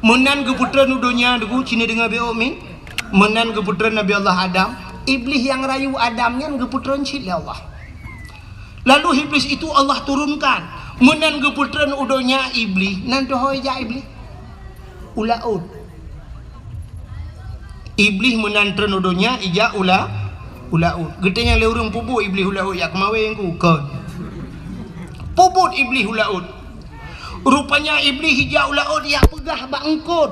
Menan keputra nudonya dugu Cina dengar beomi. Menan keputra Nabi Allah Adam. Iblis yang rayu Adamnya keputra Cina Allah. Lalu iblis itu Allah turunkan. Menan keputra udonya iblis. Nan dohoi ja iblis. Ulaud. Iblis menan nudonya ija ulaud. Getenya le urang pubu iblis ulaud ya kemawe yang ku kon. Puput iblis ulaud. Rupanya iblis hijau laut yang pegah bak engkot.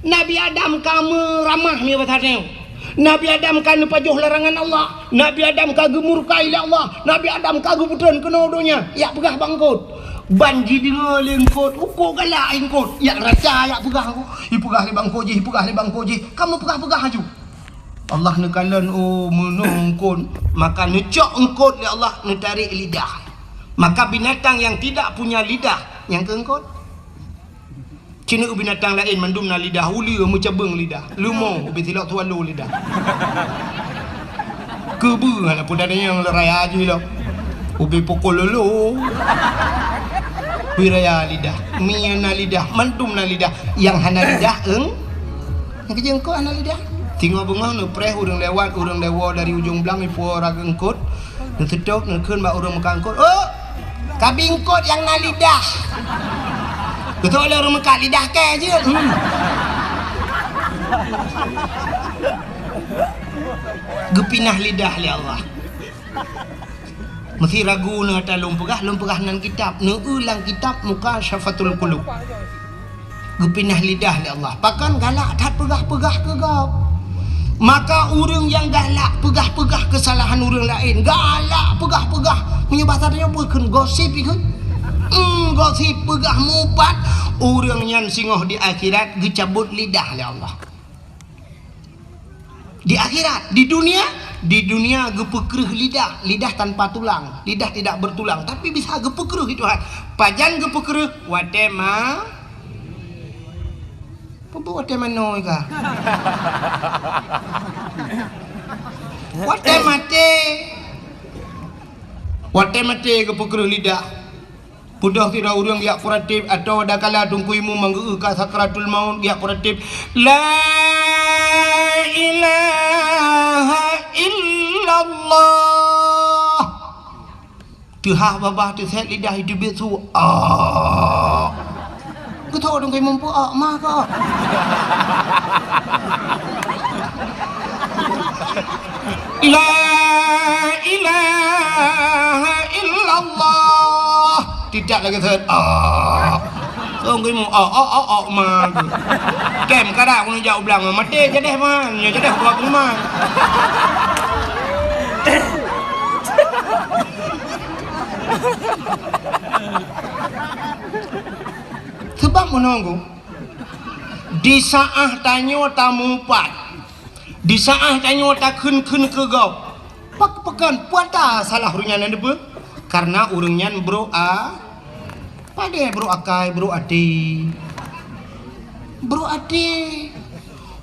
Nabi Adam kamu ramah ni batanya. Nabi Adam kan pajuh larangan Allah. Nabi Adam kagum murka ila Allah. Nabi Adam kagum putran kena donya. Ya pegah bak engkot. Banji dengar lengkot. Uko galak engkot. Ya raca ya pegah aku. Ipegah li bang koji. Kamu pegah aju. Allah nekalan menungkun. Maka necok engkot li Allah netarik lidah. Maka binatang yang tidak punya lidah yang keengkot. Cina binatang lain mandum na lidah uli mencabeng lidah. Lumo ubi tilak tualu lidah. Kebu ana pun ada yang raya aja lo. Ubi pokol lolo. Wiraya lidah, miana lidah, mandum na lidah. Yang hana lidah yang kejengkot hana lidah. Tinggal bengah nu preh urang lewat urang lewa dari ujung belang ipu raga engkot. Nu sedok nu keun ba urang makangkot. Oh, kabingkot yang na lidah. Betul lah orang mekat lidah ke je. Gepinah lidah li Allah. Mesti ragu na ta lumpegah nan kitab, nu ulang kitab muka syafatul qulub. Gepinah lidah li Allah. Pakan galak tak pegah-pegah ke gap. Maka orang yang galak pegah-pegah kesalahan orang lain, galak pegah-pegah menyebabkan apa kan gosip ikut. Gosip pegah mupat orang yang singoh di akhirat gecabut lidah oleh Allah. Di akhirat, di dunia gepekreh lidah tanpa tulang, lidah tidak bertulang tapi bisa gepekreh itu Tuhan. Pajan gepekreh watema apa watema noi ka? Watema te gepekreh lidah. Pudah tidak orang yang kuratif atau ada kala tungkuimu manggu ka sakratul maut yang kuratif la ilaha illallah. Tuhan babah tu set lidah hidup itu. Ku tahu tungkuimu pu mah ka. La ilaha illallah. Tidak lagi thơ không cái mù mà kèm cả đạo con dạo blang mà mắt đê cho đẹp mà nhờ cho đẹp quá cũng mà sebab menunggu di saat tanyo tamu pat di saat tanyo tak kun ke gau pak pekan puata salah runya nande be karena urangnya bro pada bro akai bro ati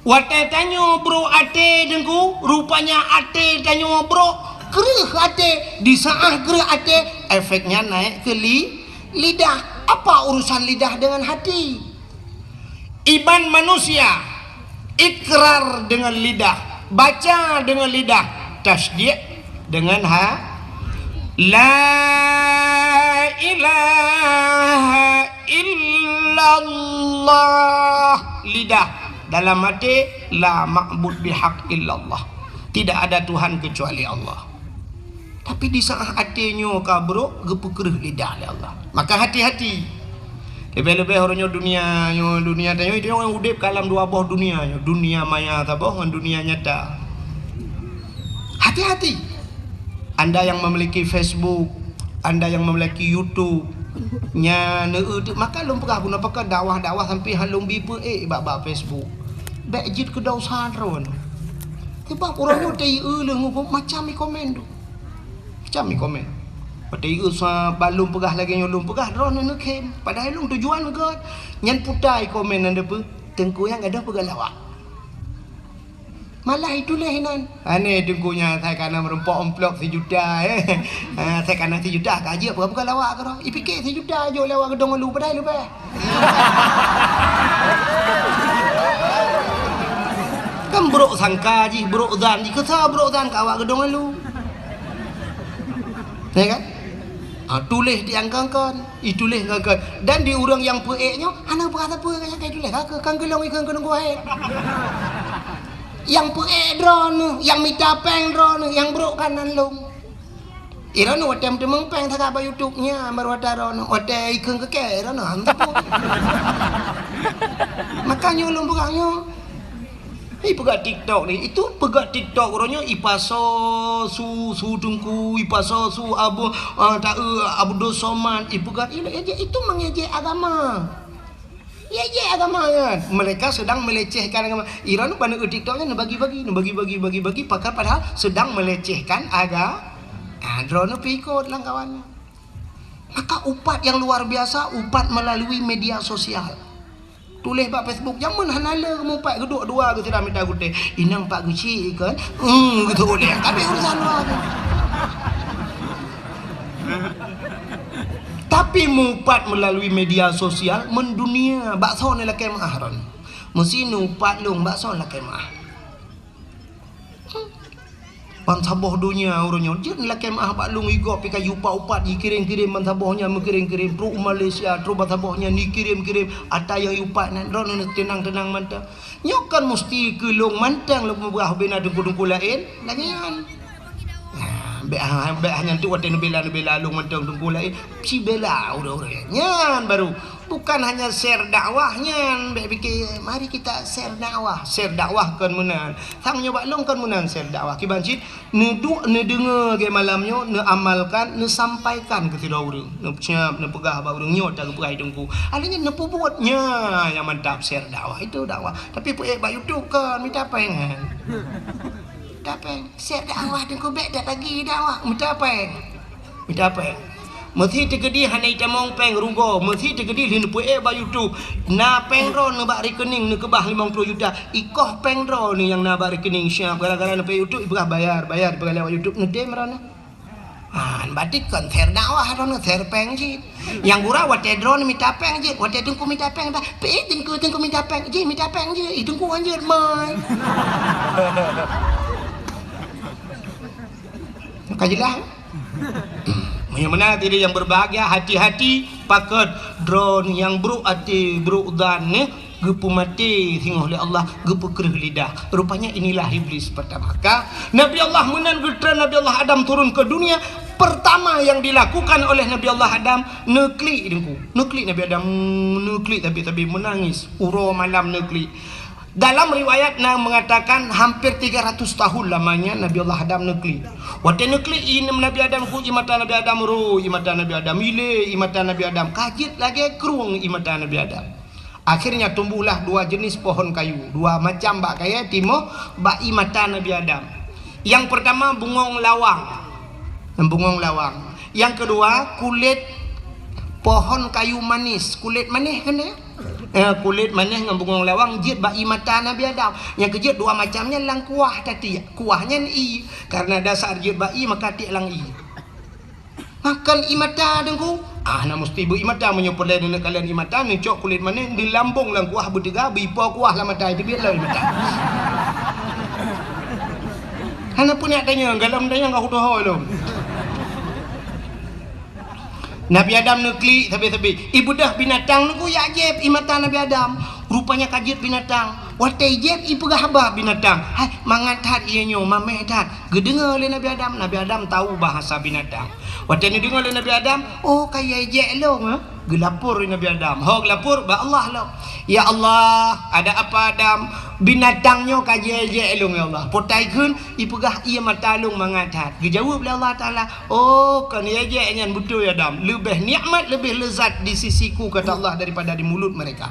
wate tanyo bro ate dengku rupanya ate tanyo bro kereh ate di saat kereh ate efeknya naik ke lidah. Apa urusan lidah dengan hati? Iman manusia ikrar dengan lidah, baca dengan lidah, tasdik dengan La ilaha illallah. Lidah dalam hati la ma'bud bihaq illallah. Tidak ada Tuhan kecuali Allah. Tapi di saat hatinya kabro gepekereh lidah oleh Allah. Maka hati-hati. Lebih-lebih orangnya dunia tanya itu yang udip kalam dua boh dunia, dunia maya taboh dengan dunia nyata. Hati-hati. Anda yang memiliki Facebook, Anda yang memiliki YouTube, maka lum pegah guna pakai dakwah sampai halum bibu bab Facebook. Bejit ke dausan ron. Sebab orang tu macam komen tu. Macam komen. Pada usah balum pegah lagi nyolong pegah drone nak kem. Padahal long tujuan ke. Nyan putai komen anda pe. Tengku yang ada pegah lawak. Malah itulah hinan. Ane tengkunya saya kena merempok amplop 1 juta saya kena 1 juta gaji apa bukan lawak ke dah. Fikir 1 juta je lawak gedong lu padahal lu bah. Kan bro sangka ji, bro zan ji kesah bro zan ka awak gedong lu. Ya kan? Tulis diangkangkan, itulis angkangkan. Dan di orang yang peeknya, hana berkata apa kayak tulis kan gelong ikan kena kuat. Yang peek drone, yang minta peng drone, yang bro kanan long. Irano watem temeng peng tak apa YouTube-nya baru ada drone, ada ikan keke drone hantu. Makanya long bukanya. Pegat TikTok ni, itu pegat TikTok orangnya ipaso su tungku, ipaso su abu abu dosoman, ipegat itu mengejek agama. Ya agama kan. Mereka sedang melecehkan agama. Iran pada TikToknya bagi-bagi padahal sedang melecehkan agama. Drone pikot lang kawannya. Maka upat yang luar biasa, upat melalui media sosial. Tulis pak Facebook jangan hanala kamu pak geduk dua ke tidak minta gute. Inang pak guci kan. Gitu boleh. Tapi urusan luar. Tapi mupat melalui media sosial mendunia bakso ni lah kemah ron. Mesti nupat long bakso lah kemah. Pansaboh dunia orangnya je lah kemah pak long igop pika yupa upat dikirim-kirim pansabohnya mengirim-kirim pro Malaysia pro pansabohnya dikirim-kirim ata yang yupat nan ron tenang-tenang mantap. Nyokan mesti ke long mantang lu berah bena dengku-dengku lain lagian. Hanya tu waktu bela lu mentang tunggu lain si bela orang nyan baru bukan hanya share dakwahnya fikir mari kita share dakwah kan menan sang nyoba long kan menan share dakwah kibancit ne dengar ke malamnya ne amalkan ne sampaikan ke tidak orang ne siap ne pegah ba orang nyot ke pegai tunggu alanya ne buatnya yang mantap share dakwah itu dakwah tapi pe ba YouTube kan minta pengen Tapeng, share dakwah dengan kubek dah bagi dakwah. Minta apa? Mesti tergedi hanya ita mong peng rugo. Mesti tergedi lin puek ba YouTube. Na peng ro na ba rekening na kebah 50 juta. Ikoh peng ro ni yang na ba rekening siap gara-gara na pe YouTube ibah bayar ibah lewat YouTube ngedem ro na. Berarti kan share dakwah ro na share peng ji. Yang gura wate drone minta peng ji. Wate tungku minta peng dah. Pe tungku minta peng ji, minta peng ji. Itungku anjir mai. Kajilah. Mana tadi yang berbahagia hati-hati pakai drone yang bro ati bro dan gepu mati tengok oleh Allah gepu kerih lidah. Rupanya inilah iblis pertama. Maka Nabi Allah menan gedra Nabi Allah Adam turun ke dunia. Pertama yang dilakukan oleh Nabi Allah Adam nekli Nabi Adam nekli tapi menangis. Uro malam nekli. Dalam riwayat mengatakan hampir 300 tahun lamanya Nabi Allah Adam nekli. Waktu nekli ini Nabi Adam ku imata Nabi Adam ru imata Nabi Adam ile imata Nabi Adam kajit lagi keruang imata Nabi Adam. Akhirnya tumbuhlah 2 jenis pohon kayu, 2 macam bak kaya timo bak imata Nabi Adam. Yang pertama bungong lawang. Yang kedua kulit pohon kayu manis, kulit manis kan ya? Kulit manis dengan bungong lawang jid bak mata Nabi Adam. Yang kejut 2 macamnya lang kuah tadi. Kuahnya i karena dasar jid bak maka ti lang i. Makan imata dengku. Nak mesti bu imata menyupport lain kalian imata mencok kulit manis di lambung lang kuah bertiga bipo kuah lah mata itu biar lah imata. Hana punya tanya galam tanya enggak udah lo. Nabi Adam nekli tapi ibu dah binatang nunggu ya jeb imata Nabi Adam rupanya kajit binatang watai jeb ibu gahaba binatang hai mangatat ianya mametat gedengar oleh Nabi Adam tahu bahasa binatang watai ni dengar oleh Nabi Adam oh kaya jeb lo gelapur Nabi Adam gelapur ba Allah lo ya Allah ada apa Adam binatangnya kajej elong ya Allah potai kun ipegah ia matalung mangatat dijawab oleh Allah Taala oh kan ya nyan betul ya Adam lebih nikmat lebih lezat di sisiku kata Allah daripada di mulut mereka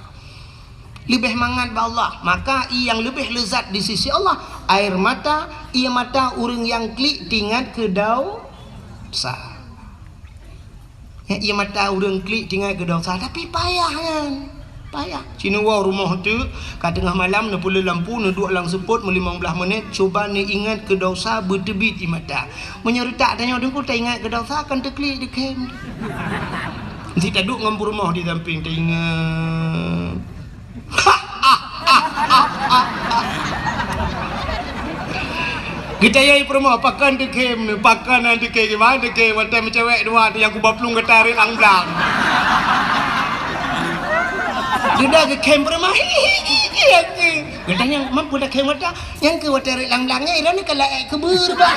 lebih mangat ba Allah maka yang lebih lezat di sisi Allah air mata ia mata urang yang klik tingat ke dau sa Ia mata urang klik tinggal ke dosa tapi payah kan. Payah. Cina wa rumah tu kat tengah malam nak pula lampu nak duduk lang seput 15 minit cuba ni ingat ke dosa bertebit di mata. Menyerutak tanya dengku tak ingat ke dosa akan terklik di kem. Nanti tak duduk ngampu rumah di samping tak ingat. Kita yai rumah pakan di kem ni pakan nanti ke gimana ke macam cewek dua tu yang ku baplung ke tarik lang-lang. Dia dah ke kem rumah. Katanya mampu dah kem mata yang ke tarik lang-langnya ira ni kalau kebur bah.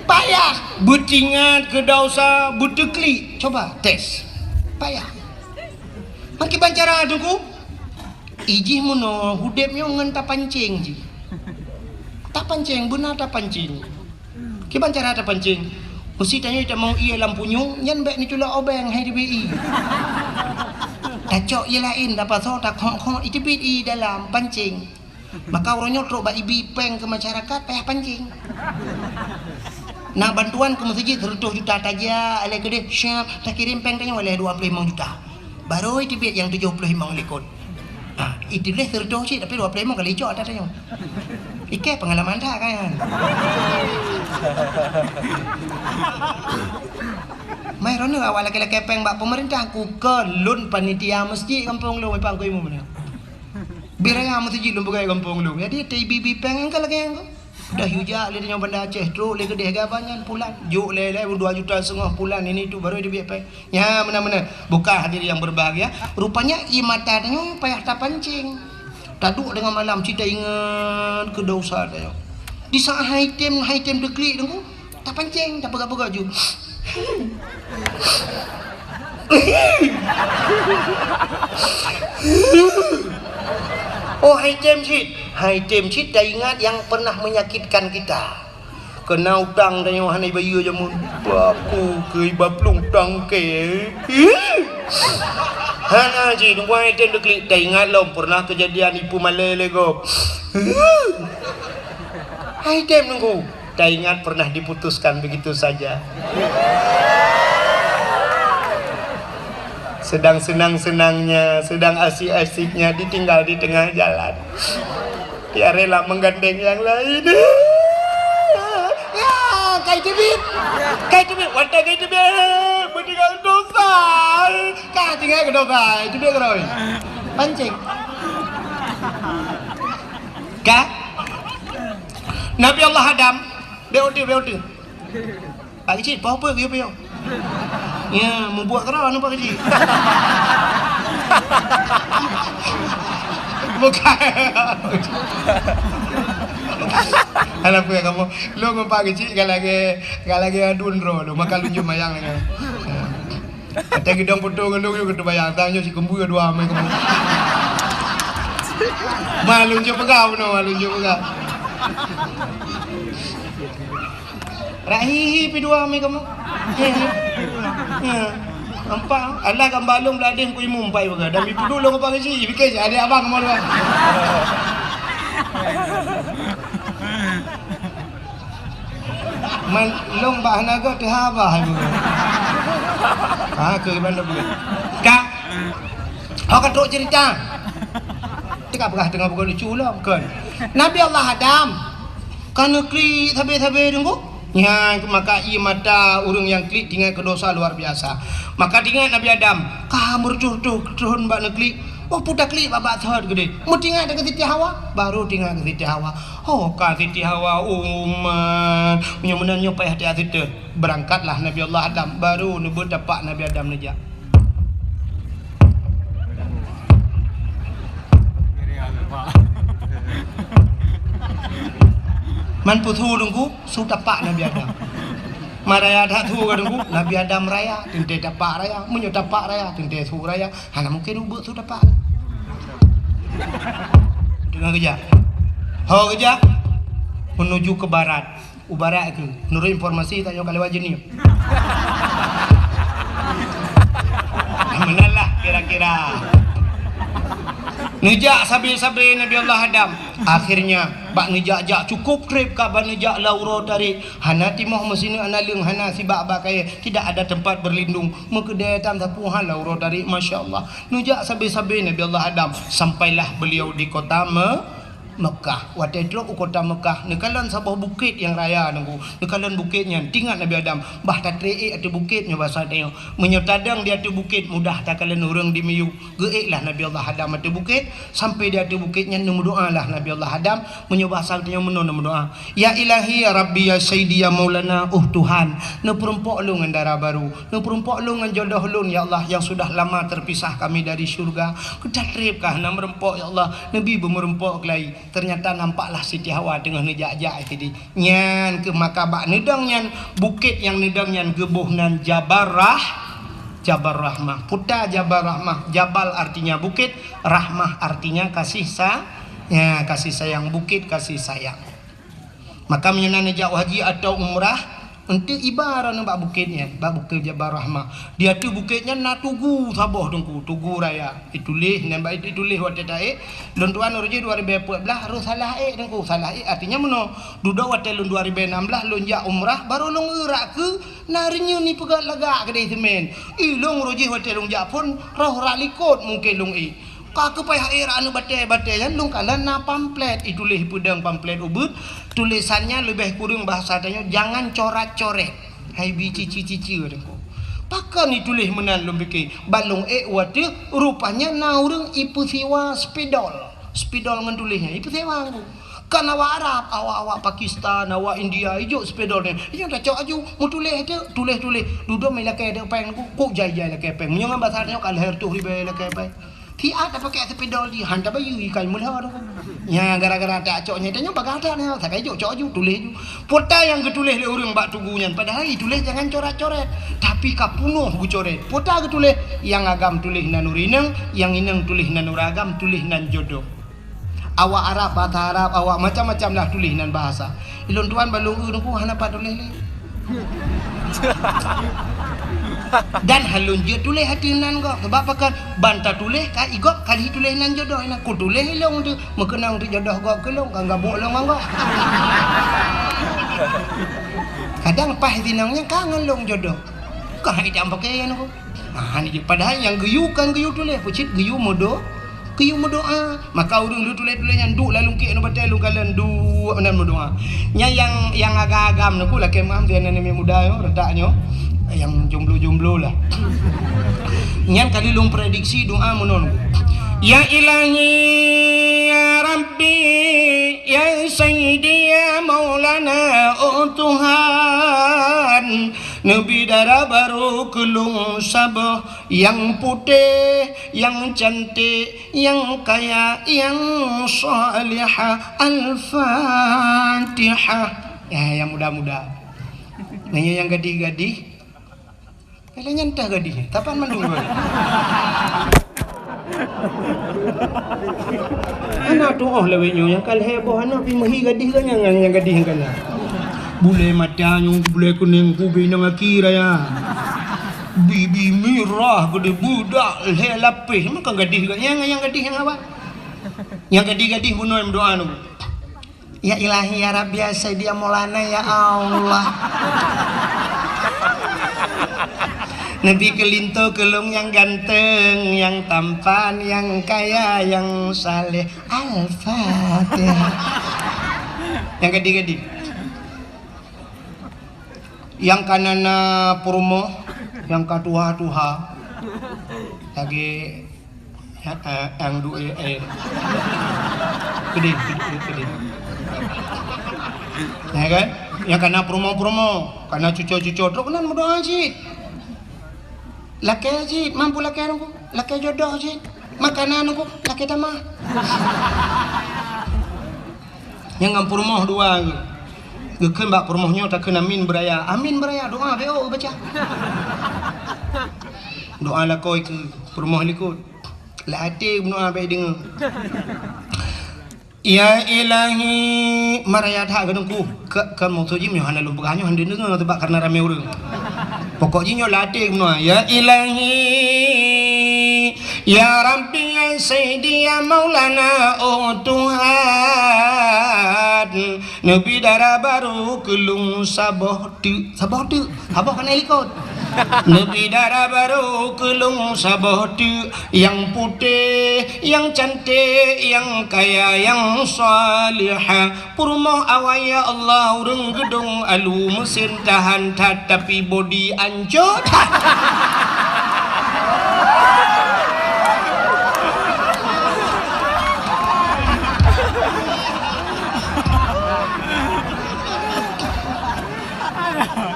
Payah butingat ke dosa butekli coba tes payah makin bancara tuku ijih muno hudepnya ngan ta pancing ji ta pancing benar ta pancing ki bancara ta pancing mesti tanya tak mau ia lampunya nyan bek ni cula obeng hai DBI tak cok ia lain dapat so tak khok itu BI dalam pancing maka orangnya trok ba ibi peng ke masyarakat payah pancing. Nak bantuan ke masjid 100 juta taja alai gede siap tak kirim peng tanya oleh 25 juta. Baru itu biar yang 75 lekon. Ah, itu boleh 100 sih tapi 25 kali cok tanya. Ike pengalaman dah kan. Mai rono awal laki-laki peng bak pemerintah ku ke lun panitia masjid kampung lu pang ku imu mana. Biraya masjid lu pakai kampung lu. Jadi TBB peng engkau lagi engkau. Dah hujak le dengan benda Aceh teruk le gede gabangan pulan juk le 2,5 juta pulan ini tu baru dia biar pay ya mana-mana bukan hadir yang berbahagia rupanya i mata tanya payah tak pancing taduk dengan malam cerita ingat ke dosa tanya di saat item deklik tunggu tak pancing tak pegak-pegak ju oh item shit dah ingat yang pernah menyakitkan kita kena utang dan yang hanai bayu jamun aku ke baplung utang ke hana ji tunggu item deklik dah ingat lom pernah kejadian ipu malai lego item tunggu dah ingat pernah diputuskan begitu saja sedang senang-senangnya, sedang asik-asiknya ditinggal di tengah jalan. Dia rela menggandeng yang lain. Ya, kai tebit, wanita kai tebit, meninggal dosa. Kah tinggal ke dosa, itu dia keroi. Pancing. Kah? Nabi Allah Adam, beotu. Pak kecil, apa pio. Ya, membuat kerana nampak kecil. Bukan. Anak punya kamu, lu nampak kecil kalau lagi adun ro, lu makan lunjuk mayang ni. Kata kita potong lu kita bayang tanya si kembu dua mai kamu. Malunjuk pegau no, malunjuk pegau. Rahihi pi dua mai kamu. Ya. Nampak alah kan balung belading ku imumpai baga. Dami pedulu ko pagi fikir ada abang mau dua. Man long bah naga teh habah ibu. Ke mana boleh. Kak. Hok katok cerita. Tikap begah tengah bukan lucu lah bukan. Nabi Allah Adam kan kli tabe-tabe tunggu. Ya, maka ia mata urang yang klik tinggal ke dosa luar biasa. Maka tinggal Nabi Adam, kamur turun bak neklik. Oh pudak klik babak thod gede. Mu tinggal dekat Siti Hawa, baru tinggal ke Siti Hawa. Oh ka Siti Hawa umat. Menyo payah hati tu. Berangkatlah Nabi Allah Adam, baru nebut dapat Nabi Adam nejak. Man putu dungku su tapak Nabi Adam. Maraya dah tu dungku Nabi Adam raya, tente tapak raya, munyo tapak raya, tente su raya. Hana mungkin ubuk su tapak. Dengan kerja. Ho kerja menuju ke barat. Ubarat ke. Menurut informasi tanya kalau wajib ni. Menalah kira-kira. Nejak sabi-sabi Nabi Allah Adam. Akhirnya bak nejak-jak cukup trip ka bak nejak lauro tarik hana timoh mesini analung hana si bak kaya tidak ada tempat berlindung mekedai tam sapu ha lauro tarik masya-Allah nejak sabe-sabe Nabi Allah Adam sampailah beliau di kota Mekah. Waktu itu kota Mekah nekalan sabah bukit yang raya nunggu nekalan bukitnya tinggal Nabi Adam bah tatree atu bukitnya bahasa dia menyotadang dia atu bukit mudah takalan orang di miyu geeklah Nabi Allah Adam atu bukit sampai dia atu bukitnya nemu doa lah Nabi Allah Adam menyoba saltnya nemu doa ya ilahi ya rabbi ya sayyidi ya maulana Tuhan ne perompok lu ngandara baru ne perompok lu nganjodoh lu ya Allah yang sudah lama terpisah kami dari syurga kedatripkah na merempok ya Allah nabi bermerempok kelai ternyata nampaklah Siti Hawa tengah nejak-jak tadi nyan ke makabak nedang nyan bukit yang nedang nyan gebuhnan Jabal Rahmah puta Jabal Rahmah Jabal artinya bukit Rahmah artinya kasih sayang bukit kasih sayang maka menyana nejak haji atau umrah untuk ibarat bak bukitnya bak bukit Jabal Rahmah dia tu bukitnya nak tugu sabah dengku tugu raya ditulis nambah ditulis waktu tae lon tuan urji 2014 harus salah dengku salah artinya meno duda waktu lon 2016 lon jak umrah baru lon gerak ke narinya ni pegat lagak kedai semen long urji waktu lon jak pun roh ralikot mungkin lon Kaka payah era anu batai-batai kan lung kalan na pamflet itulis pedang pamflet ubud tulisannya lebih kurang bahasa tanya jangan coret-coret hai bi cici-cici dengku pakan ditulis menan lum beki balung wate rupanya na urang ipu siwa spidol ngan tulisnya ipu sewa aku kan awak Arab awak Pakistan awak India hijau spidol ni hijau dah cok aju mu tulis duduk mai lakai dak peng ku jai-jai lakai peng menyangan bahasa tanya kal her tu ribai lakai peng Ti ada pakai sepedol di hantar bayu ikai mulah tu. Ya gara-gara tak coknya tanya bagada ni sampai cok ju tulis ju. Pota yang ketulis le urang bak tugunya padahal tulis jangan coret-coret. Tapi kapunuh gu coret. Pota ketulis yang agam tulis nan urineng, yang ineng tulis nan uragam tulis nan jodoh. Awak Arab bahasa Arab awak macam-macam lah tulis nan bahasa. Ilon tuan balung urang ku hana pak tulis le. Dan halun je tulis hati nan kau sebab pakan banta tulis ka igok kali tulis nan jodoh nak ku tulis long tu mekenang tu jodoh kau kelong kan gabuk long kau kadang pah dinangnya kangen long jodoh kah tidak pakai yang kau ni padahal yang geyu tulis pucit geyu modo maka urang lu tulis yang duk lalu ke no batai lu kalan du nan modoa nya yang agak-agam aku lah kemam dia nan muda yo redaknya yang jomblo lah nyan kali lung prediksi doa menon ya ilahi ya rabbi ya sayyidi ya maulana Tuhan nabi darah baru kelung sabah yang putih yang cantik yang kaya yang salihah al-fatihah ya yang muda-muda nanya yang gadih-gadih kalau nyantah gadih, tapan mandung. Anak tu lewetnya yang kal heboh anak pi mahi gadih kan yang gadih kan. Bule matanya bule kuning kubi nang akira ya. Bibi mirah gede budak le lapis maka gadih kan yang gadih yang apa? Yang gadih-gadih bunuh doa nu. Ya ilahi ya rabbi ya sayyidi ya maulana ya Allah. Nabi kelinto kelung yang ganteng, yang tampan, yang kaya, yang saleh. Al-Fatihah. Yang gadih-gadih. Yang kanana purmo, yang katuha-tuha. Lagi yang dua Gede. Ya kan? Yang kana promo, kana cucu-cucu terus kenan berdoa sih. Laki haji, mampu laki aku, laki jodoh haji, makanan aku, laki tamah. Yang ngampur moh dua, gekan bak permohnya tak kena amin beraya doa beo baca. Doa lah kau ke permoh likut, lah hati doa baik dengar. Ya ilahi marayat hak gedungku ke maksudnya hanya lu begahnya hanya dengar sebab karena ramai orang. Pokoknya latih menua ya ilahi Ya Rabbi ya Sayyidi ya Maulana oh Tuhan Nabi darah baru kelung saboh tu saboh kan ikut Nabi darah baru kelung saboh tu yang putih yang cantik yang kaya yang salihah purmoh awaya Allah urang gedung alu mesin tahan tapi body anjot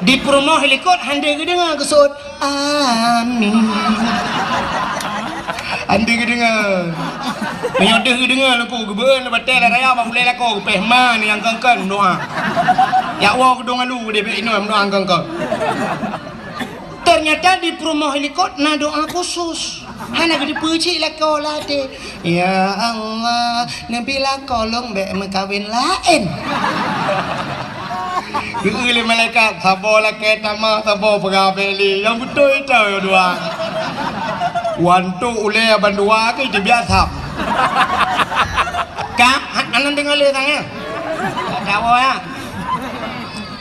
di promo helikot hande gedenga kesut amin hande gedenga menyodeh gedenga laku gebeun batel raya ba boleh laku pehman yang kengkeng doa ya wa gedung alu de be ino doa kengkeng ternyata di promo helikot na doa khusus hana gede puji laku lade ya Allah nabi laku long be mekawin lain Gili malaikat sabo laki tamah sabo pegabeli yang betul itu ya dua wantu ule bandua ke je biasa kap anan dengar le tanya tahu ya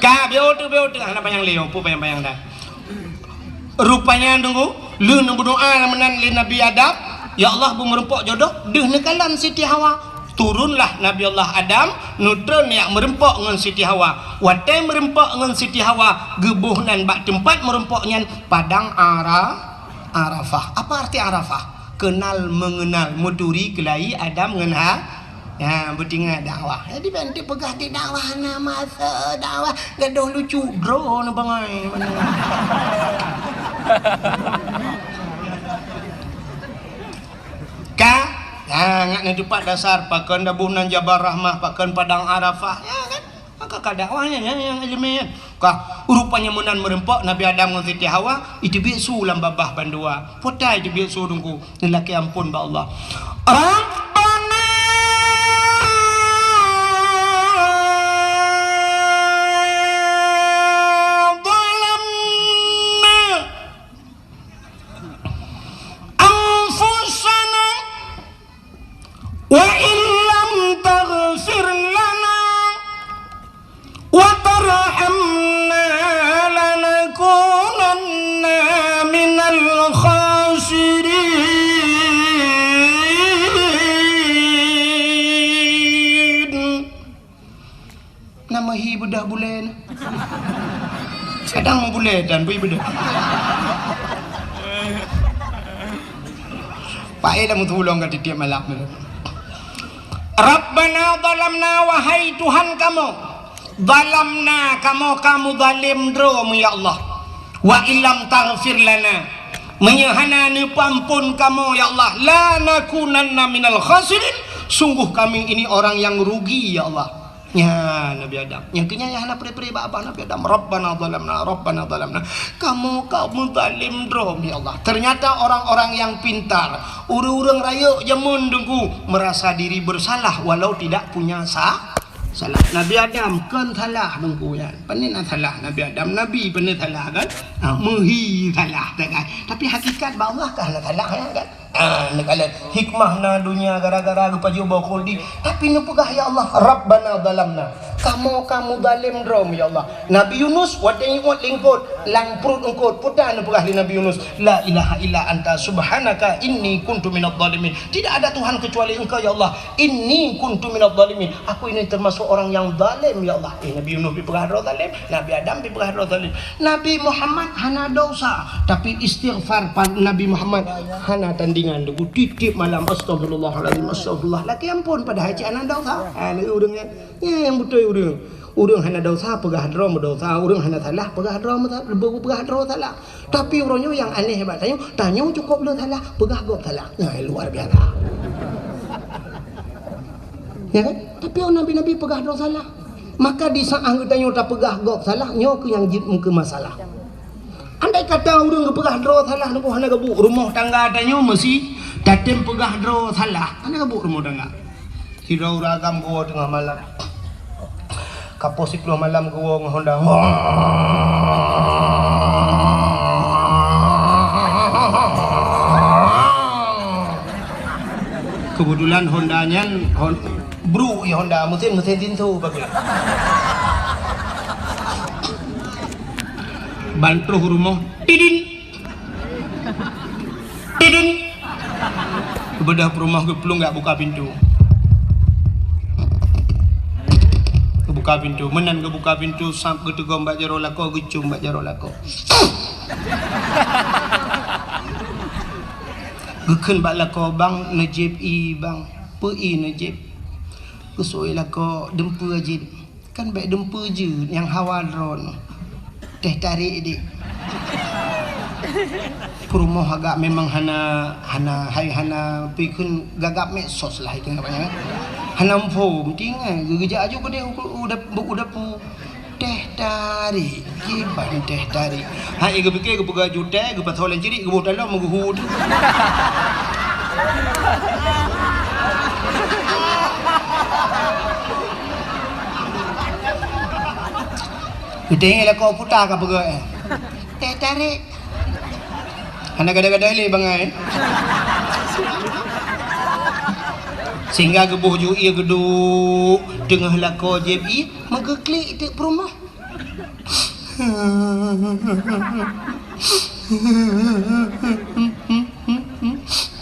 kap biu tu anak panjang leo pu panjang dah rupanya tunggu lu nak berdoa menan li Nabi Adam ya Allah bu merempok jodoh deh nekalan Siti Hawa turunlah Nabi Allah Adam nutron yang merempok dengan Siti Hawa watai merempok dengan Siti Hawa gebuhnan bak tempat merempoknya padang Arafah apa arti Arafah kenal mengenal muturi kelai Adam dengan ya bertinggal dakwah jadi bentik pegah di dakwah nama dakwah gaduh lucu bro na bangai ka ngak ni tempat dasar pakan dabunan Jabal Rahmah pakan padang Arafah ya kan maka kadakwahnya yang ilmiah kah rupanya menan merempok Nabi Adam dengan Siti Hawa itu bisu lam babah bandua potai itu bisu dungku lelaki ampun ba Allah Rabbana wa illam taghfir lana wa tarhamna lanakunanna minal khasirin nama hi bedah bulan kadang mau bulan dan bui bedah Pak Eda mau tolong kat tiap malam ni Rabbana zalamna wahai Tuhan kamu zalamna kamu zalim drum ya Allah wa illam taghfir lana menyahana ni pampun kamu ya Allah la nakunanna minal khasirin sungguh kami ini orang yang rugi ya Allah ya Nabi Adam yang kenyayahna peri-peri bapa Nabi Adam Rabbana zalamna kamu zalim drum ya Allah ternyata orang-orang yang pintar urang raya jamun dengku merasa diri bersalah walau tidak punya salah Nabi Adam kan salah dengku ya panen salah Nabi Adam Nabi panen salah kan mehi salah kan tapi hakikat ba Allah kah salah ya kan nekalan hikmah na dunia gara-gara lupa jumpa kuldi tapi nupugah ya Allah Rabbana zalamna kamu zalim drum ya Allah Nabi Yunus wadai wat lingkut lang perut ungkut putan nupugah di Nabi Yunus la ilaha illa anta subhanaka inni kuntu minadh dhalimin tidak ada Tuhan kecuali engkau ya Allah inni kuntu minadh dhalimin aku ini termasuk orang yang zalim ya Allah Nabi Yunus dipegah zalim Nabi Adam dipegah zalim Nabi Muhammad hana dosa tapi istighfar Nabi Muhammad hana tandingan dugu titip malam astagfirullahaladzim astagfirullah laki ampun pada haji anak dosa ni urangnya ya yang betul urang hana dosa pegah drom dosa urang hana salah pegah drom pegah drom salah tapi orangnya yang aneh hebat tanya cukup le salah pegah gop salah luar biasa ya kan tapi nabi-nabi pegah drom salah maka di saat tanya tak pegah gop salah nyo ke yang jid ke masalah andai kata urang pegah drom salah nu hana gebuk rumah tangga tanya mesti datem pegah drom salah hana gebuk rumah tangga hirau ragam gua tengah malam kapos 10 malam gua ngehonda Kebetulan Hondanya Bro ya Honda mesin tintu bagus. Bantu rumah tidin kebedah rumah ke pelung nggak buka pintu. Kebuka pintu menan kebuka pintu sampai ketego mbak jaro lako gecum mbak jaro lako. Geken mbak lako bang najib i bang pi najib kusoi lako dempu aja kan baik dempu je yang hawa drone teh tarik dik. Perumoh agak memang hana pikun gagap medsos lah itu namanya kan. Hana form tinggal geja aja kau dia udah pu teh tarik kiban teh tarik. Hai ge pikir ge pega juta ge patolan jadi ge botan lo menguhud. Gedeng lah kau putar ke pega teh tarik. Anak gada-gada ni bangai. Sehingga gebuh ju ia geduk tengah lako JB maka klik tik perumah.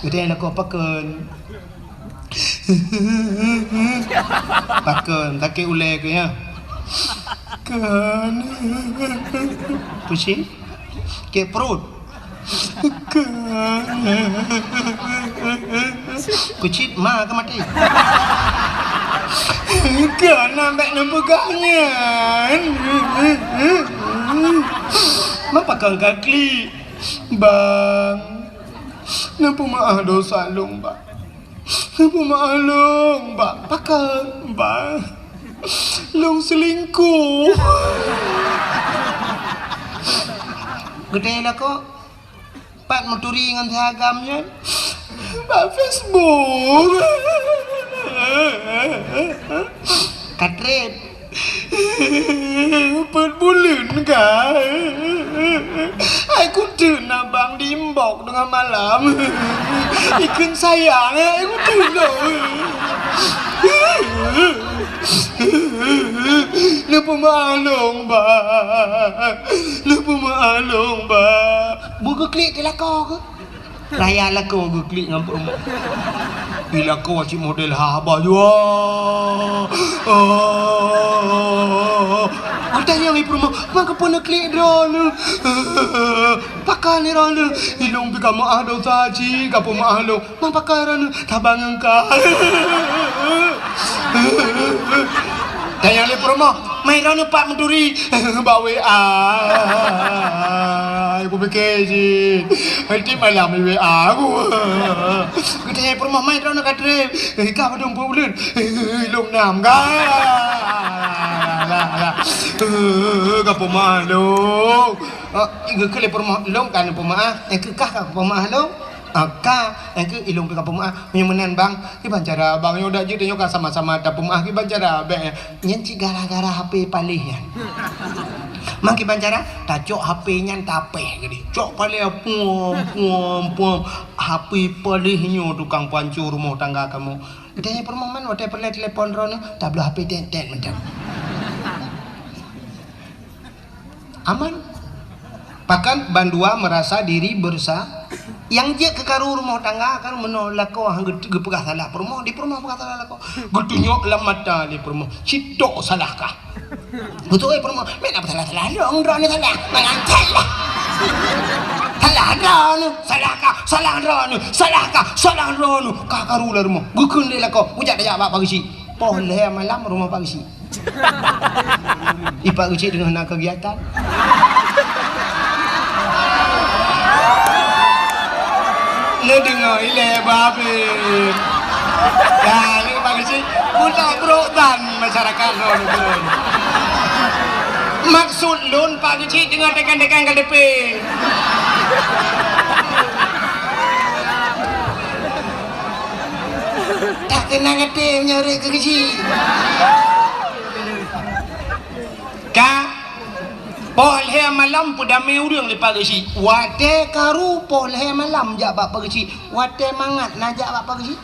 Gedeng lako paken tak ke ulai ke ya. Kan pusing ke perut. Kucit ma ke mati. Kan nampak pegangnya. Mapa kang kaki bang. Nampu maah dosa long bang. Nampu maah long bang. Pakai bang. Long selingkuh. Gede lah kok. Pak moturi dengan seragamnya Pak Facebook Katrip Pet bulan kah Aku tuna bang dimbok dengan malam Ikan sayang aku tuna Lupa maklum bang Lupa maklum bang Buka klik ke lako ke? Raya lako ke klik dengan perumah Bila kau cik model haba jua Tanya ni perumah Maka pun nak klik drone Pakai ni drone Ilung pika maah dosa cik Kapu maah long Mang pakai drone Tabang engkau Tanya ni perumah Main drone pak menturi Bawa WA Ibu fikir je Nanti malam ni WA aku Tanya ni perumah Main drone kat trip Kau dong bulan Ilung nam Kau pemalu Iga kele permah long kan pemah Yang kekah kau pemah long Ka yang ke ilung pika pemah Menyamanan bang Iban cara bang Yang dah je tengok sama-sama ada pemah Iban cara bang Nyanci gara-gara HP palih ya Mak iban cara Tacok HP nyan tapeh jadi Cok palih puam HP palihnya tukang pancur rumah tangga kamu Katanya permah man Wadah pelai telepon rona Tak boleh HP tent macam Aman. Bahkan bandua merasa diri bersah. Yang dia kekaru rumah tangga kan menolak kau hang gepegah salah permo di permo pegah salah kau. Getunyok lam mata di permo. Citok salahkah? Betul permo. Men apa salah dong drone salah. Mangan salah. Salah drone, salahkah? Salah drone. Kakaru lah rumah. Gukun dia lah kau. Ujak dah jawab pagi si. Boleh malam rumah pagi si. Ipak ucik dengan nak kegiatan. Lu dengar ile babe. Ya, ni pagi si. Udah berotan masyarakat lon. Maksud lon pagi si dengan dekan-dekan KDP. Tak kena ngerti menyari ke kecil. Ka Polhe malam pada meurang lepas kecil. Wate karu polhe malam jak bapa kecil. Wate mangat najak bapa kecil.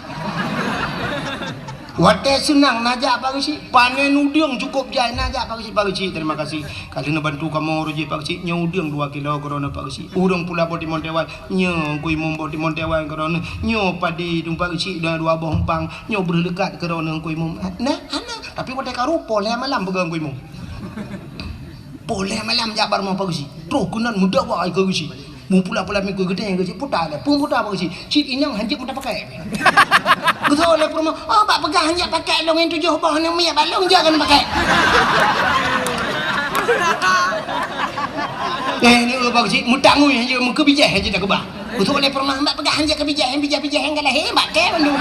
Wate senang najak Pak Kecik. Panen udang cukup jai najak Pak Kecik. Terima kasih. Kali nak bantu kamu rujuk Pak Kecik. Nya udang 2 kilo korona Pak Kecik. Udang pula boti Montewan. Nya kui mum boti Montewan korona. Nya padi dum Pak Kecik dah 2 buah empang. Nya berdekat korona kui mum. Nah, ana. Tapi wate karupo le malam pegang kui mum. Boleh malam jabar mau Pak Kecik. Terus kunan muda wah Pak Kecik. Mu pula mikul gede Kecik putar dah. Pun putar Pak Kecik. Cik inyang hanjik mudah pakai. Betul lah perma. Oh, pak pegang hanya pakai long yang 7 bah yang minyak balong jangan pakai. Ni Pak Kecik mutak ngui hanya muka bijak hanya tak kebah. Betul lah perma. Mbak pegang hanya ke bijak yang bijak-bijak yang kalah hebat ke bandung.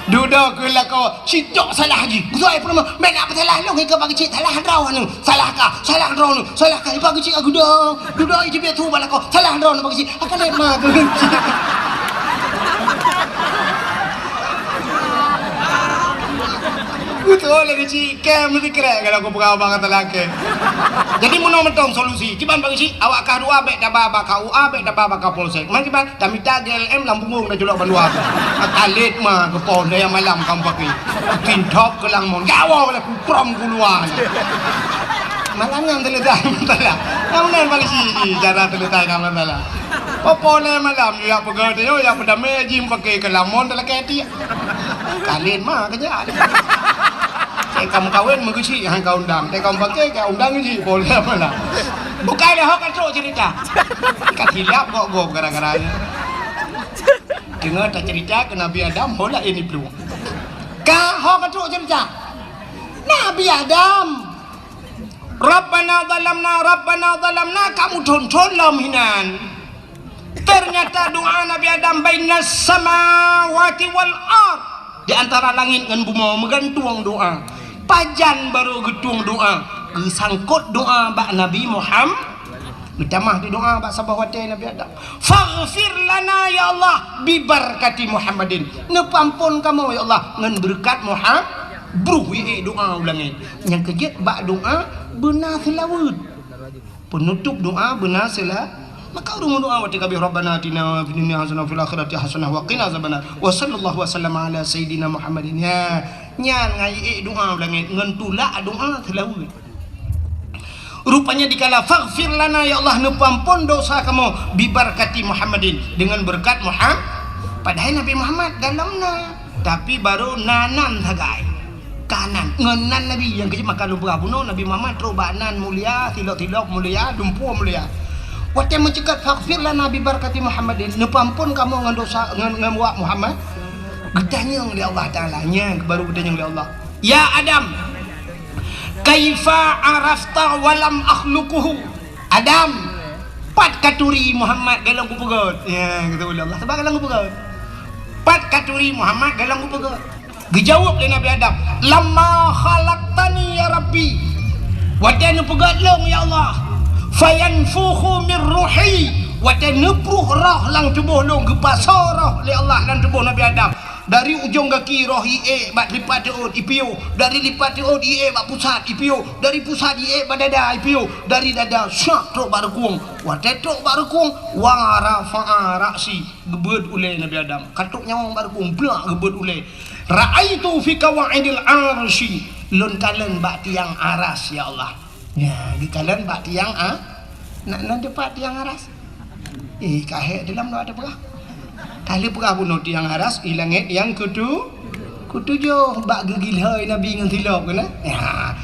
Duduk ke lah kau Sidok salah lagi Betul perma Main apa salah lu ke Pak Kecik Salah draw ni Salah kah Salah draw ni Salah kah Pak Kecik aku dah Duduk je biar tu bala kau Salah draw ni Pak Kecik Akan lemah ke Betul lah Kecik Kan mesti keren kalau aku pegang abang kata laki. Jadi mana mentong solusi Ciban Pak Kecik Awak kah dua abek dah baba kau abek dah baba kau polsek Mana ciban dah minta GLM lambung dah julak bandua Kalit mah ke pon dah yang malam kamu pakai Tintop ke langmon Gawang lah kuprom keluar Malam yang terletak Masalah Yang mana Pak Kecik Cara terletak kamu masalah Apa lah malam Ya pegang dia Ya pada mejim pakai ke langmon dah lah kaya Kalit mah kerja kamu kawin mengisi yang kau undang, kamu pakai kau undang ini boleh mana? Bukan dah kau kacau cerita, kat hilap kok go gara-garanya. Dengar tak cerita ke Nabi Adam, bola ini perlu. Kau kacau cerita, Nabi Adam, Rabbana zalamna, kamu tonton laminan. Ternyata doa Nabi Adam bainas samawati wal ard, di antara langit dan bumi menggantung doa. Pajan baru getung doa gesangkut doa bak Nabi Muhammad Bertamah di doa bak sahabat Nabi Adam Faghfir lana ya Allah Bibarkati Muhammadin Nepampun kamu ya Allah Ngan berkat Muhammad Bruhi doa ulangi Yang kejut bak doa Benar selawat Penutup doa benar selawat Maka urung doa wa tikabi rabbana atina fid dunya hasanah fil akhirati hasanah wa qina azabannar wa sallallahu wasallam ala sayidina Muhammadin ya nyan ngai doa langit ngentula doa selalu rupanya dikala faghfir lana ya Allah nepampun dosa kamu bibarkati Muhammadin dengan berkat Muhammad padahal Nabi Muhammad dalamna tapi baru nanan hagai kanan ngenan Nabi yang kecil makan lupa puno Nabi Muhammad robanan mulia tilok-tilok mulia dumpu mulia Wate mencegat faghfir lana bi barakati Muhammadin nepampun kamu ngan dosa ngan wa Muhammad gedanya oleh Allah Taala nya baru gedanya oleh Allah ya Adam kaifa arafta walam akhluquhu Adam pat katuri Muhammad galang ku pegot ya kata oleh Allah sebab galang ku pegot pat katuri Muhammad galang ku pegot dijawab oleh Nabi Adam lamma khalaqtani ya Rabbi wate nu pegot long ya Allah fayanfukhu min ruhi wa tanpruh roh lang tubuh long gepasar roh li Allah dan tubuh Nabi Adam dari ujung kaki roh ie bak lipat diud ipio dari lipat diud ie bak pusat ipio dari pusat ie bak dada ipio dari dada syak tok barkung wa tok barkung wa rafa'a ra'si gebed ule Nabi Adam katuk nyawang barkung blak gebed ule ra'aitu fi qawaidil arsy lun kalen bak tiang aras ya Allah ya di kalian bak tiang nak depan tiang aras kahek dalam no ada perah kali perah bunuh tiang aras ilangit yang ketujuh bak gegil hai Nabi dengan tilap kena ya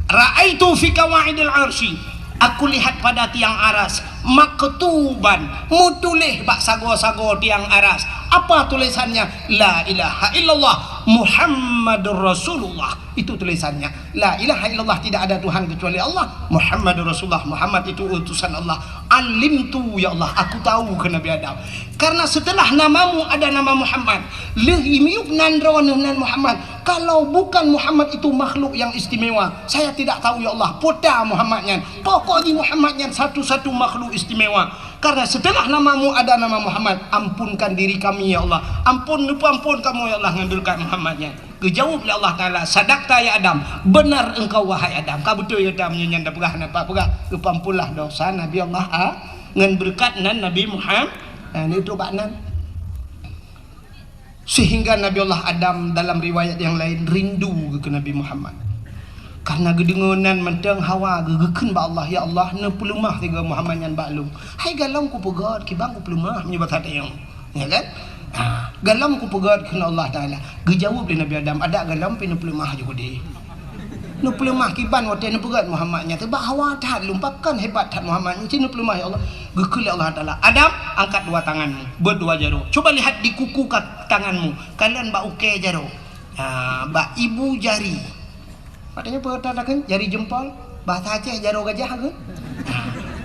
ra'aitu fi qawaidil arsy aku lihat pada tiang aras maktuban mutulih bak sago-sago tiang aras apa tulisannya la ilaha illallah Muhammadur Rasulullah itu tulisannya la ilaha illallah tidak ada Tuhan kecuali Allah Muhammadur Rasulullah Muhammad itu utusan Allah alimtu ya Allah aku tahu ke Nabi Adam karena setelah namamu ada nama Muhammad lihimiuk nandronan Muhammad kalau bukan Muhammad itu makhluk yang istimewa saya tidak tahu ya Allah pota Muhammadnya pokoknya Muhammadnya satu-satu makhluk istimewa karena setelah namamu ada nama Muhammad ampunkan diri kami ya Allah ampun kamu ya Allah ngandulkan Muhammadnya kejawab oleh Allah Ta'ala sadaqta ya Adam benar engkau wahai Adam kau betul ya Adam nyanda perah nampak perah kepampulah dosa Nabi Allah ngan berkat nan Nabi Muhammad. Ini itu baknan. Sehingga Nabi Allah Adam dalam riwayat yang lain rindu ke Nabi Muhammad. Karena gedengonan mentang Hawa gegekeun ba Allah, ya Allah ne pelumah tiga Muhammad yang baklum. Hai galam ku pegat ki bang ku pelumah menyebut hati yang. Ya kan? Galam ku pegat kena Allah Taala. Gejawab oleh Nabi Adam, ada galam pin pelumah juga dia. Nu pelemah kiban wate nu pegat Muhammadnya tebak Hawa tat lumpakan hebat tat Muhammadnya cina pelemah ya Allah gekul Allah Taala. Adam angkat dua tanganmu berdua jaro, coba lihat di kuku tanganmu kalian bak uke jaro, bak ibu jari katanya perkatakan jari jempol bahasa Aceh jaro gajah kan.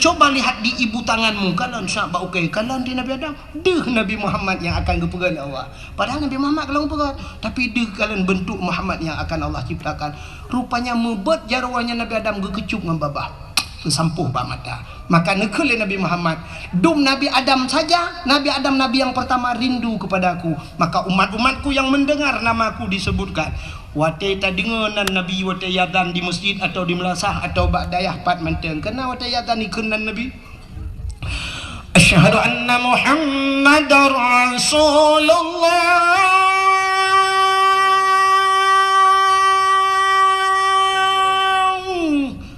Coba lihat di ibu tanganmu kalian syak bak uke kalian di Nabi Adam deh Nabi Muhammad yang akan gepegat Allah. Padahal Nabi Muhammad kalau gepegat tapi deh kalian bentuk Muhammad yang akan Allah ciptakan. Rupanya mebet jaruannya Nabi Adam gekecup dengan babah sampuh bak mata. Maka nekul Nabi Muhammad dum Nabi Adam saja, Nabi Adam Nabi yang pertama rindu kepadaku, maka umat-umatku yang mendengar namaku disebutkan wate tadengenan Nabi wate yadan di masjid atau di melasah atau bak dayah pat menteng kena wate yadan ikenan Nabi asyhadu anna Muhammadar Rasulullah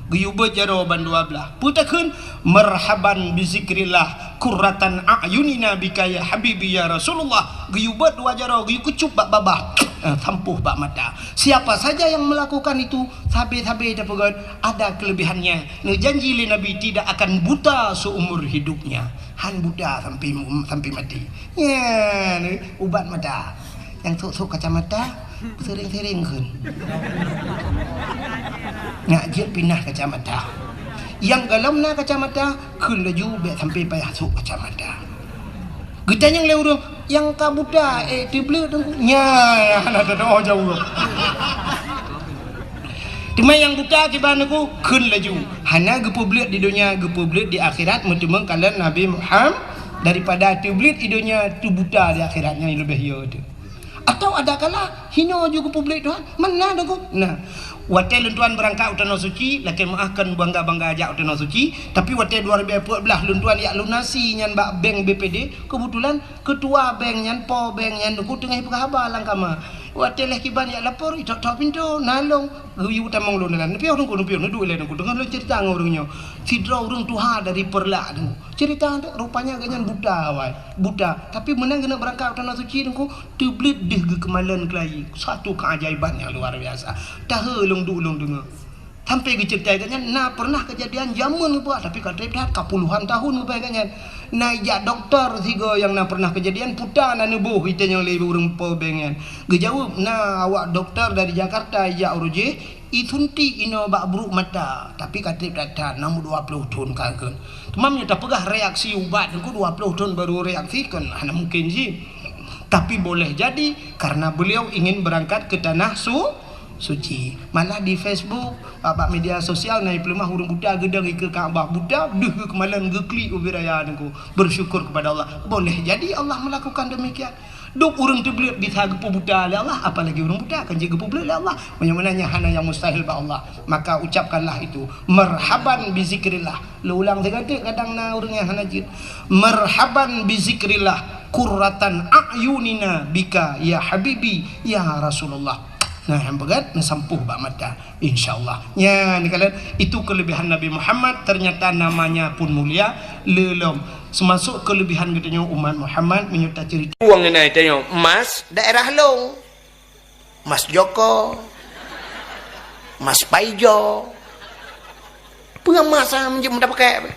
guyubat jawaban dua belah putakeun marhaban bizikrillah kurratan a'yunina bika ya habibi ya Rasulullah guyubat dua jaro guyu kecup bak babah sampuh bak mata. Siapa saja yang melakukan itu sabe-sabe dapat ada kelebihannya. Janji li Nabi tidak akan buta seumur hidupnya. Han buta sampai mati. Ya, ubat mata. Yang sok-sok kacamata sering-sering kan. Ngajak pindah kacamata. Yang galamna kacamata kun laju be sampai payah sok kacamata. Getanya yang lewurung yang kabuta tiblu nya ada doa jauh. Cuma yang buta kiban aku kun laju. Hana gepublik di dunia gepublik di akhirat mentemang kalian Nabi Muhammad daripada tiblit di dunia tu buta di akhiratnya lebih ya tu. Atau ada kala hina juga publik Tuhan. Mana dah aku? Nah, wate luntuan berangkat utana suci, laki maafkan bangga-bangga ajak utana suci, tapi wate 2014 luntuan yak lunasi nyan bak bank BPD, kebetulan ketua bank nyan po bank nyan aku tengah berkhabar langkama. Wate leh kiban yak lapor itu tak pintu nalong yu tamang lu nalan. Tapi orang kono pion du le aku dengar lu cerita ngorangnya. Sidra orang tuha dari perla tu. Cerita rupanya ganyan buta wai. Buta, tapi menang kena berangkat utana suci aku teblit deh ke kemalan kelai. Satu keajaiban yang luar biasa. Dah long dengar. Sampai ke cerita katanya, nah pernah kejadian zaman apa, tapi kata dia kapuluhan tahun apa katanya. Nah ya doktor tiga yang nak pernah kejadian putar na nubuh kita yang lebih urang po bengen. Gejawab, nah awak doktor dari Jakarta ya uruje itunti ino bak buruk mata, tapi kata dia namu 20 tahun kagak. Temamnya tak pegah reaksi ubat, aku 20 tahun baru reaksi kan, hanya mungkin sih. Tapi boleh jadi karena beliau ingin berangkat ke tanah suci. Malah di Facebook, apa media sosial naik pelemah hurung buta gedang ke Kaabah buta deh kemalan gekli ubiraya aku bersyukur kepada Allah. Boleh jadi Allah melakukan demikian. Duk urang tu belit bisa gepu buta oleh Allah, apalagi urang buta kan jaga gepu belit oleh Allah. Menyenangnya hana yang mustahil ba Allah. Maka ucapkanlah itu. Marhaban bi zikrillah. Lu ulang sekali kadang na urang yang hana jid. Marhaban bi zikrillah qurratan a'yunina bika ya habibi ya Rasulullah. Nah yang begat sampuh bak mata insyaallah. Ya ni kalian itu kelebihan Nabi Muhammad, ternyata namanya pun mulia lelom. Semasuk kelebihan katanya umat Muhammad menyerta cerita uang ini tanya Mas daerah Long, Mas Joko, Mas Paijo, pengamasa menjadi pakai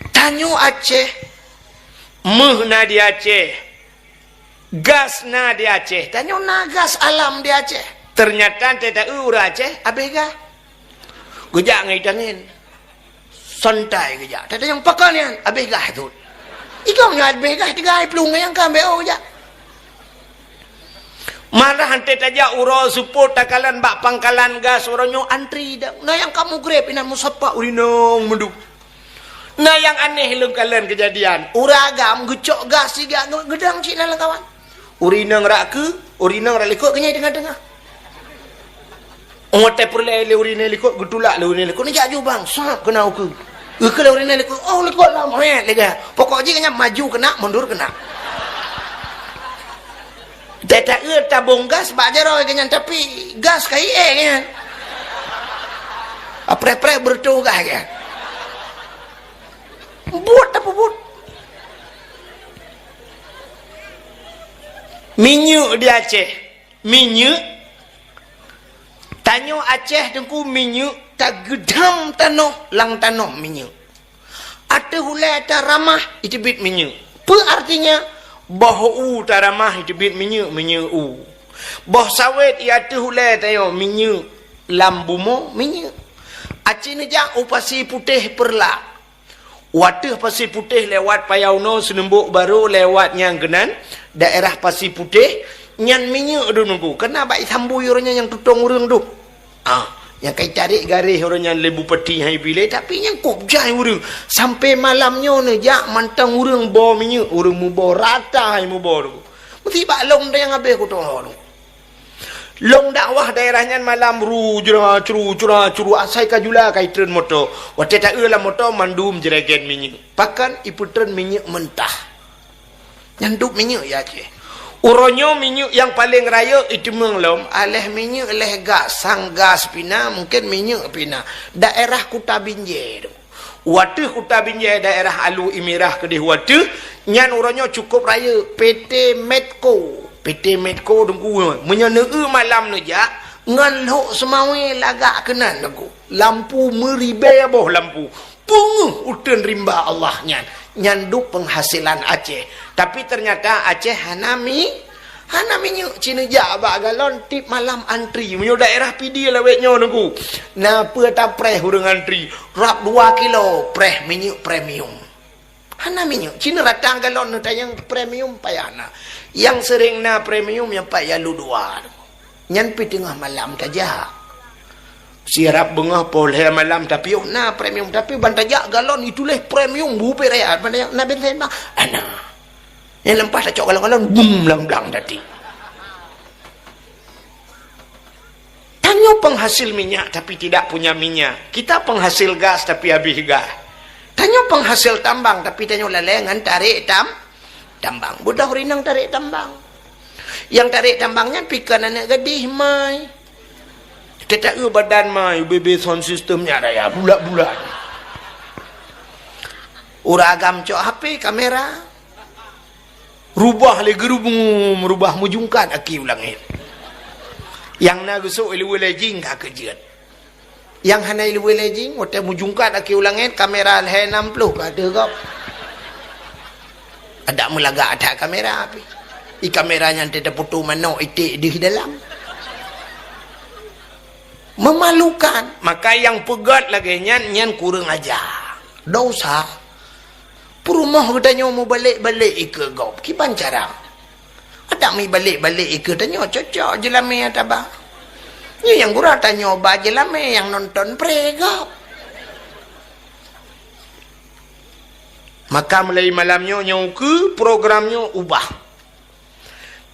tanyo Aceh, mehna di Aceh, gas na di Aceh, tanyo na gas alam di Aceh. Ternyata tidak ura Aceh, abega. Gejak ngaitangin, santai gejak. Tadi yang pakannya abega tu. Ikam nya abega tiga pelung yang kambe oh gejak. Marah hante taja uro support takalan bak pangkalan gas uronyo antri dah. Nah yang kamu grab ina musapa urinong menduk. Nah yang aneh lu kalian kejadian. Uragam gecok gas siga gedang cina lah kawan. Urinang rak ke, urinang rak lekuk kenyai tengah-tengah. Oh te perle le urine likut gutulak le urine likut ni jaju bang sap kena aku ke le urine likut oh likut lah moe lega pokok je kena maju kena mundur kena tak tabung gas bak jero kena tapi gas kai kan apre-apre bertugah kan buat apa buat minyak di Aceh minyak tanyo Aceh dengku minyak tak gedam tanah lang tanah minyak ada hulai ada ramah itu bit minyak apa artinya bahu tak ramah itu bit minyak u bah sawit ia ada hulai tayo minyak lambumo minyak Aceh ni jak upasi putih perla wadah pasir putih lewat Payauno Senembuk Baru lewat yang genan daerah pasir putih nyan minyak tu nunggu kena baik sambui orangnya yang tutong urang tu yang kai tarik garis orangnya lebu peti hai bilai tapi yang kop jai urang sampai malamnya ni jak mantang urang bawa minyak urang mu bawa rata hai mu bawa tu mesti bak long dah yang habis ku tu long dakwah daerahnya malam curu asai kajula kai tren motor wate tak lah motor mandum jeregen minyak pakan ipu tren minyak mentah nyanduk minyak ya Aceh uronyo minyak yang paling raya itu menglom aleh minyak aleh gas sang gas pina mungkin minyak pina daerah Kuta Binjai tu wate Kuta Binjai daerah Alu Imirah kedih wate nyan uronyo cukup raya PT Medco dengku menyeneu malam nu ja ngan lok semawe lagak kenan dengku lampu meribe boh lampu punguh uten rimba Allah nyanduk penghasilan Aceh tapi ternyata Aceh hanami nyuk cina ja bak galon tip malam antri menyo daerah pidi lawetnya dengku na pe ta preh urang antri rap 2 kilo preh minyak premium hana minyak cina ratang galon nu tayang premium payana yang sering na premium yang payah lu dua nyan pi tengah malam saja siarap bengah poleh malam tapi na premium tapi bantajak galon itulah premium bupe raya bantajak na bensin bang ana yang lempah tak cok galon bum lang tadi tanyo penghasil minyak tapi tidak punya minyak kita penghasil gas tapi habis gas tanyo penghasil tambang tapi tanyo lelengan tarik tambang budak rinang tarik tambang yang tarik tambangnya pikan anak gadih mai tetak badan mai BB sound systemnya ada ya bulat-bulat uragam cok HP kamera rubah le gerubung merubah mujungkan aki ulangin yang nagusuk ilmu lejing ka kejiat yang hana ilmu lejing wote mujungkan aki ulangin kamera le 60 ada kau ada melaga ada kamera api i kameranya tidak putu mano itik di dalam memalukan maka yang pegat lagi nyan kurang aja dosa perumah katanya mau balik ke gop kipan cara ada mi balik ke tanya cocok jelame ataba ni yang gura tanya ba jelame yang nonton pregop maka mulai malamnya nyauke programnya ubah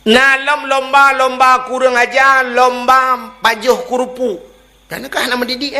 nalam lomba kurang aja lomba pajuh kurupu dan kah nama didik